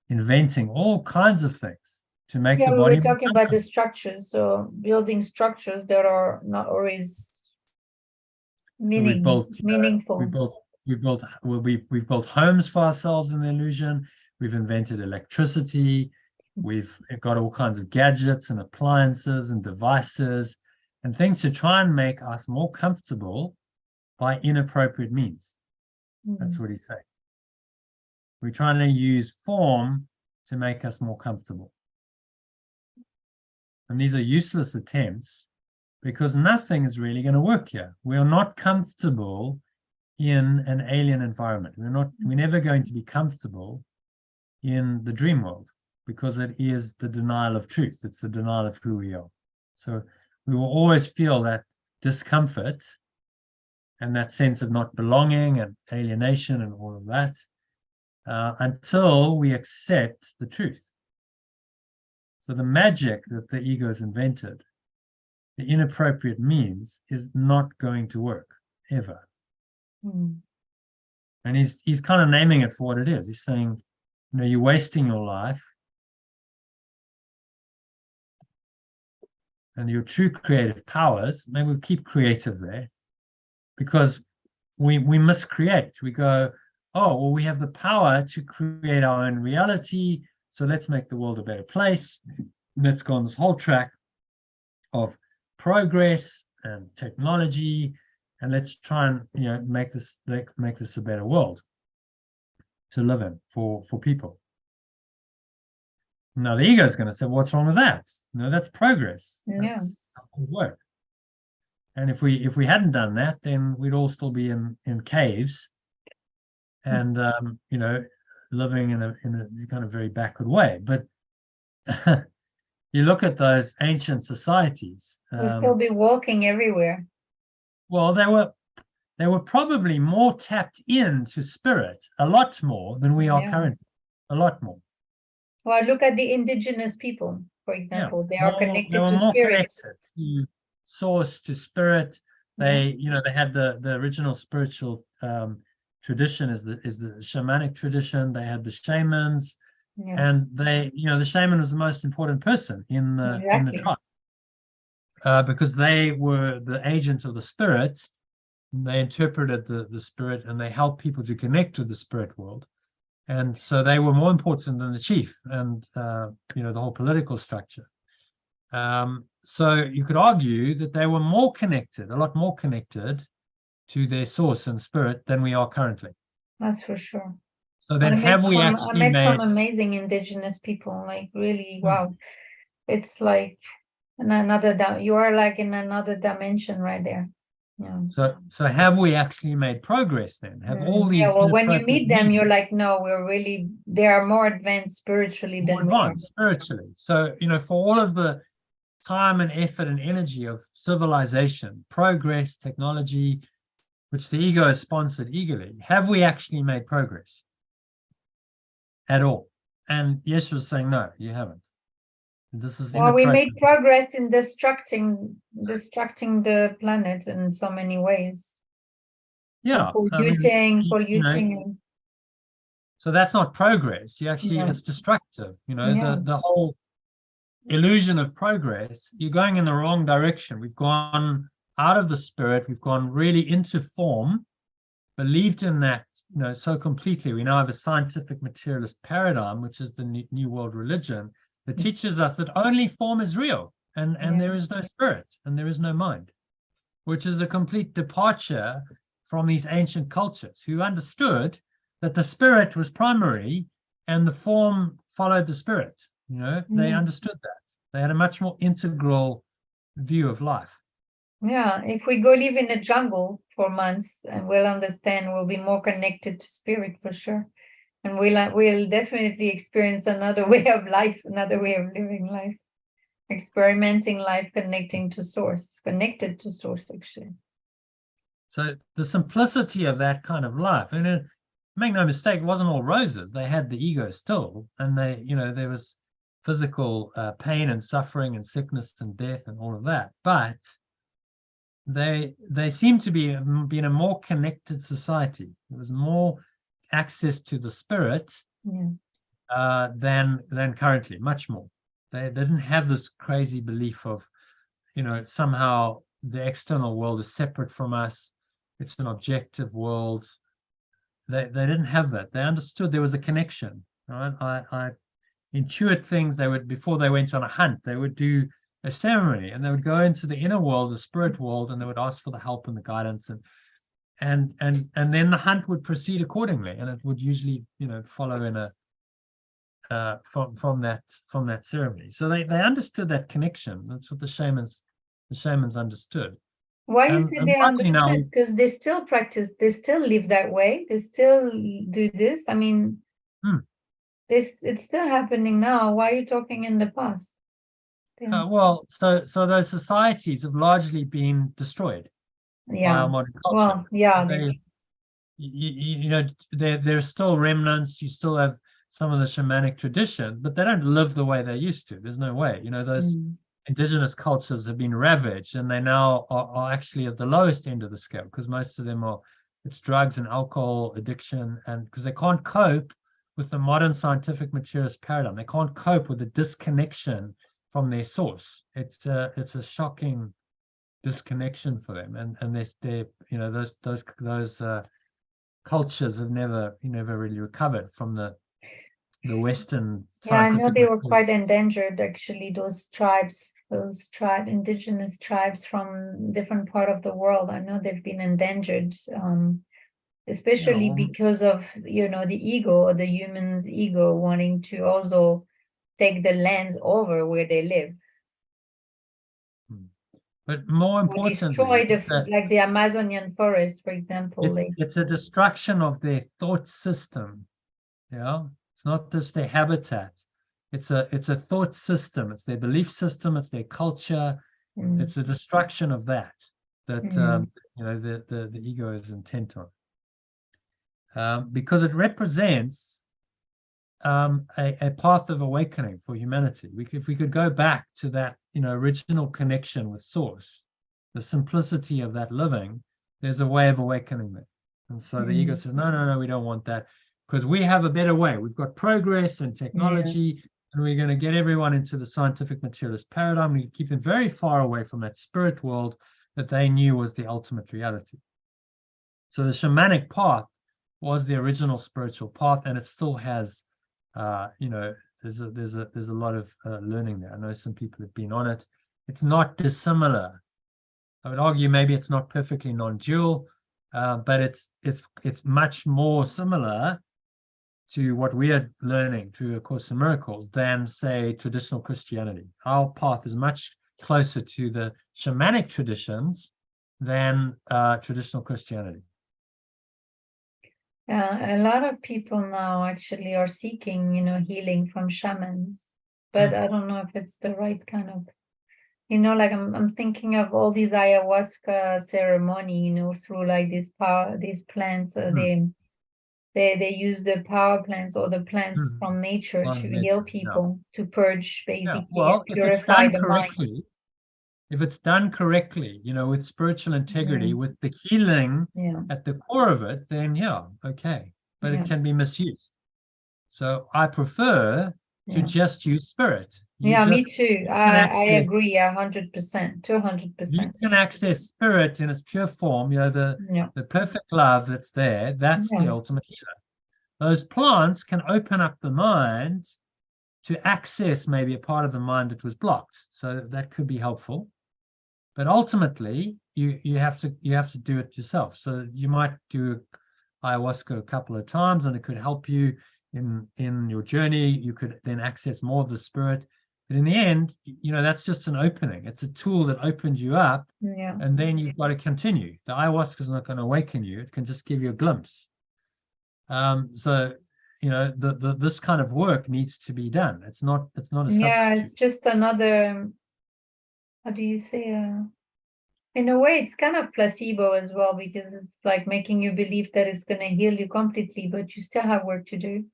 inventing all kinds of things to make the body. We're talking about the structures, so building structures that are not always meaningful. We've built homes for ourselves in the illusion. We've invented electricity. We've got all kinds of gadgets and appliances and devices and things to try and make us more comfortable by inappropriate means. That's what he's saying. We're trying to use form to make us more comfortable. And these are useless attempts because nothing is really going to work here. We are not comfortable in an alien environment. We're never going to be comfortable in the dream world because it is the denial of truth. It's the denial of who we are. So we will always feel that discomfort and that sense of not belonging and alienation and all of that until we accept the truth. So the magic that the ego has invented, the inappropriate means, is not going to work ever. And he's kind of naming it for what it is. He's saying, you're wasting your life and your true creative powers, maybe we keep creative there, because we miscreate. We go, oh, well, we have the power to create our own reality, so let's make the world a better place. Let's go on this whole track of progress and technology, and let's try and make this a better world to live in for people. Now the ego is going to say, what's wrong with that? No, that's progress. That's how things work. And if we hadn't done that, then we'd all still be in caves and living in a kind of very backward way. But you look at those ancient societies, We'll still be walking everywhere. well, they were probably more tapped into spirit, a lot more than we are currently, a lot more. Well, look at the indigenous people, for example. They are connected They were to more spirit. connected to source, to spirit. They they had the original spiritual tradition is the shamanic tradition. They had the shamans, and they the shaman was the most important person in the tribe, because they were the agent of the spirit. They interpreted the spirit, and they helped people to connect with the spirit world. And so they were more important than the chief and the whole political structure. So you could argue that they were more connected, a lot more connected to their source and spirit than we are currently. That's for sure. So then have we actually I met made some amazing indigenous people, like really, wow. It's like in another, you are like in another dimension right there. Yeah. So have we actually made progress then? Have all these well, when you meet them, needs, you're like, no, they are more advanced spiritually than we are. Spiritually. So, for all of the time and effort and energy of civilization, progress, technology, which the ego has sponsored eagerly, have we actually made progress at all? And Yeshua was saying, no, you haven't. This is we made progress in destructing the planet in so many ways. Yeah, polluting. So that's not progress. You actually, it's destructive. The whole illusion of progress. You're going in the wrong direction. We've gone out of the spirit. We've gone really into form. Believed in that, so completely. We now have a scientific materialist paradigm, which is the New World religion, that teaches us that only form is real, and there is no spirit, and there is no mind, which is a complete departure from these ancient cultures who understood that the spirit was primary and the form followed the spirit. They understood that. They had a much more integral view of life. Yeah, if we go live in a jungle for months, and we'll understand, we'll be more connected to spirit for sure. And we'll definitely experience another way of life, another way of living life, experimenting life, connected to source, actually. So the simplicity of that kind of life, and make no mistake, it wasn't all roses. They had the ego still, and there was physical pain and suffering and sickness and death and all of that. But they seem to be in a more connected society. There was more access to the spirit than currently, much more. They didn't have this crazy belief of, somehow the external world is separate from us. It's an objective world. They didn't have that. They understood there was a connection. Right? I intuit things. They would, before they went on a hunt, they would do a ceremony, and they would go into the inner world, the spirit world, and they would ask for the help and the guidance, and then the hunt would proceed accordingly, and it would usually follow in a from that ceremony. So they understood that connection. That's what the shamans understood. Why you say they understood? Because they still practice, they still live that way, they still do this. I mean, it's still happening now. Why are you talking in the past? Well, so those societies have largely been destroyed by our modern culture. Well, yeah. There's still remnants. You still have some of the shamanic tradition, but they don't live the way they used to. There's no way. Those indigenous cultures have been ravaged, and they now are actually at the lowest end of the scale, because most of them it's drugs and alcohol addiction, and because they can't cope with the modern scientific materialist paradigm. They can't cope with the disconnection from their source. It's a shocking disconnection for them, and they're you know, those cultures have never really recovered from the Western Yeah, I know scientific they were quite methods. endangered, actually, those indigenous tribes from different part of the world. I know they've been endangered, especially well, because of, you know, the ego, or the human's ego, wanting to also take the lands over where they live. But more Or importantly, destroy like the Amazonian forest, for example. it's a destruction of their thought system. Yeah, it's not just their habitat. It's a thought system. It's their belief system. It's their culture. Mm, It's the destruction of that mm, you know, the ego is intent on, because it represents a path of awakening for humanity. If we could go back to that, you know, original connection with source, the simplicity of that living, there's a way of awakening there. And so the ego says, no, we don't want that, because we have a better way. We've got progress and technology, and we're going to get everyone into the scientific materialist paradigm. We keep them very far away from that spirit world that they knew was the ultimate reality. So the shamanic path was the original spiritual path, and it still has, you know, there's a lot of learning there. I know some people have been on it. It's not dissimilar. I would argue maybe it's not perfectly non-dual, but it's much more similar to what we are learning through A Course in Miracles than, say, traditional Christianity. Our path is much closer to the shamanic traditions than traditional Christianity. a lot of people now actually are seeking, you know, healing from shamans, but I don't know if it's the right kind of, you know, like I'm thinking of all these ayahuasca ceremony, you know, through like these plants, they use the power plants or the plants from nature Plant to medicine, heal yeah. people, to purge, basically, Well, and if it's purify done the mind. correctly, if it's done correctly, you know, with spiritual integrity, with the healing at the core of it, then yeah, okay. But it can be misused. So I prefer to just use spirit. Me too. I access, agree 100%, 200%. you can access spirit in its pure form, you know, the perfect love that's there. That's the ultimate healer. Those plants can open up the mind to access maybe a part of the mind that was blocked. So that could be helpful. But ultimately, you have to do it yourself. So you might do ayahuasca a couple of times, and it could help you in your journey. You could then access more of the spirit. But in the end, you know, that's just an opening. It's a tool that opens you up, and then you've got to continue. The ayahuasca is not going to awaken you. It can just give you a glimpse. So, you know, this kind of work needs to be done. It's not a substitute. It's just another, how do you say, in a way it's kind of placebo as well, because it's like making you believe that it's going to heal you completely, but you still have work to do.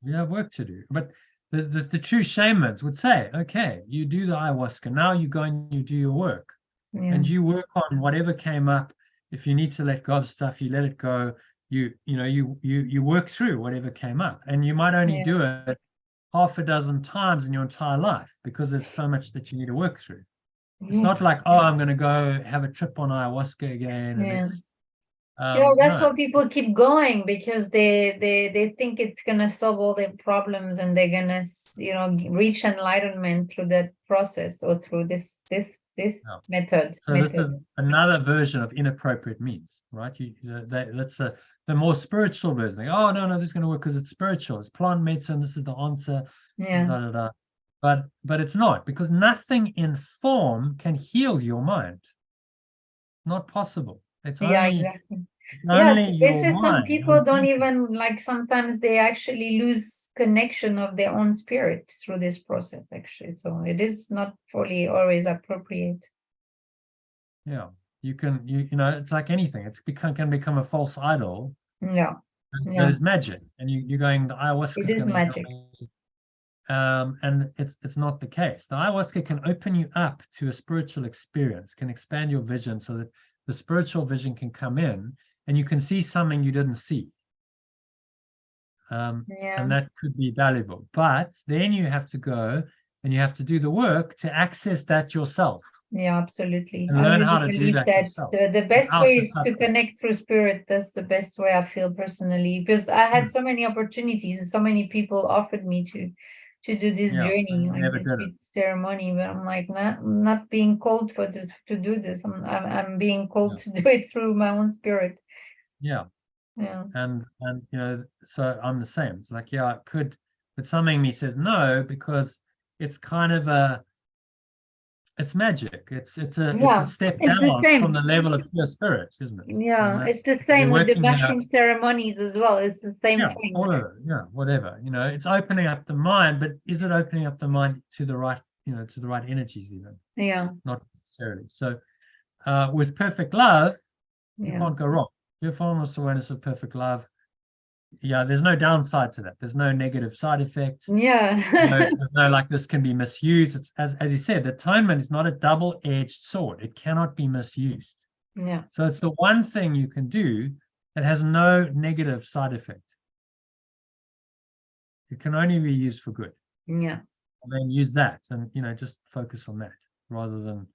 You have work to do. But the true shamans would say, okay, you do the ayahuasca, now you go and you do your work, and you work on whatever came up. If you need to let go of stuff, you let it go. You work through whatever came up, and you might only do it half a dozen times in your entire life, because there's so much that you need to work through. It's not like, oh, I'm going to go have a trip on ayahuasca again. And it's, that's why people keep going, because they think it's going to solve all their problems, and they're going to, you know, reach enlightenment through that process, or through this method. So this is another version of inappropriate means, right? That's the more spiritual version. Like, oh, no, this is going to work because it's spiritual. It's plant medicine. This is the answer. But it's not, because nothing in form can heal your mind. Not possible. It's only, exactly. Only This your is, some mind, people don't even, like, sometimes they actually lose connection of their own spirit through this process, actually. So it is not fully always appropriate. Yeah, you know, it's like anything. Can become a false idol. There's magic, and you're going, the ayahuasca is going to magic. And it's not the case. The ayahuasca can open you up to a spiritual experience, can expand your vision so that the spiritual vision can come in, and you can see something you didn't see. And that could be valuable. But then you have to go and you have to do the work to access that yourself. Yeah, absolutely. And I learn really how to do believe that that yourself the best without way the is to substance. connect through spirit. That's the best way I feel personally, because I had so many opportunities, so many people offered me to do this Yeah, journey, I like never this did it. retreat ceremony, but I'm like not being called for this, to do this. I'm being called to do it through my own spirit. Yeah. Yeah. And you know, so I'm the same. It's like, yeah, it could, but something in me says no, because it's kind of it's magic. It's Yeah, a step it's the down same. from the level of pure spirit, isn't it? Yeah, And it's the you're same with the working in a, mushroom ceremonies as well. It's the same yeah, thing. all of it, yeah, whatever. You know, it's opening up the mind, but is it opening up the mind to the right, you know, to the right energies even? Yeah, Not necessarily. So with perfect love, you yeah, can't go wrong. Your formless awareness of perfect love, yeah, there's no downside to that. There's no negative side effects. yeah. There's no like this can be misused. It's as you said, atonement is not a double-edged sword. It cannot be misused. Yeah, So it's the one thing you can do that has no negative side effect. It can only be used for good. yeah, And then use that, and you know, just focus on that rather than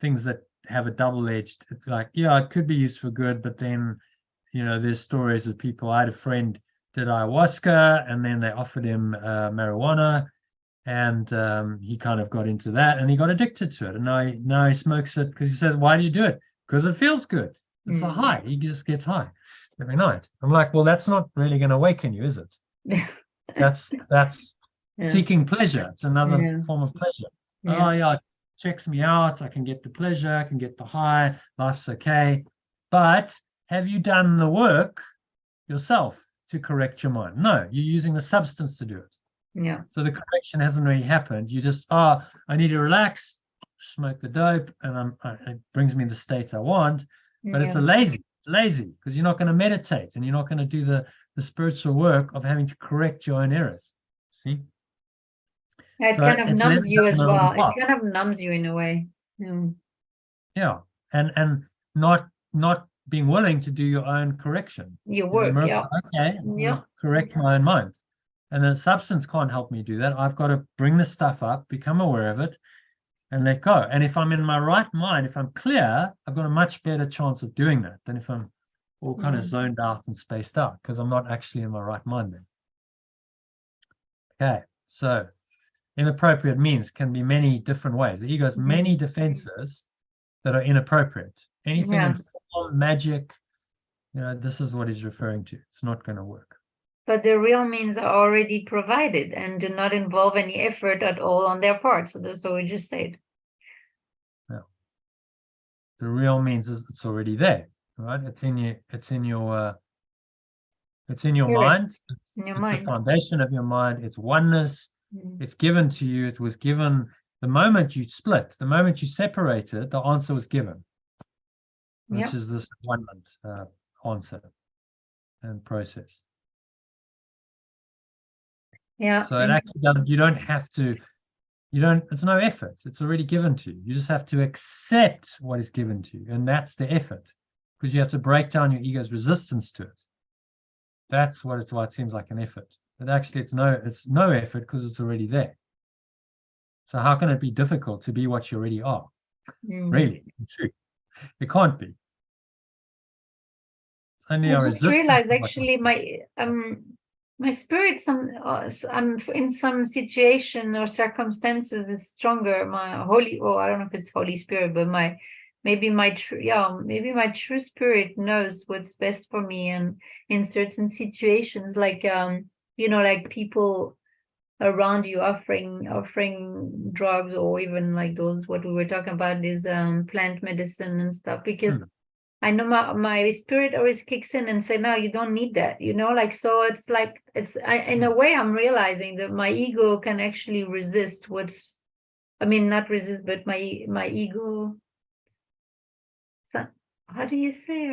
things that have a double-edged. It's like, yeah, it could be used for good, but then, you know, there's stories of people. I had a friend did ayahuasca, and then they offered him marijuana, and he kind of got into that, and he got addicted to it, and now he smokes it because he says, "Why do you do it?" Because it feels good. It's a high. He just gets high every night. I'm like, well, that's not really going to awaken you, is it? That's yeah, seeking pleasure. It's another Yeah. form of pleasure. yeah, Oh yeah, it checks me out. I can get the pleasure. I can get the high. Life's okay. But have you done the work yourself to correct your mind? No, you're using the substance to do it. yeah, So the correction hasn't really happened. You just, I need to relax, smoke the dope, and it brings me the state I want. But it's lazy because you're not going to meditate, and you're not going to do the spiritual work of having to correct your own errors. See? It So kind of it's numbs living you down as the well. wrong It path. kind of numbs you in a way. Yeah, Yeah, and not being willing to do your own correction. your You know, work. Merck's Yeah, like, okay, I'm yeah, gonna correct my own mind, and the substance can't help me do that. I've got to bring the stuff up, become aware of it, and let go. And if I'm in my right mind, if I'm clear, I've got a much better chance of doing that than if I'm all kind of zoned out and spaced out, because I'm not actually in my right mind then. Okay, so inappropriate means can be many different ways. The ego has many defenses that are inappropriate. Anything Yeah. in form, magic, you know, this is what he's referring to. It's not going to work. But the real means are already provided and do not involve any effort at all on their part. So that's what we just said. The real means is it's already there, right? It's in you. It's in your. It's in your Spirit. mind. In your It's mind. the foundation of your mind. It's oneness. Mm. It's given to you. It was given the moment you split. The moment you separated, the answer was given, which Yeah. is this one answer and process. Yeah. So it actually doesn't. You don't have to. You don't. It's no effort. It's already given to you. You just have to accept what is given to you, and that's the effort, because you have to break down your ego's resistance to it. That's what it's why it seems like an effort, but actually it's no effort because it's already there. So how can it be difficult to be what you already are? Really, in truth, it can't be. It's only our I just resistance. realized actually my spirit I'm in some situation or circumstances is stronger. My holy, I don't know if it's Holy Spirit, but maybe my true spirit knows what's best for me, and in certain situations, like like people around you offering drugs, or even like those what we were talking about, is plant medicine and stuff, because I know my spirit always kicks in and say, no, you don't need that, like, so it's like, in a way I'm realizing that my ego can actually resist not resist, but my ego, so how do you say,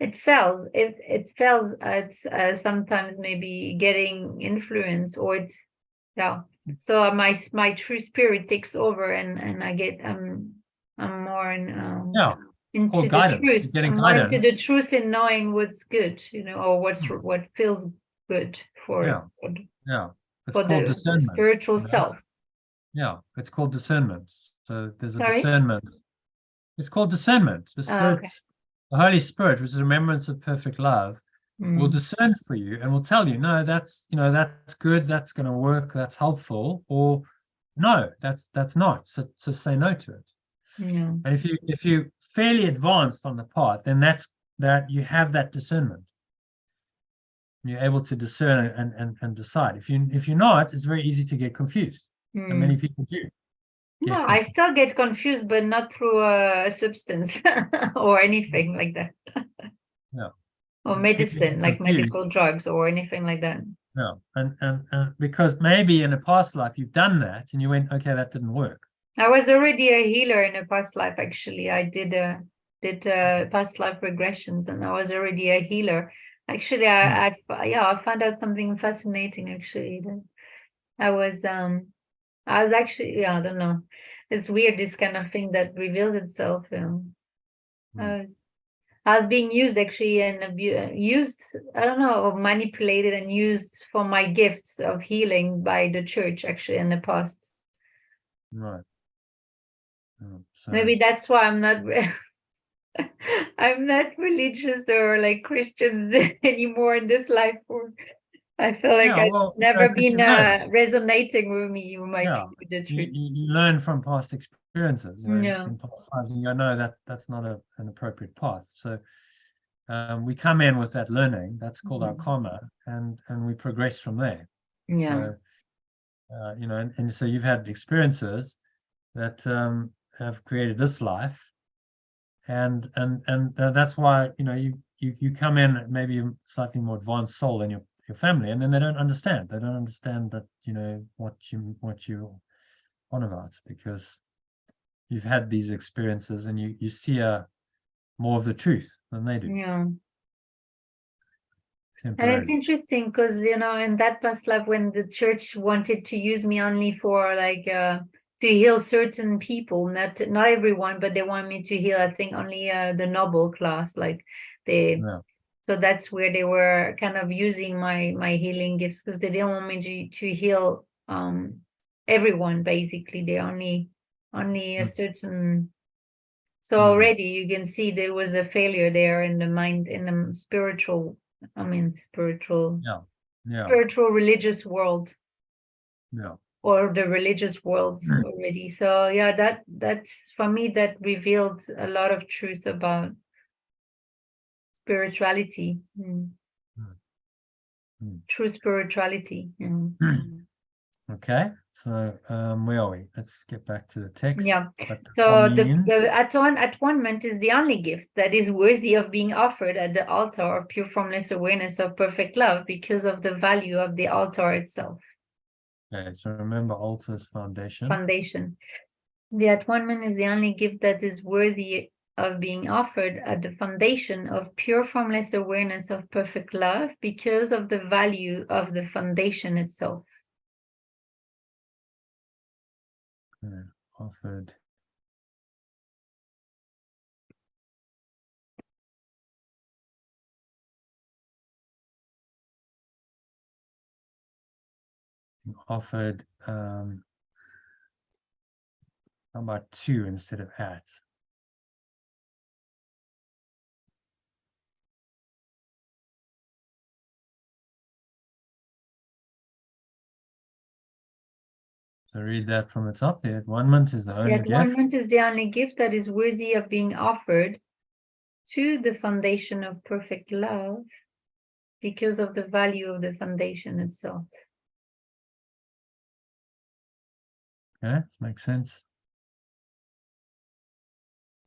it fails at sometimes maybe getting influence, or it's, yeah, so my true spirit takes over, and I get I'm more in into the guidance. truth. You're getting I'm more into the guidance. truth in knowing what's good, or what feels good for Yeah. It's for called the discernment. spiritual right? self. Yeah, it's called discernment. So there's a Sorry? discernment. It's called discernment. The Oh, Spirit, okay. the Holy Spirit, which is remembrance of perfect love, will Mm. discern for you and will tell you, no, that's that's good, that's going to work, that's helpful, or no, that's not. So say no to it. Yeah. And if you fairly advanced on the path, then that you have that discernment. You're able to discern and decide. If you're not, it's very easy to get confused. And Mm. many people do. No, I still get confused, but not through a substance or anything like that. Yeah. Or People medicine, get like confused. medical drugs or anything like that. Yeah, and because maybe in a past life you've done that and you went, okay, that didn't work. I was already a healer in a past life. Actually, I did past life regressions, and I was already a healer. Actually, I found out something fascinating. Actually, that I was actually, I don't know. It's weird, this kind of thing that reveals itself. I was being used actually and used, I don't know, or manipulated and used for my gifts of healing by the church actually in the past. Right. So, Maybe that's why I'm not I'm not religious or like Christian anymore in this life. Or I feel like it's never been resonating with me. With the truth. You learn from past experiences. Yeah. In past lives, and you know that's not an appropriate path. So we come in with that learning. That's called our karma, and we progress from there. Yeah. So and so you've had experiences that have created this life, and that's why you come in maybe a slightly more advanced soul than your family, and then they don't understand that what you're on about, because you've had these experiences and you see more of the truth than they do. Yeah. And it's interesting because in that past life, when the church wanted to use me only for like to heal certain people, not everyone, but they want me to heal, I think, only the noble class, like so that's where they were kind of using my healing gifts, because they didn't want me to heal everyone. Basically, they only a certain. So already you can see there was a failure there in the mind, in the spiritual religious world, or the religious world already. So yeah, that's for me, that revealed a lot of truth about spirituality. True spirituality. Okay, so where are we? Let's get back to the text. Yeah. So the atonement is the only gift that is worthy of being offered at the altar of pure formless awareness of perfect love, because of the value of the altar itself. Okay, so remember, altar's foundation. The atonement is the only gift that is worthy of being offered at the foundation of pure formless awareness of perfect love, because of the value of the foundation itself. Offered how about to instead of at? So read that from the top. The atonement is the only gift. The atonement is the only gift that is worthy of being offered to the foundation of perfect love, because of the value of the foundation itself. Okay, this makes sense.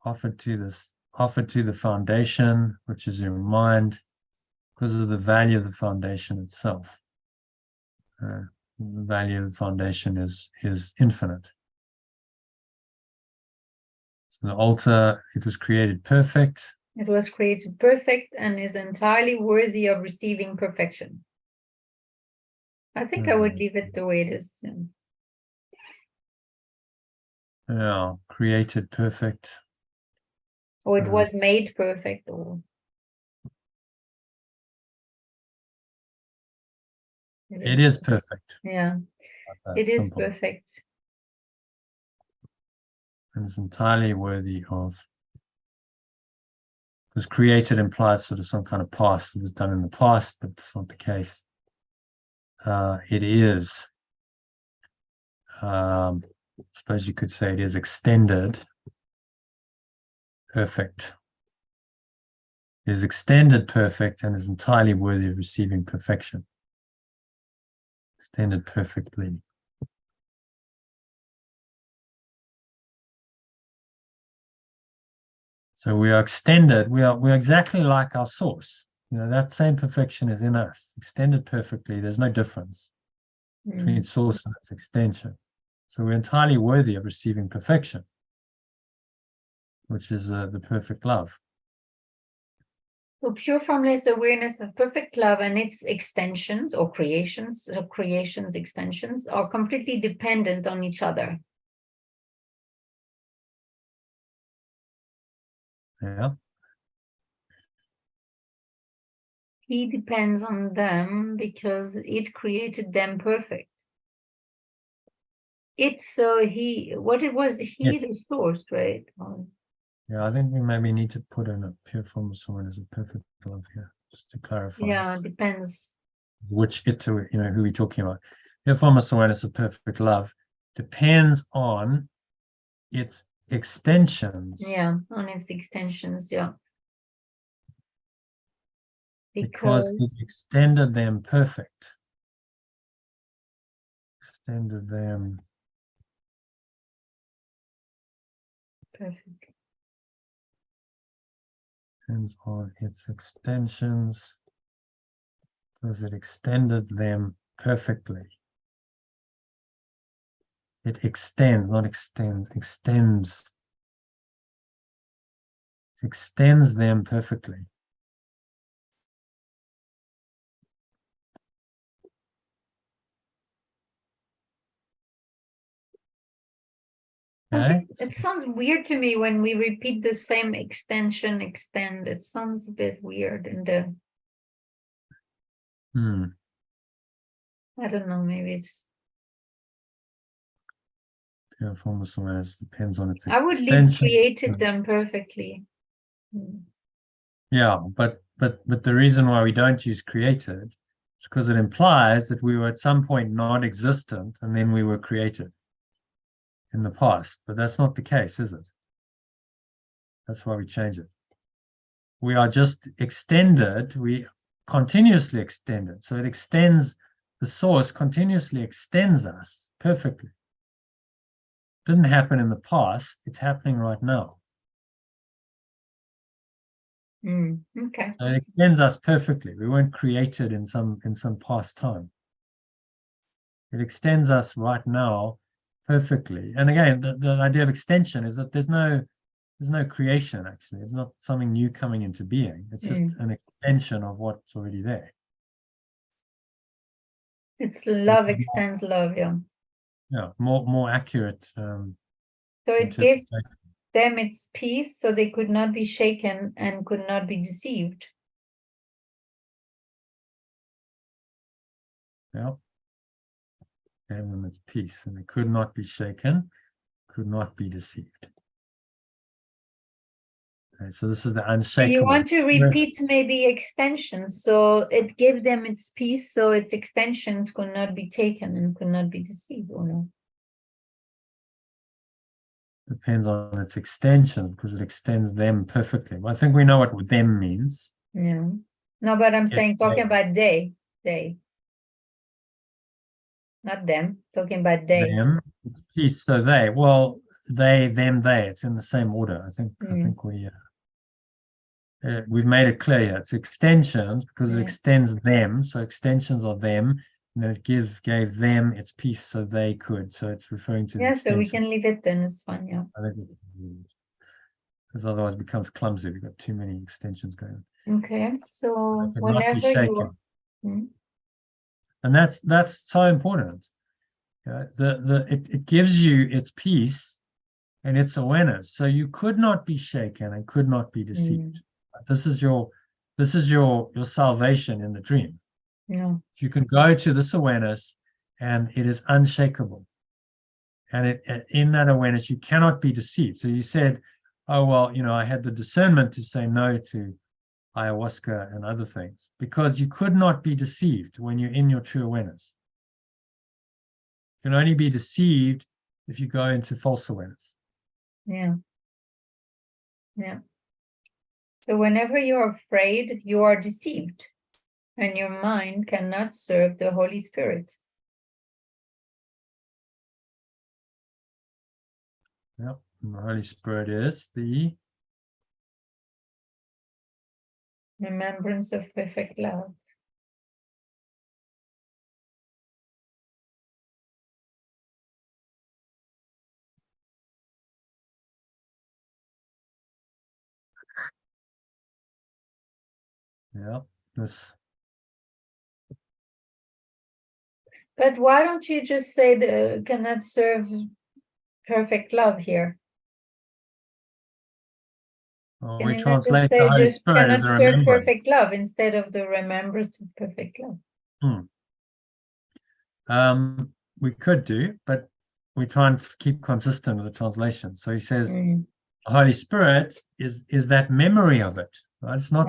Offered to the foundation, which is your mind, because of the value of the foundation itself. The value of the foundation is infinite. So the altar, it was created perfect. It was created perfect and is entirely worthy of receiving perfection. I think I would leave it the way it is. Yeah, created perfect. Or it was made perfect, or It is perfect. Yeah, Like that, it is simple. perfect. And it's entirely worthy of. Because created implies sort of some kind of past. It was done in the past, but it's not the case. It is. I suppose you could say it is extended. Perfect. It is extended perfect and is entirely worthy of receiving perfection. Extended perfectly. So we are extended. We're exactly like our source. You know, that same perfection is in us, extended perfectly. There's no difference between source and its extension. So we're entirely worthy of receiving perfection, which is the perfect love. So pure formless awareness of perfect love and its extensions or creations, extensions are completely dependent on each other. Yeah. He depends on them because it created them perfect. It's so he, what it was, he, Yes. the source, right? Yeah, I think we maybe need to put in a pure formless awareness of perfect love here, just to clarify. Yeah, depends. Which it to, you know, who we're talking about. Pure formless awareness of perfect love depends on its extensions. Yeah, on its extensions, yeah. Because it extended them perfect. Extended them perfect. depends on its extensions. Because it extended them perfectly. It extends, not extends, extends. It extends them perfectly. Okay. It sounds weird to me when we repeat the same extension, extend. It sounds a bit weird in the. I don't know, maybe it's. Pure formless awareness depends on its I would extension. leave created them perfectly. Yeah, but the reason why we don't use created is because it implies that we were at some point non-existent and then we were created in the past. But that's not the case, is it? That's why we change it. We are just extended, we continuously extended. So it extends, the source continuously extends us perfectly. It didn't happen in the past, it's happening right now. Okay. So it extends us perfectly. We weren't created in some past time. It extends us right now perfectly. And again, the idea of extension is that there's no creation actually. It's not something new coming into being. It's just an extension of what's already there. It's love extends love, yeah. Yeah, more accurate. So it gave them its peace, so they could not be shaken and could not be deceived. Yeah. Gave them its peace, and it could not be shaken, could not be deceived. Okay, so this is the unshakable. You want to repeat maybe extensions, so it gave them its peace, so its extensions could not be taken and could not be deceived, or no? Depends on its extension because it extends them perfectly. Well, I think we know what them means. Yeah. No, but I'm saying talking about they. Not them, talking about they. Them, peace, so they. Well, they, them, they. It's in the same order. I think we've made it clear here. It's extensions because it extends them. So extensions are them. And then it gave them its peace so they could. So it's referring to the so we extension. can leave it then, it's fine, yeah. I think because otherwise it becomes clumsy. We've got too many extensions going on. Okay, so It whenever not be shaken. And that's so important. It gives you its peace and its awareness. So you could not be shaken and could not be deceived. This is your salvation in the dream. No. You can go to this awareness and it is unshakable. And in that awareness, you cannot be deceived. So you said, oh, well, I had the discernment to say no to ayahuasca and other things, because you could not be deceived when you're in your true awareness. You can only be deceived if you go into false awareness. Yeah. Yeah. So whenever you're afraid, you are deceived, and your mind cannot serve the Holy Spirit. Yep. And the Holy Spirit is the Remembrance of perfect love. this. But why don't you just say the cannot serve perfect love here? Well, Can we you not just translate the say Holy just Spirit as cannot a serve remembrance. perfect love instead of the remembrance of perfect love? We could do, but we try and keep consistent with the translation. So he says, the Holy Spirit is that memory of it, right? It's not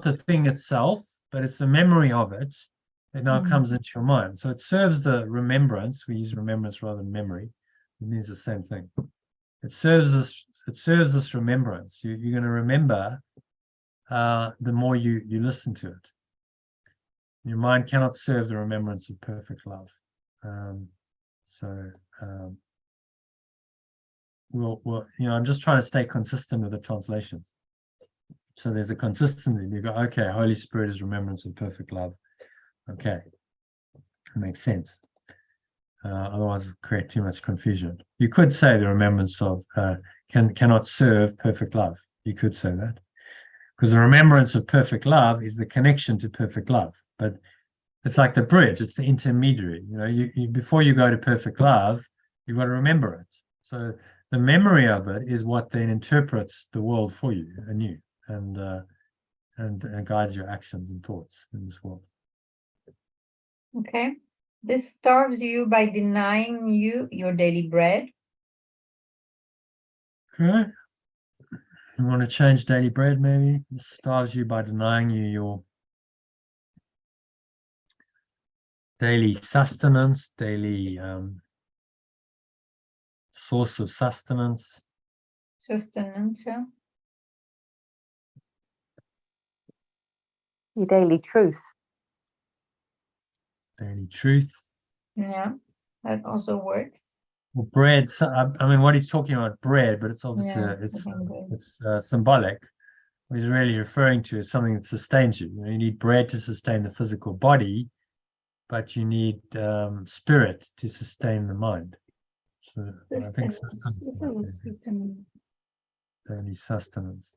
the thing itself, but it's the memory of it that now comes into your mind. So it serves the remembrance. We use remembrance rather than memory. It means the same thing. It serves this remembrance. You're going to remember the more you listen to it. Your mind cannot serve the remembrance of perfect love. I'm just trying to stay consistent with the translations. So there's a consistency. You go, okay, Holy Spirit is remembrance of perfect love. Okay, it makes sense. Otherwise, it create too much confusion. You could say the remembrance of cannot serve perfect love. You could say that, because the remembrance of perfect love is the connection to perfect love. But it's like the bridge; it's the intermediary. You before you go to perfect love, you've got to remember it. So the memory of it is what then interprets the world for you anew, and guides your actions and thoughts in this world. Okay. This starves you by denying you your daily bread. Okay. You want to change daily bread, maybe? This starves you by denying you your daily sustenance, daily source of sustenance. Sustenance, yeah. Your daily truth. Daily truth. Yeah, that also works. Well, bread. I mean, what he's talking about, bread, but it's obviously Yeah, it's symbolic. What he's really referring to is something that sustains you. You need bread to sustain the physical body, but you need spirit to sustain the mind. So I think sustenance. Daily sustenance.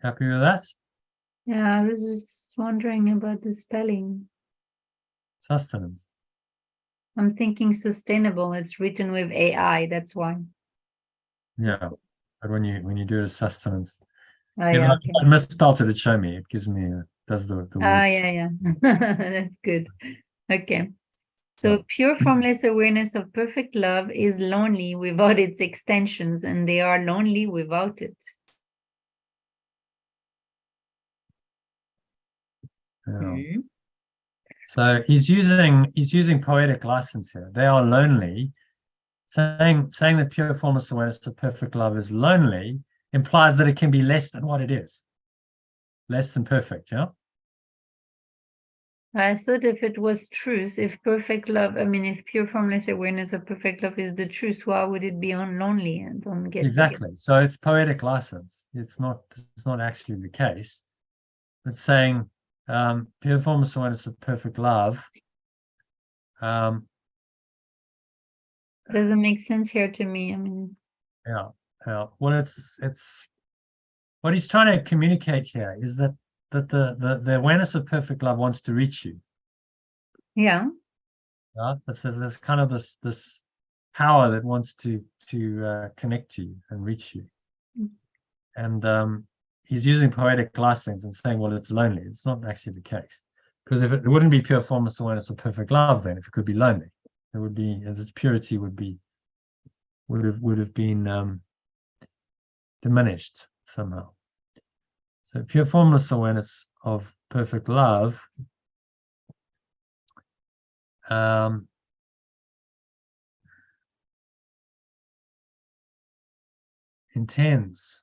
Happy with that? Yeah, I was just wondering about the spelling. Sustenance. I'm thinking sustainable. It's written with AI, that's why. Yeah, but when you do it as sustenance, Oh, yeah, okay. I misspelled it. It show me. It gives me does the word. Yeah. That's good. Okay. So pure formless awareness of perfect love is lonely without its extensions, and they are lonely without it. Yeah. So he's using poetic license here. They are lonely. Saying that pure formless awareness of perfect love is lonely implies that it can be less than what it is. Less than perfect, yeah? I thought if it was truth, if perfect love, if pure formless awareness of perfect love is the truth, why would it be lonely and don't get Exactly. So it's poetic license. It's not actually the case. It's saying pure formless awareness of perfect love. Doesn't make sense here to me. Yeah. Well, it's what he's trying to communicate here is that the awareness of perfect love wants to reach you. Yeah. Yeah. There's kind of this power that wants to connect to you and reach you. And he's using poetic license and saying, well, it's lonely. It's not actually the case. Because if it wouldn't be pure formless awareness of perfect love, then if it could be lonely, it would be, its purity would have been diminished somehow. So pure formless awareness of perfect love intends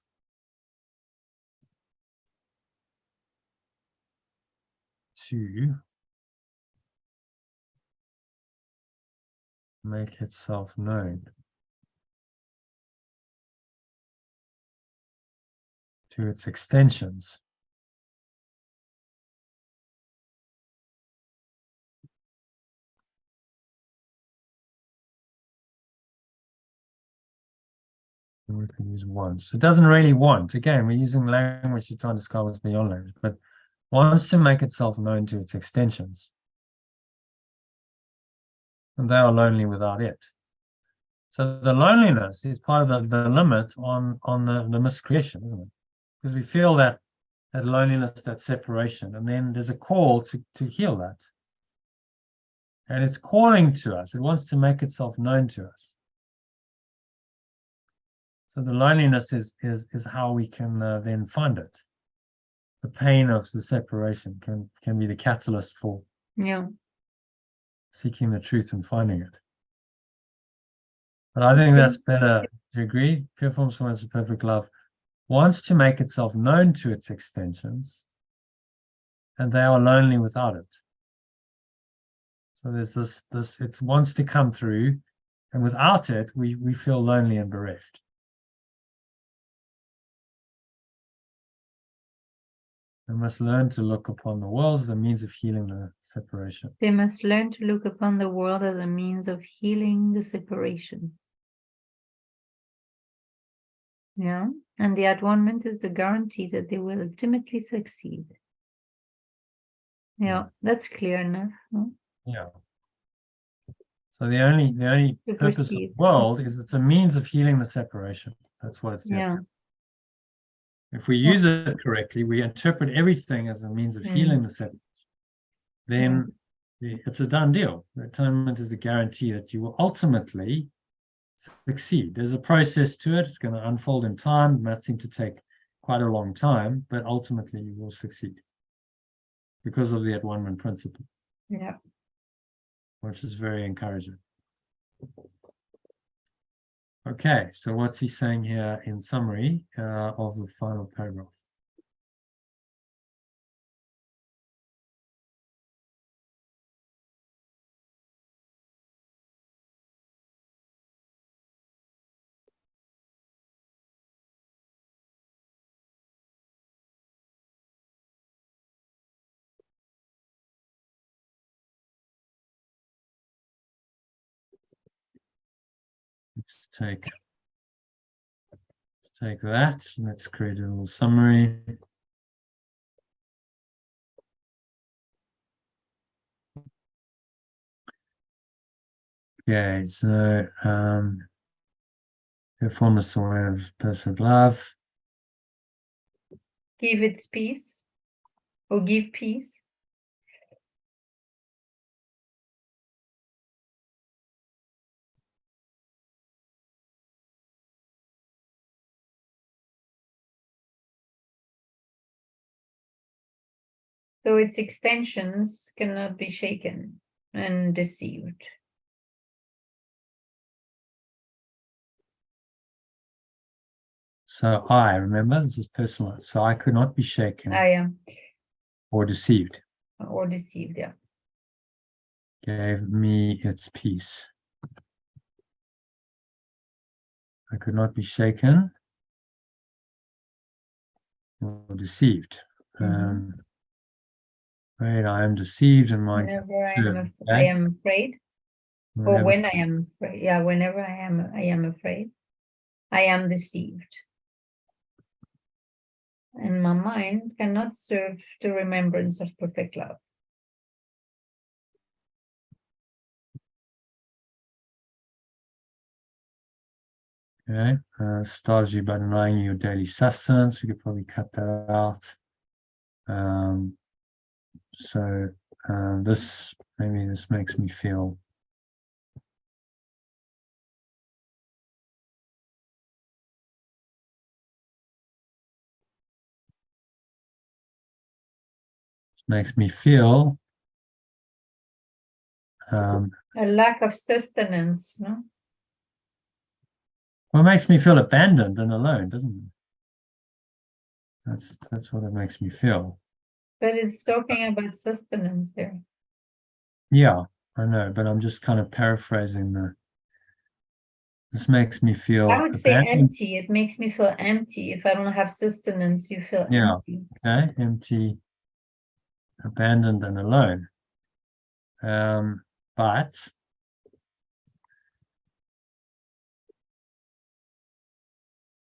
to make itself known to its extensions. And we can use wants. It doesn't really want. Again, we're using language to try and describe what's beyond language, but wants to make itself known to its extensions. And they are lonely without it. So the loneliness is part of the limit on the miscreation, isn't it? Because we feel that loneliness, that separation, and then there's a call to heal that. And it's calling to us. It wants to make itself known to us. So the loneliness is how we can then find it. The pain of the separation can be the catalyst for seeking the truth and finding it. But I think that's better. Do you agree? Pure formless awareness of perfect love wants to make itself known to its extensions, and they are lonely without it. So there's this it wants to come through, and without it, we feel lonely and bereft. They must learn to look upon the world as a means of healing the separation. They must learn to look upon the world as a means of healing the separation. Yeah, and the at-one-ment is the guarantee that they will ultimately succeed. Yeah, that's clear enough. No? Yeah. So the only To purpose of the perceive. world is it's a means of healing the separation. That's what it's there. Yeah. If we use it correctly, we interpret everything as a means of healing the separation. Then it's a done deal. The atonement is a guarantee that you will ultimately succeed. There's a process to it. It's going to unfold in time. It might seem to take quite a long time, but ultimately you will succeed because of the at-one-ment principle. Yeah. Which is very encouraging. Okay, so what's he saying here in summary of the final paragraph? Let's take that. Let's create a little summary. Okay, so the formless awareness of perfect love. Give its peace, or give peace. So its extensions cannot be shaken and deceived. So I, remember, this is personal. So I could not be shaken or deceived. Or deceived, yeah. Gave me its peace. I could not be shaken or deceived. Right, I am deceived in my. Whenever I am afraid, or when I am afraid. Yeah, whenever I am afraid, I am deceived. And my mind cannot serve the remembrance of perfect love. Okay, starves you by denying your daily sustenance. We could probably cut that out. So this, maybe this makes me feel A lack of sustenance, no? well, it makes me feel abandoned and alone, doesn't it? That's what it makes me feel. But it's talking about sustenance there. Yeah, I know, but I'm just kind of paraphrasing this makes me feel I would say abandoned. empty. It makes me feel empty. If I don't have sustenance, you feel Yeah. empty. Okay, empty, abandoned and alone. But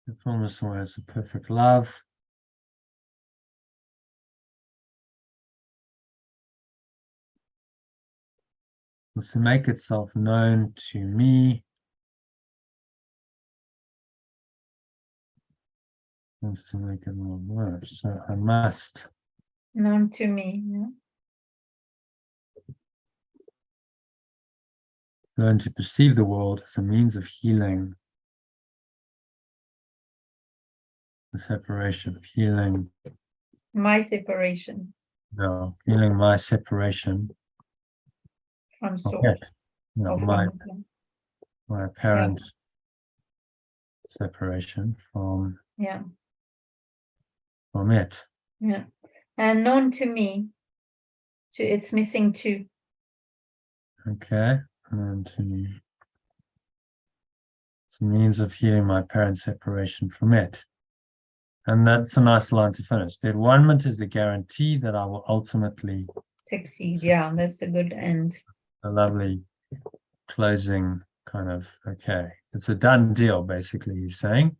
the fullness was a perfect love. Was to make itself known to me. Wants to make it more worse. So I must Known to me. Yeah? learn to perceive the world as a means of healing the separation, healing My separation healing my separation from of source. it. No, Or my from, apparent separation from yeah. it. Yeah. And known to me, it's missing two. Okay, and to me, it's a means of healing my apparent separation from it. And that's a nice line to finish. The one-ment is the guarantee that I will ultimately Succeed. Yeah, that's a good end. a lovely closing kind of, okay, it's a done deal, basically, he's saying.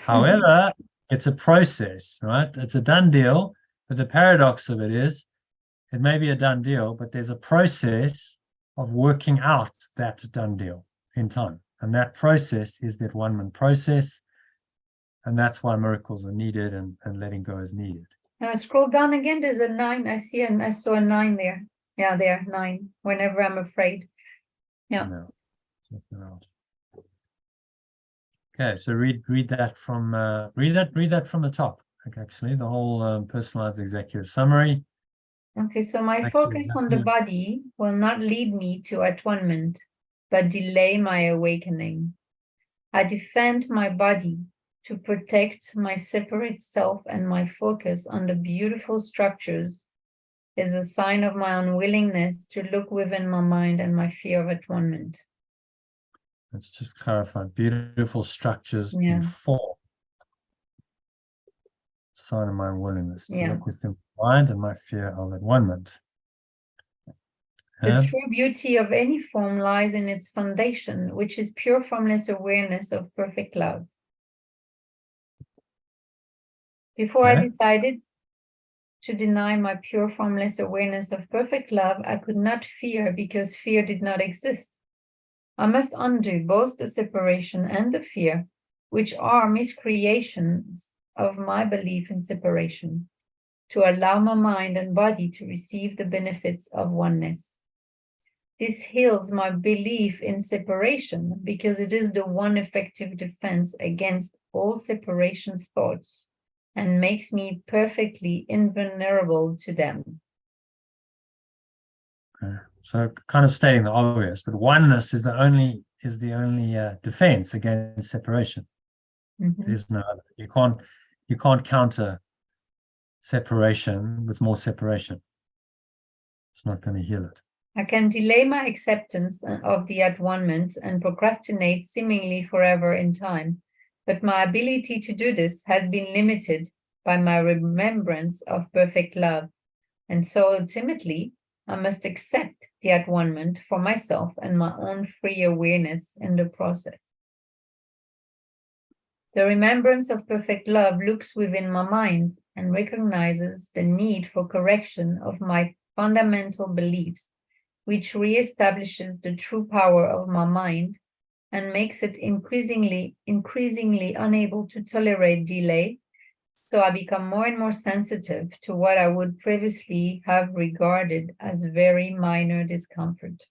However, it's a process, right? It's a done deal, but the paradox of it is, it may be a done deal, but there's a process of working out that done deal in time. And that process is that one-man process. And that's why miracles are needed and letting go is needed. Now scroll down again, there's a 9. I saw a 9 there. Yeah, there, 9. Whenever I'm afraid. Yeah. No, okay, so read that from read that from the top. Okay, actually, the whole personalized executive summary. Okay, so my Actually, focus on the body will not lead me to atonement, but delay my awakening. I defend my body to protect my separate self, and my focus on the beautiful structures is a sign of my unwillingness to look within my mind and my fear of atonement. Let's just clarify. Beautiful structures Yeah. in form. Sign of my unwillingness to Yeah. look within my mind and my fear of atonement. The true beauty of any form lies in its foundation, which is pure formless awareness of perfect love. Before I decided to deny my pure formless awareness of perfect love, I could not fear because fear did not exist. I must undo both the separation and the fear, which are miscreations of my belief in separation, to allow my mind and body to receive the benefits of oneness. This heals my belief in separation because it is the one effective defense against all separation thoughts and makes me perfectly invulnerable to them. Okay. So kind of stating the obvious, but oneness is the only defense against separation. Mm-hmm. There's no other. You can't counter separation with more separation. It's not going to heal it. I can delay my acceptance of the atonement and procrastinate seemingly forever in time, but my ability to do this has been limited by my remembrance of perfect love. And so ultimately, I must accept the atonement for myself and my own free awareness in the process. The remembrance of perfect love looks within my mind and recognizes the need for correction of my fundamental beliefs, which reestablishes the true power of my mind and makes it increasingly unable to tolerate delay. So I become more and more sensitive to what I would previously have regarded as very minor discomfort.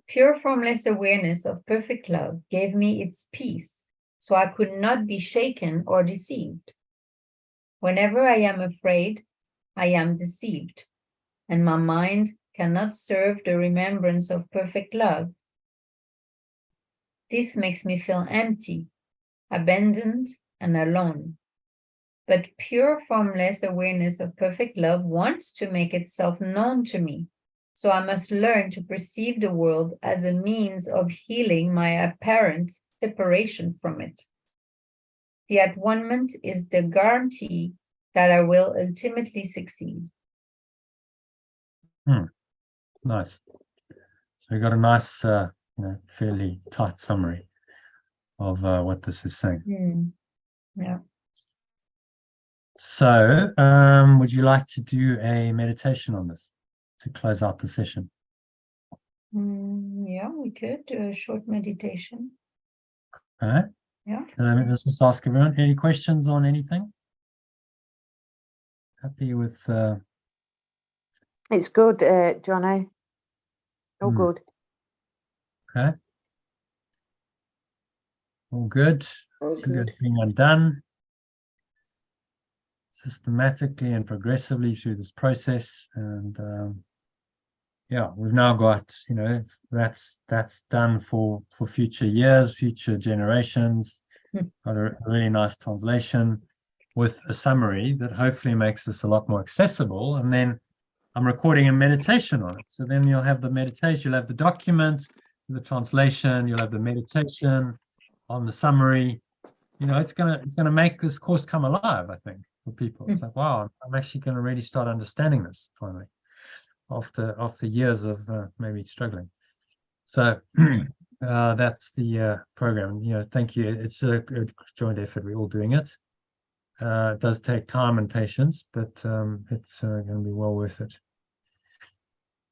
Pure formless awareness of perfect love gave me its peace, so I could not be shaken or deceived. Whenever I am afraid, I am deceived, and my mind cannot serve the remembrance of perfect love. This makes me feel empty, abandoned, and alone. But pure formless awareness of perfect love wants to make itself known to me. So I must learn to perceive the world as a means of healing my apparent separation from it. The at-one-ment is the guarantee that I will ultimately succeed. Nice. So we got a nice, fairly tight summary of what this is saying. Yeah. So, would you like to do a meditation on this to close out the session? Yeah, we could do a short meditation. Okay. Yeah. Let's just ask everyone, any questions on anything? Happy with It's good, Johnny. Oh, good. okay. All good. All good. Being undone systematically and progressively through this process. And yeah, we've now got, that's done for future years, future generations. Got a really nice translation with a summary that hopefully makes this a lot more accessible. And then I'm recording a meditation on it. So then you'll have the meditation, you'll have the document, the translation, you'll have the meditation on the summary. It's gonna make this course come alive, I think, for people. It's like, wow, I'm actually gonna really start understanding this finally, after years of maybe struggling. So that's the program. Thank you. It's a joint effort. We're all doing it. It does take time and patience, but it's going to be well worth it.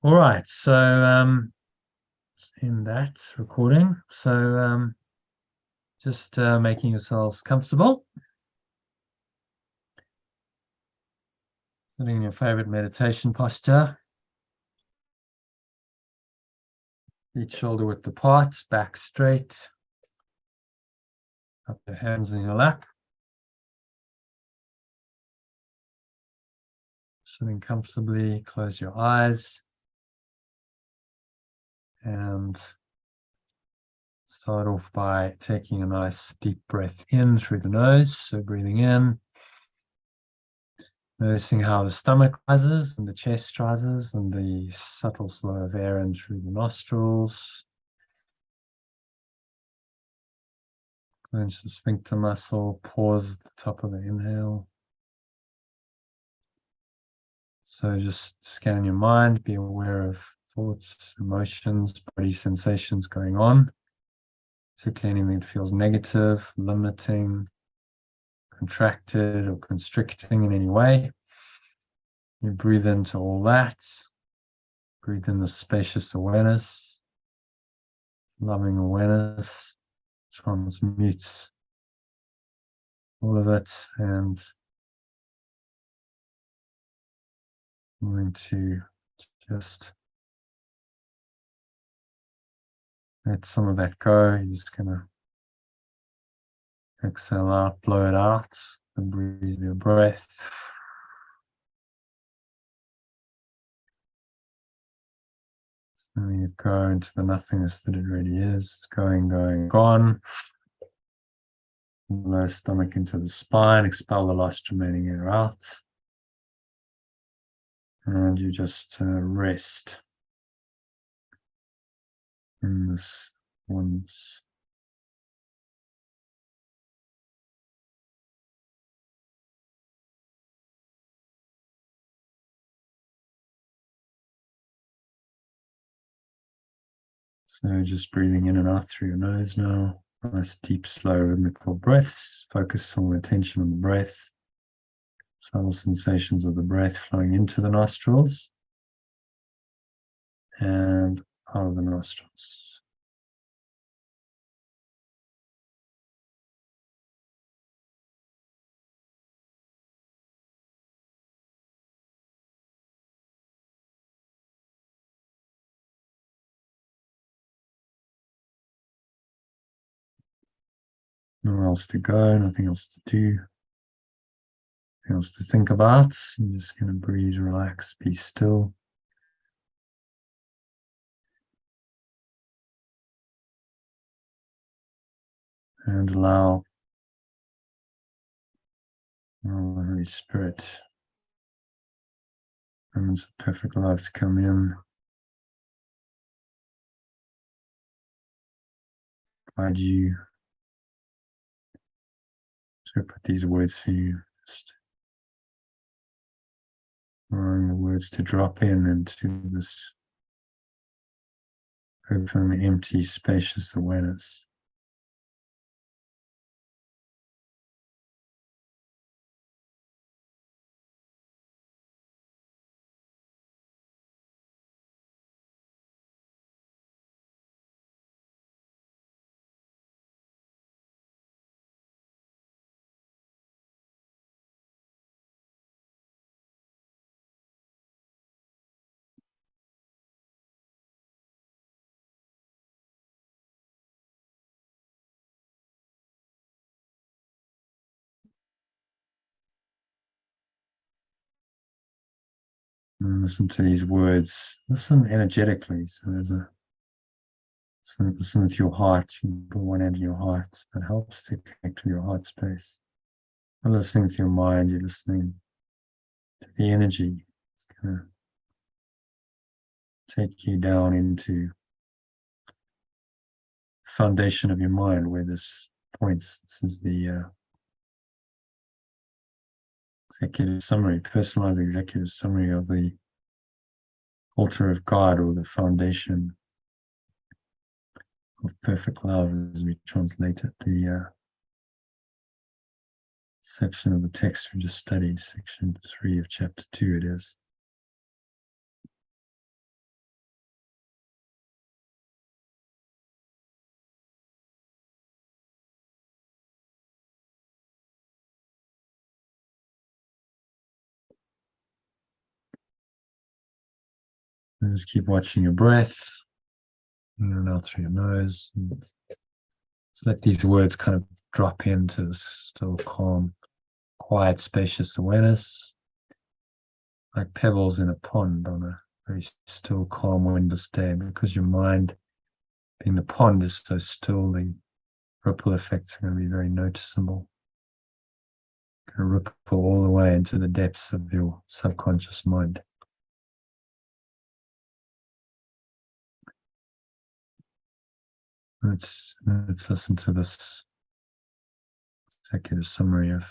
All right, so in that recording, so just making yourselves comfortable, sitting in your favorite meditation posture, each shoulder width apart, back straight, up your hands in your lap, sitting comfortably, close your eyes, and start off by taking a nice deep breath in through the nose. So breathing in, noticing how the stomach rises and the chest rises and the subtle flow of air in through the nostrils. Clench the sphincter muscle, pause at the top of the inhale. So just scan your mind, be aware of thoughts, emotions, body sensations going on. Particularly anything that feels negative, limiting, contracted or constricting in any way. You breathe into all that. Breathe in the spacious awareness, loving awareness, transmutes all of it, and I'm going to just let some of that go. You're just going to exhale out, blow it out, and breathe your breath. Letting it go into the nothingness that it really is. It's going, gone. Lower stomach into the spine, expel the last remaining air out. And you just rest in this oneness. So just breathing in and out through your nose now. Nice, deep, slow, rhythmical breaths. Focus all attention on the breath. Subtle sensations of the breath flowing into the nostrils and out of the nostrils. Nowhere else to go, nothing else to do, nothing else to think about. You're just going to breathe, relax, be still. And allow the Holy Spirit, moments of perfect love to come in, guide you, interpret these words for you, just allowing the words to drop in into this open, empty, spacious awareness. And listen to these words. Listen energetically. So there's a listen with your heart. You put one hand in your heart. That helps to connect to your heart space. You're listening with your mind. You're listening to the energy. It's going to take you down into the foundation of your mind where this points. This is the executive summary, personalized executive summary of the altar of God, or the foundation of perfect love, as we translate it. The section of the text we just studied, section 3 of chapter 2 it is. And just keep watching your breath, in and out through your nose. And just let these words kind of drop into this still, calm, quiet, spacious awareness, like pebbles in a pond on a very still, calm, windless day. Because your mind, being the pond, is so still, the ripple effects are going to be very noticeable. Going to ripple all the way into the depths of your subconscious mind. Let's listen to this executive summary of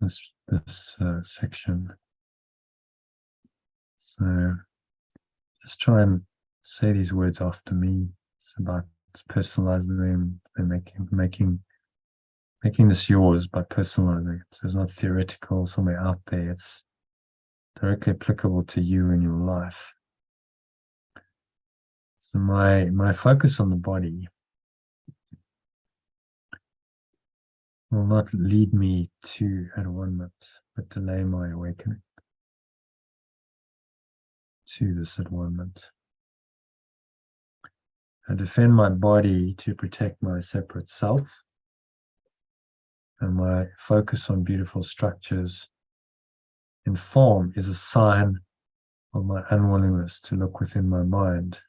this section. So just try and say these words after me. It's about personalizing them and making this yours by personalizing it. So it's not theoretical, somewhere out there. It's directly applicable to you in your life. So my focus on the body will not lead me to at-one-ment, but delay my awakening to this at-one-ment. I defend my body to protect my separate self, and my focus on beautiful structures in form is a sign of my unwillingness to look within my mind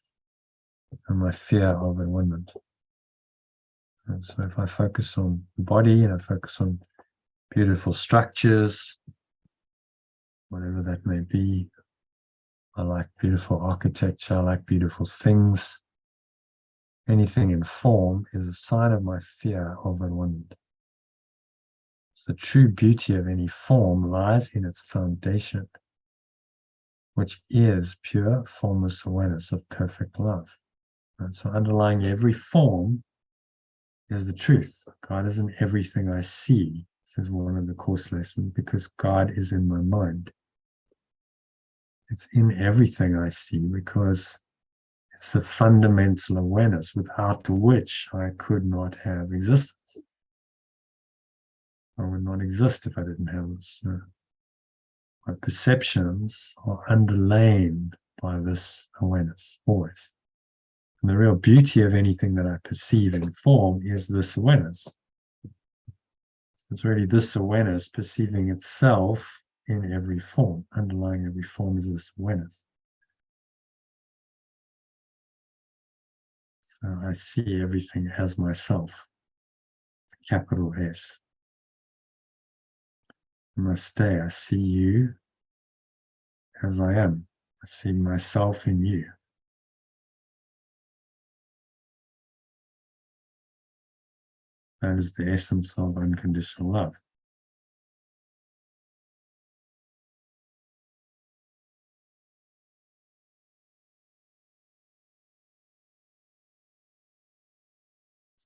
and my fear of at-one-ment. And so if I focus on the body and I focus on beautiful structures, whatever that may be, I like beautiful architecture, I like beautiful things. Anything in form is a sign of my fear of at-one-ment. The true beauty of any form lies in its foundation, which is pure formless awareness of perfect love. And so underlying every form is the truth. God is in everything I see. This is one of the course lessons, because God is in my mind. It's in everything I see because it's the fundamental awareness without which I could not have existence. I would not exist if I didn't have this. My perceptions are underlain by this awareness, always. And the real beauty of anything that I perceive in form is this awareness. It's really this awareness perceiving itself in every form. Underlying every form is this awareness. So I see everything as myself, capital S. Namaste, I see you as I am. I see myself in you. That is the essence of unconditional love.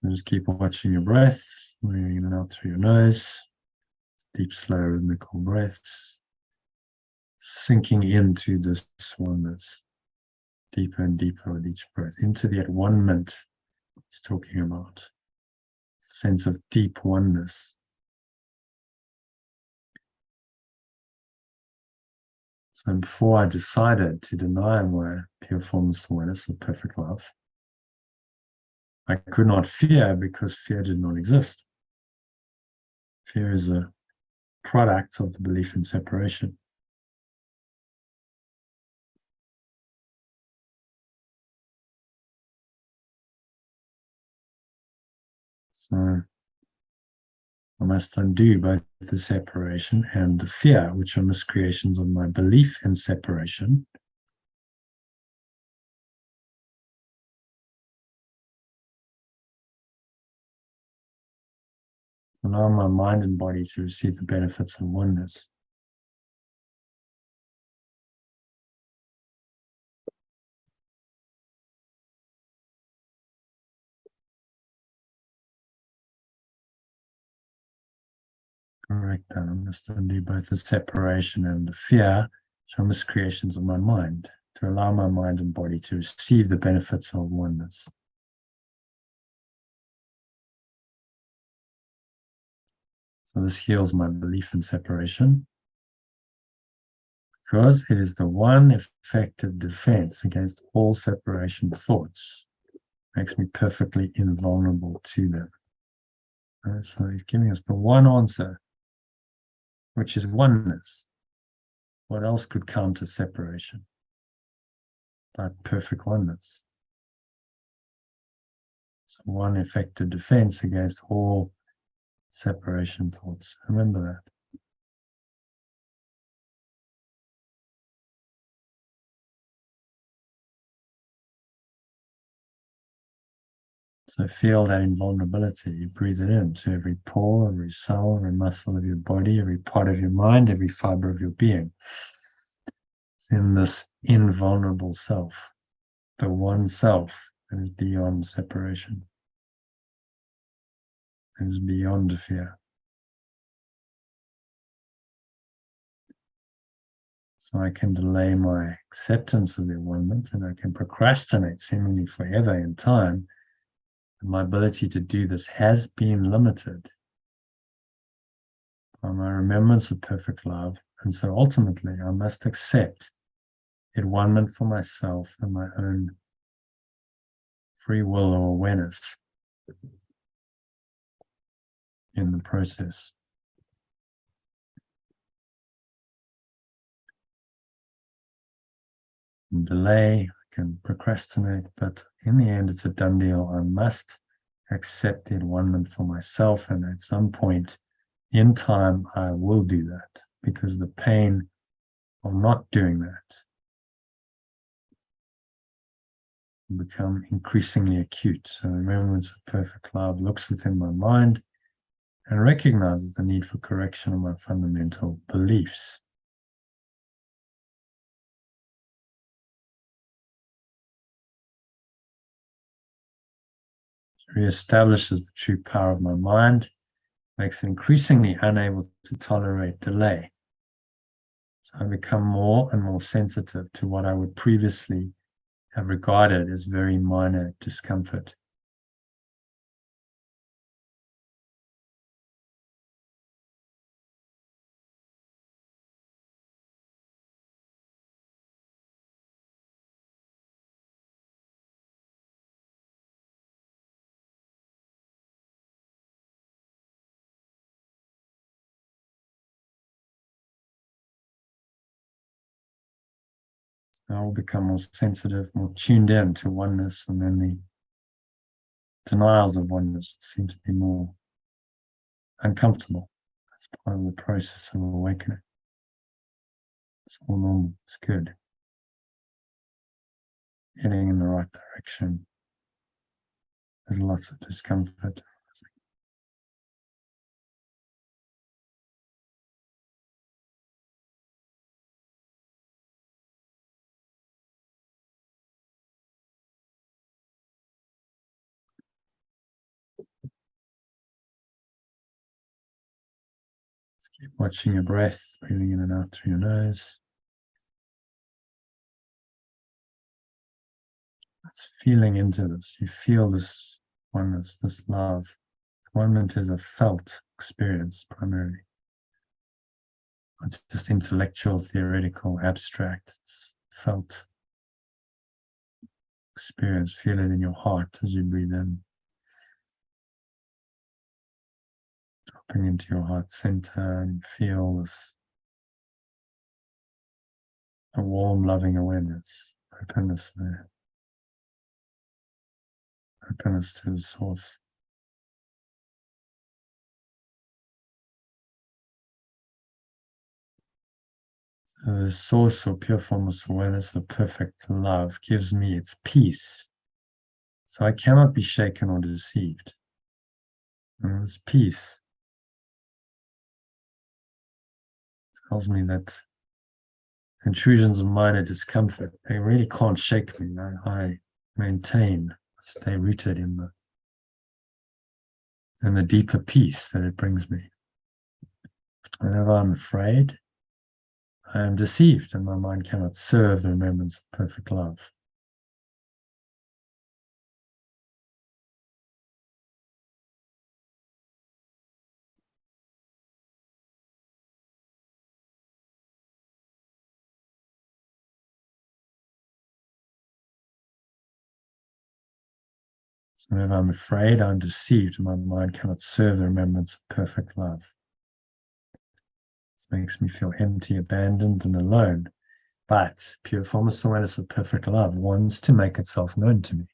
So just keep watching your breath, moving in and out through your nose. Deep, slow, rhythmical breaths. Sinking into this oneness. Deeper and deeper with each breath. Into the at-one-ment it's talking about. Sense of deep oneness. So before I decided to deny my pure formless awareness of perfect love, I could not fear because fear did not exist. Fear is a product of the belief in separation. So I must undo both the separation and the fear, which are miscreations of my belief in separation. Allow my mind and body to receive the benefits of oneness. Correct that. I must undo both the separation and the fear, which are miscreations of my mind, to allow my mind and body to receive the benefits of oneness. So this heals my belief in separation, because it is the one effective defense against all separation thoughts. Makes me perfectly invulnerable to them. So he's giving us the one answer, which is oneness. What else could counter separation? But perfect oneness. So one effective defense against all separation thoughts. Remember that. So feel that invulnerability. You breathe it in to every pore, every cell, every muscle of your body, every part of your mind, every fiber of your being. It's in this invulnerable self, the one self that is beyond separation, that is beyond fear. So I can delay my acceptance of the one-ment, and I can procrastinate seemingly forever in time. And my ability to do this has been limited by my remembrance of perfect love. And so ultimately, I must accept one-ment for myself and my own free will or awareness in the process. And delay, I can procrastinate, but in the end, it's a done deal. I must accept one-ment for myself, and at some point in time, I will do that, because the pain of not doing that will become increasingly acute. So remembrance of perfect love looks within my mind and recognizes the need for correction of my fundamental beliefs. Reestablishes the true power of my mind, makes it increasingly unable to tolerate delay. So I become more and more sensitive to what I would previously have regarded as very minor discomfort. I will become more sensitive, more tuned in to oneness, and then the denials of oneness seem to be more uncomfortable. That's part of the process of awakening. It's all normal, it's good. Heading in the right direction. There's lots of discomfort. Keep watching your breath, breathing in and out through your nose. It's feeling into this. You feel this oneness, this love. Oneness is a felt experience primarily. It's just intellectual, theoretical, abstract. It's felt experience. Feel it in your heart as you breathe in. Dropping into your heart center and feel this a warm, loving awareness, openness there. Openness to the source. So the source or pure formless awareness of perfect love gives me its peace. So I cannot be shaken or deceived. And this peace tells me that intrusions of mind and discomfort, they really can't shake me. I maintain, stay rooted in the deeper peace that it brings me. Whenever I'm afraid, I am deceived and my mind cannot serve the remembrance of perfect love. So whenever I'm afraid, I'm deceived and my mind cannot serve the remembrance of perfect love. This makes me feel empty, abandoned, and alone. But pure formless awareness of perfect love wants to make itself known to me.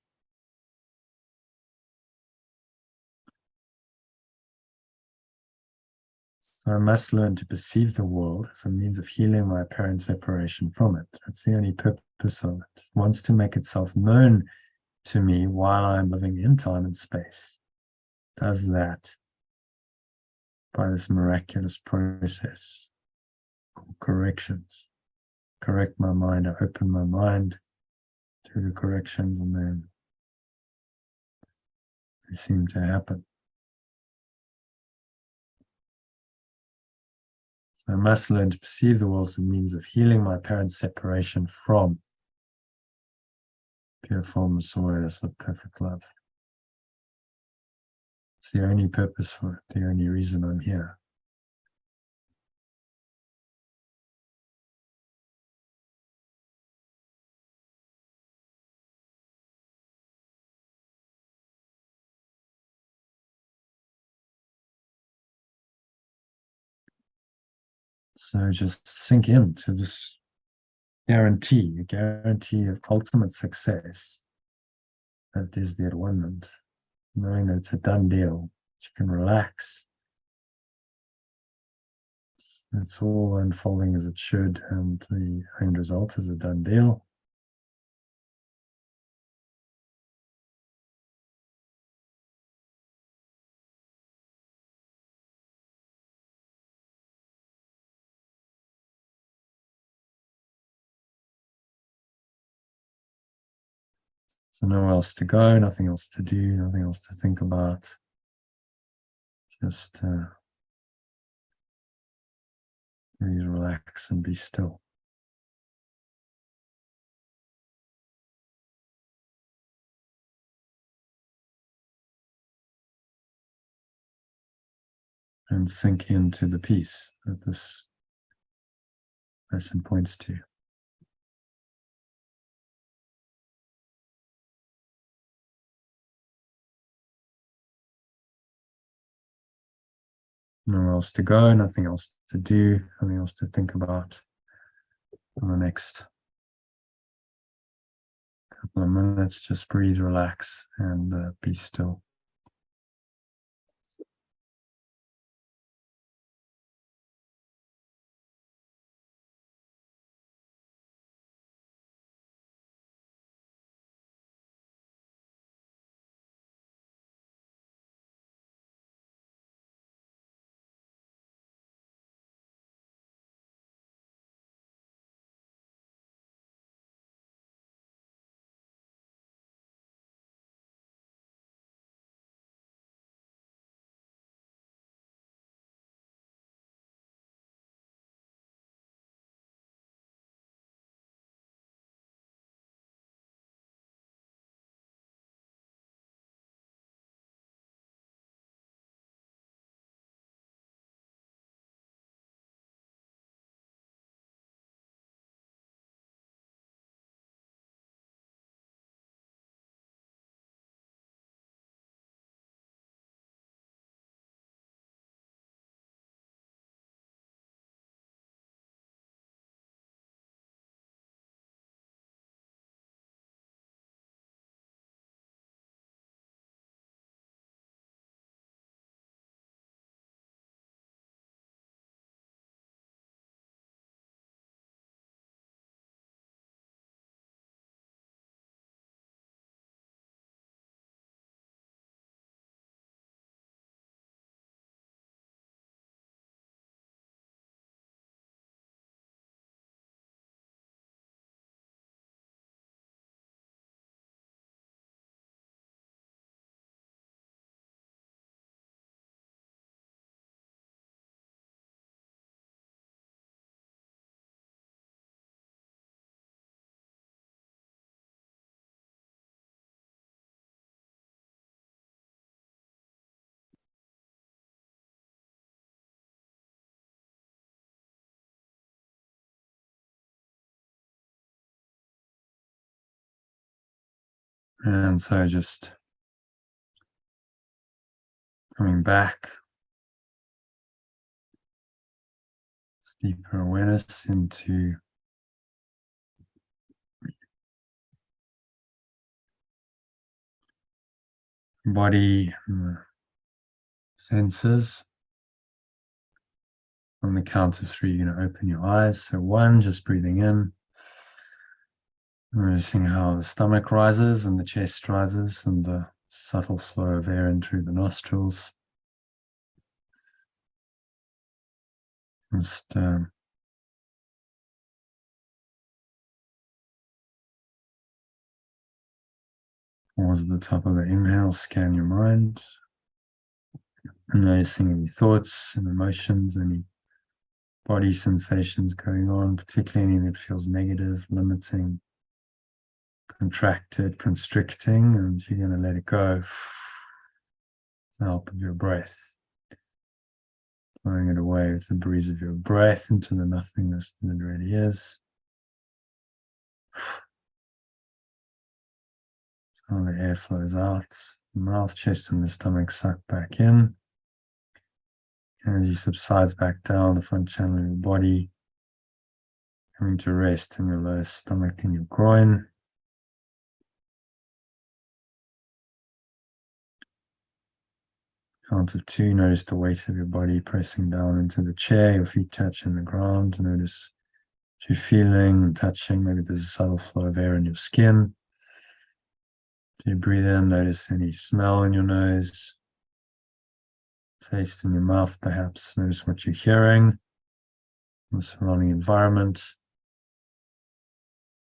So I must learn to perceive the world as a means of healing my apparent separation from it. That's the only purpose of it. It wants to make itself known to me while I'm living in time and space. It does that by this miraculous process called corrections. Correct my mind, I open my mind to the corrections, and then they seem to happen. So I must learn to perceive the world as a means of healing my apparent separation from pure formless awareness of perfect love. It's the only purpose for it, the only reason I'm here. So just sink into this guarantee, a guarantee of ultimate success. That is the at-one-ment, knowing that it's a done deal. You can relax. It's all unfolding as it should, and the end result is a done deal. So nowhere else to go, nothing else to do, nothing else to think about. Just really relax and be still. And sink into the peace that this lesson points to. Nowhere else to go, nothing else to do, nothing else to think about. On the next couple of minutes, just breathe, relax, and be still. And so just coming back, deeper awareness into body and the senses. On the count of 3, you're going to open your eyes. So 1, just breathing in. Noticing how the stomach rises and the chest rises and the subtle flow of air in through the nostrils. Just towards the top of the inhale, scan your mind. Noticing any thoughts and emotions, any body sensations going on, particularly anything that feels negative, limiting, contracted, constricting, and you're going to let it go. The help of your breath. Blowing it away with the breeze of your breath into the nothingness that it really is. So the air flows out. The mouth, chest, and the stomach suck back in. Energy subsides back down the front channel of your body, coming to rest in your lower stomach and your groin. Count of 2, notice the weight of your body pressing down into the chair, your feet touching the ground. Notice what you're feeling and touching. Maybe there's a subtle flow of air in your skin. As you breathe in, notice any smell in your nose, taste in your mouth perhaps. Notice what you're hearing, the surrounding environment.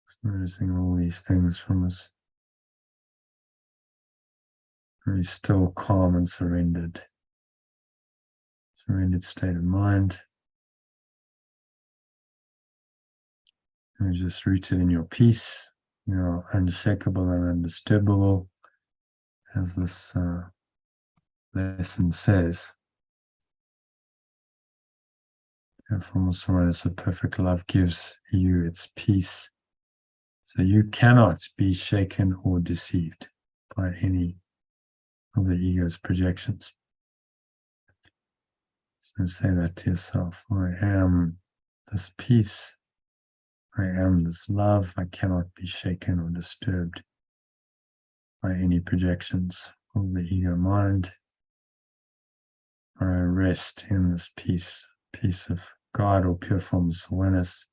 Just noticing all these things from this very still, calm, and surrendered state of mind. And you're just rooted in your peace. You're unshakable and undisturbable, as this lesson says. From so perfect love gives you its peace. So you cannot be shaken or deceived by any of the ego's projections. So say that to yourself. I am this peace. I am this love. I cannot be shaken or disturbed by any projections of the ego mind. I rest in this peace of God or pure formless awareness,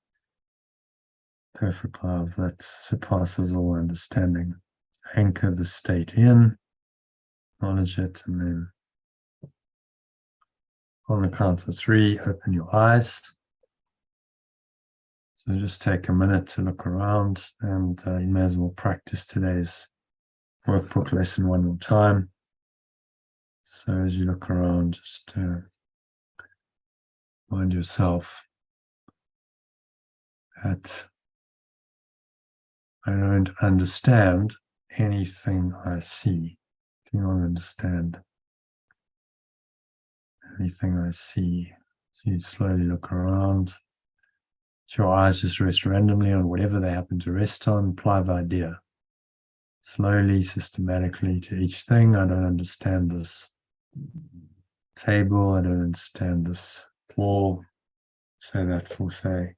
perfect love that surpasses all understanding. Anchor the state in, acknowledge it, and then on the count of 3, open your eyes. So just take a minute to look around, and you may as well practice today's workbook lesson one more time. So as you look around, just remind yourself that I don't understand anything I see. Do not understand anything I see. So you slowly look around. So your eyes just rest randomly on whatever they happen to rest on. Apply the idea slowly, systematically to each thing. I don't understand this table. I don't understand this wall. Say that for, say,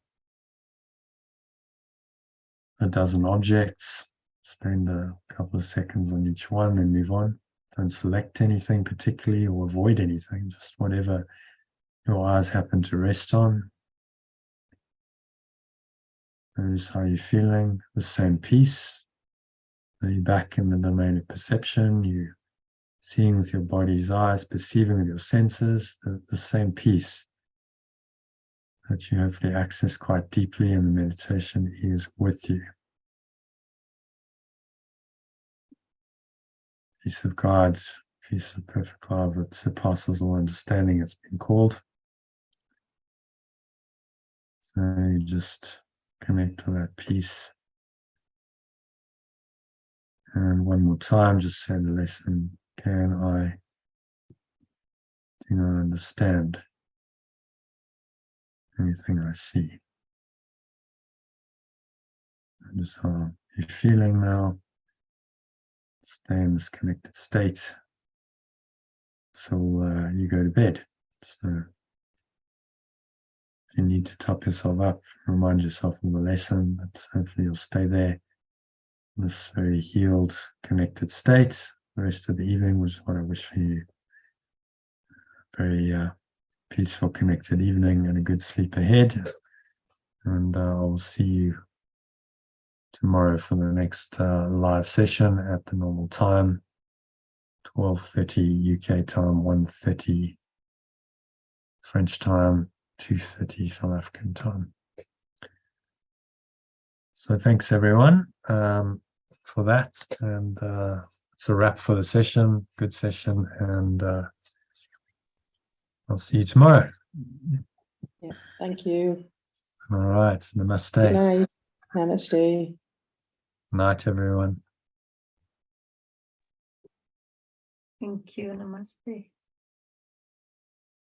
a dozen objects. Spend a couple of seconds on each one and move on. Don't select anything particularly or avoid anything, just whatever your eyes happen to rest on. Notice how you're feeling, the same peace. So you're back in the domain of perception, you're seeing with your body's eyes, perceiving with your senses, the same peace that you hopefully access quite deeply in the meditation is with you. Peace of God, peace of perfect love that surpasses all understanding, it's been called. So you just connect to that peace. And one more time, just say the lesson, can I do not understand anything I see? And just how you're feeling now. Stay in this connected state so you go to bed. So if you need to top yourself up, remind yourself of the lesson, but hopefully you'll stay there in this very healed, connected state the rest of the evening, which is what I wish for you. Very peaceful, connected evening and a good sleep ahead. And I'll see you tomorrow for the next live session at the normal time, 12:30 UK time, 1:30 French time, 2:30 South African time. So thanks everyone for that, and it's a wrap for the session. Good session, and I'll see you tomorrow. Yeah, thank you. All right, namaste. Good night. Namaste. Night, everyone. Thank you. Namaste.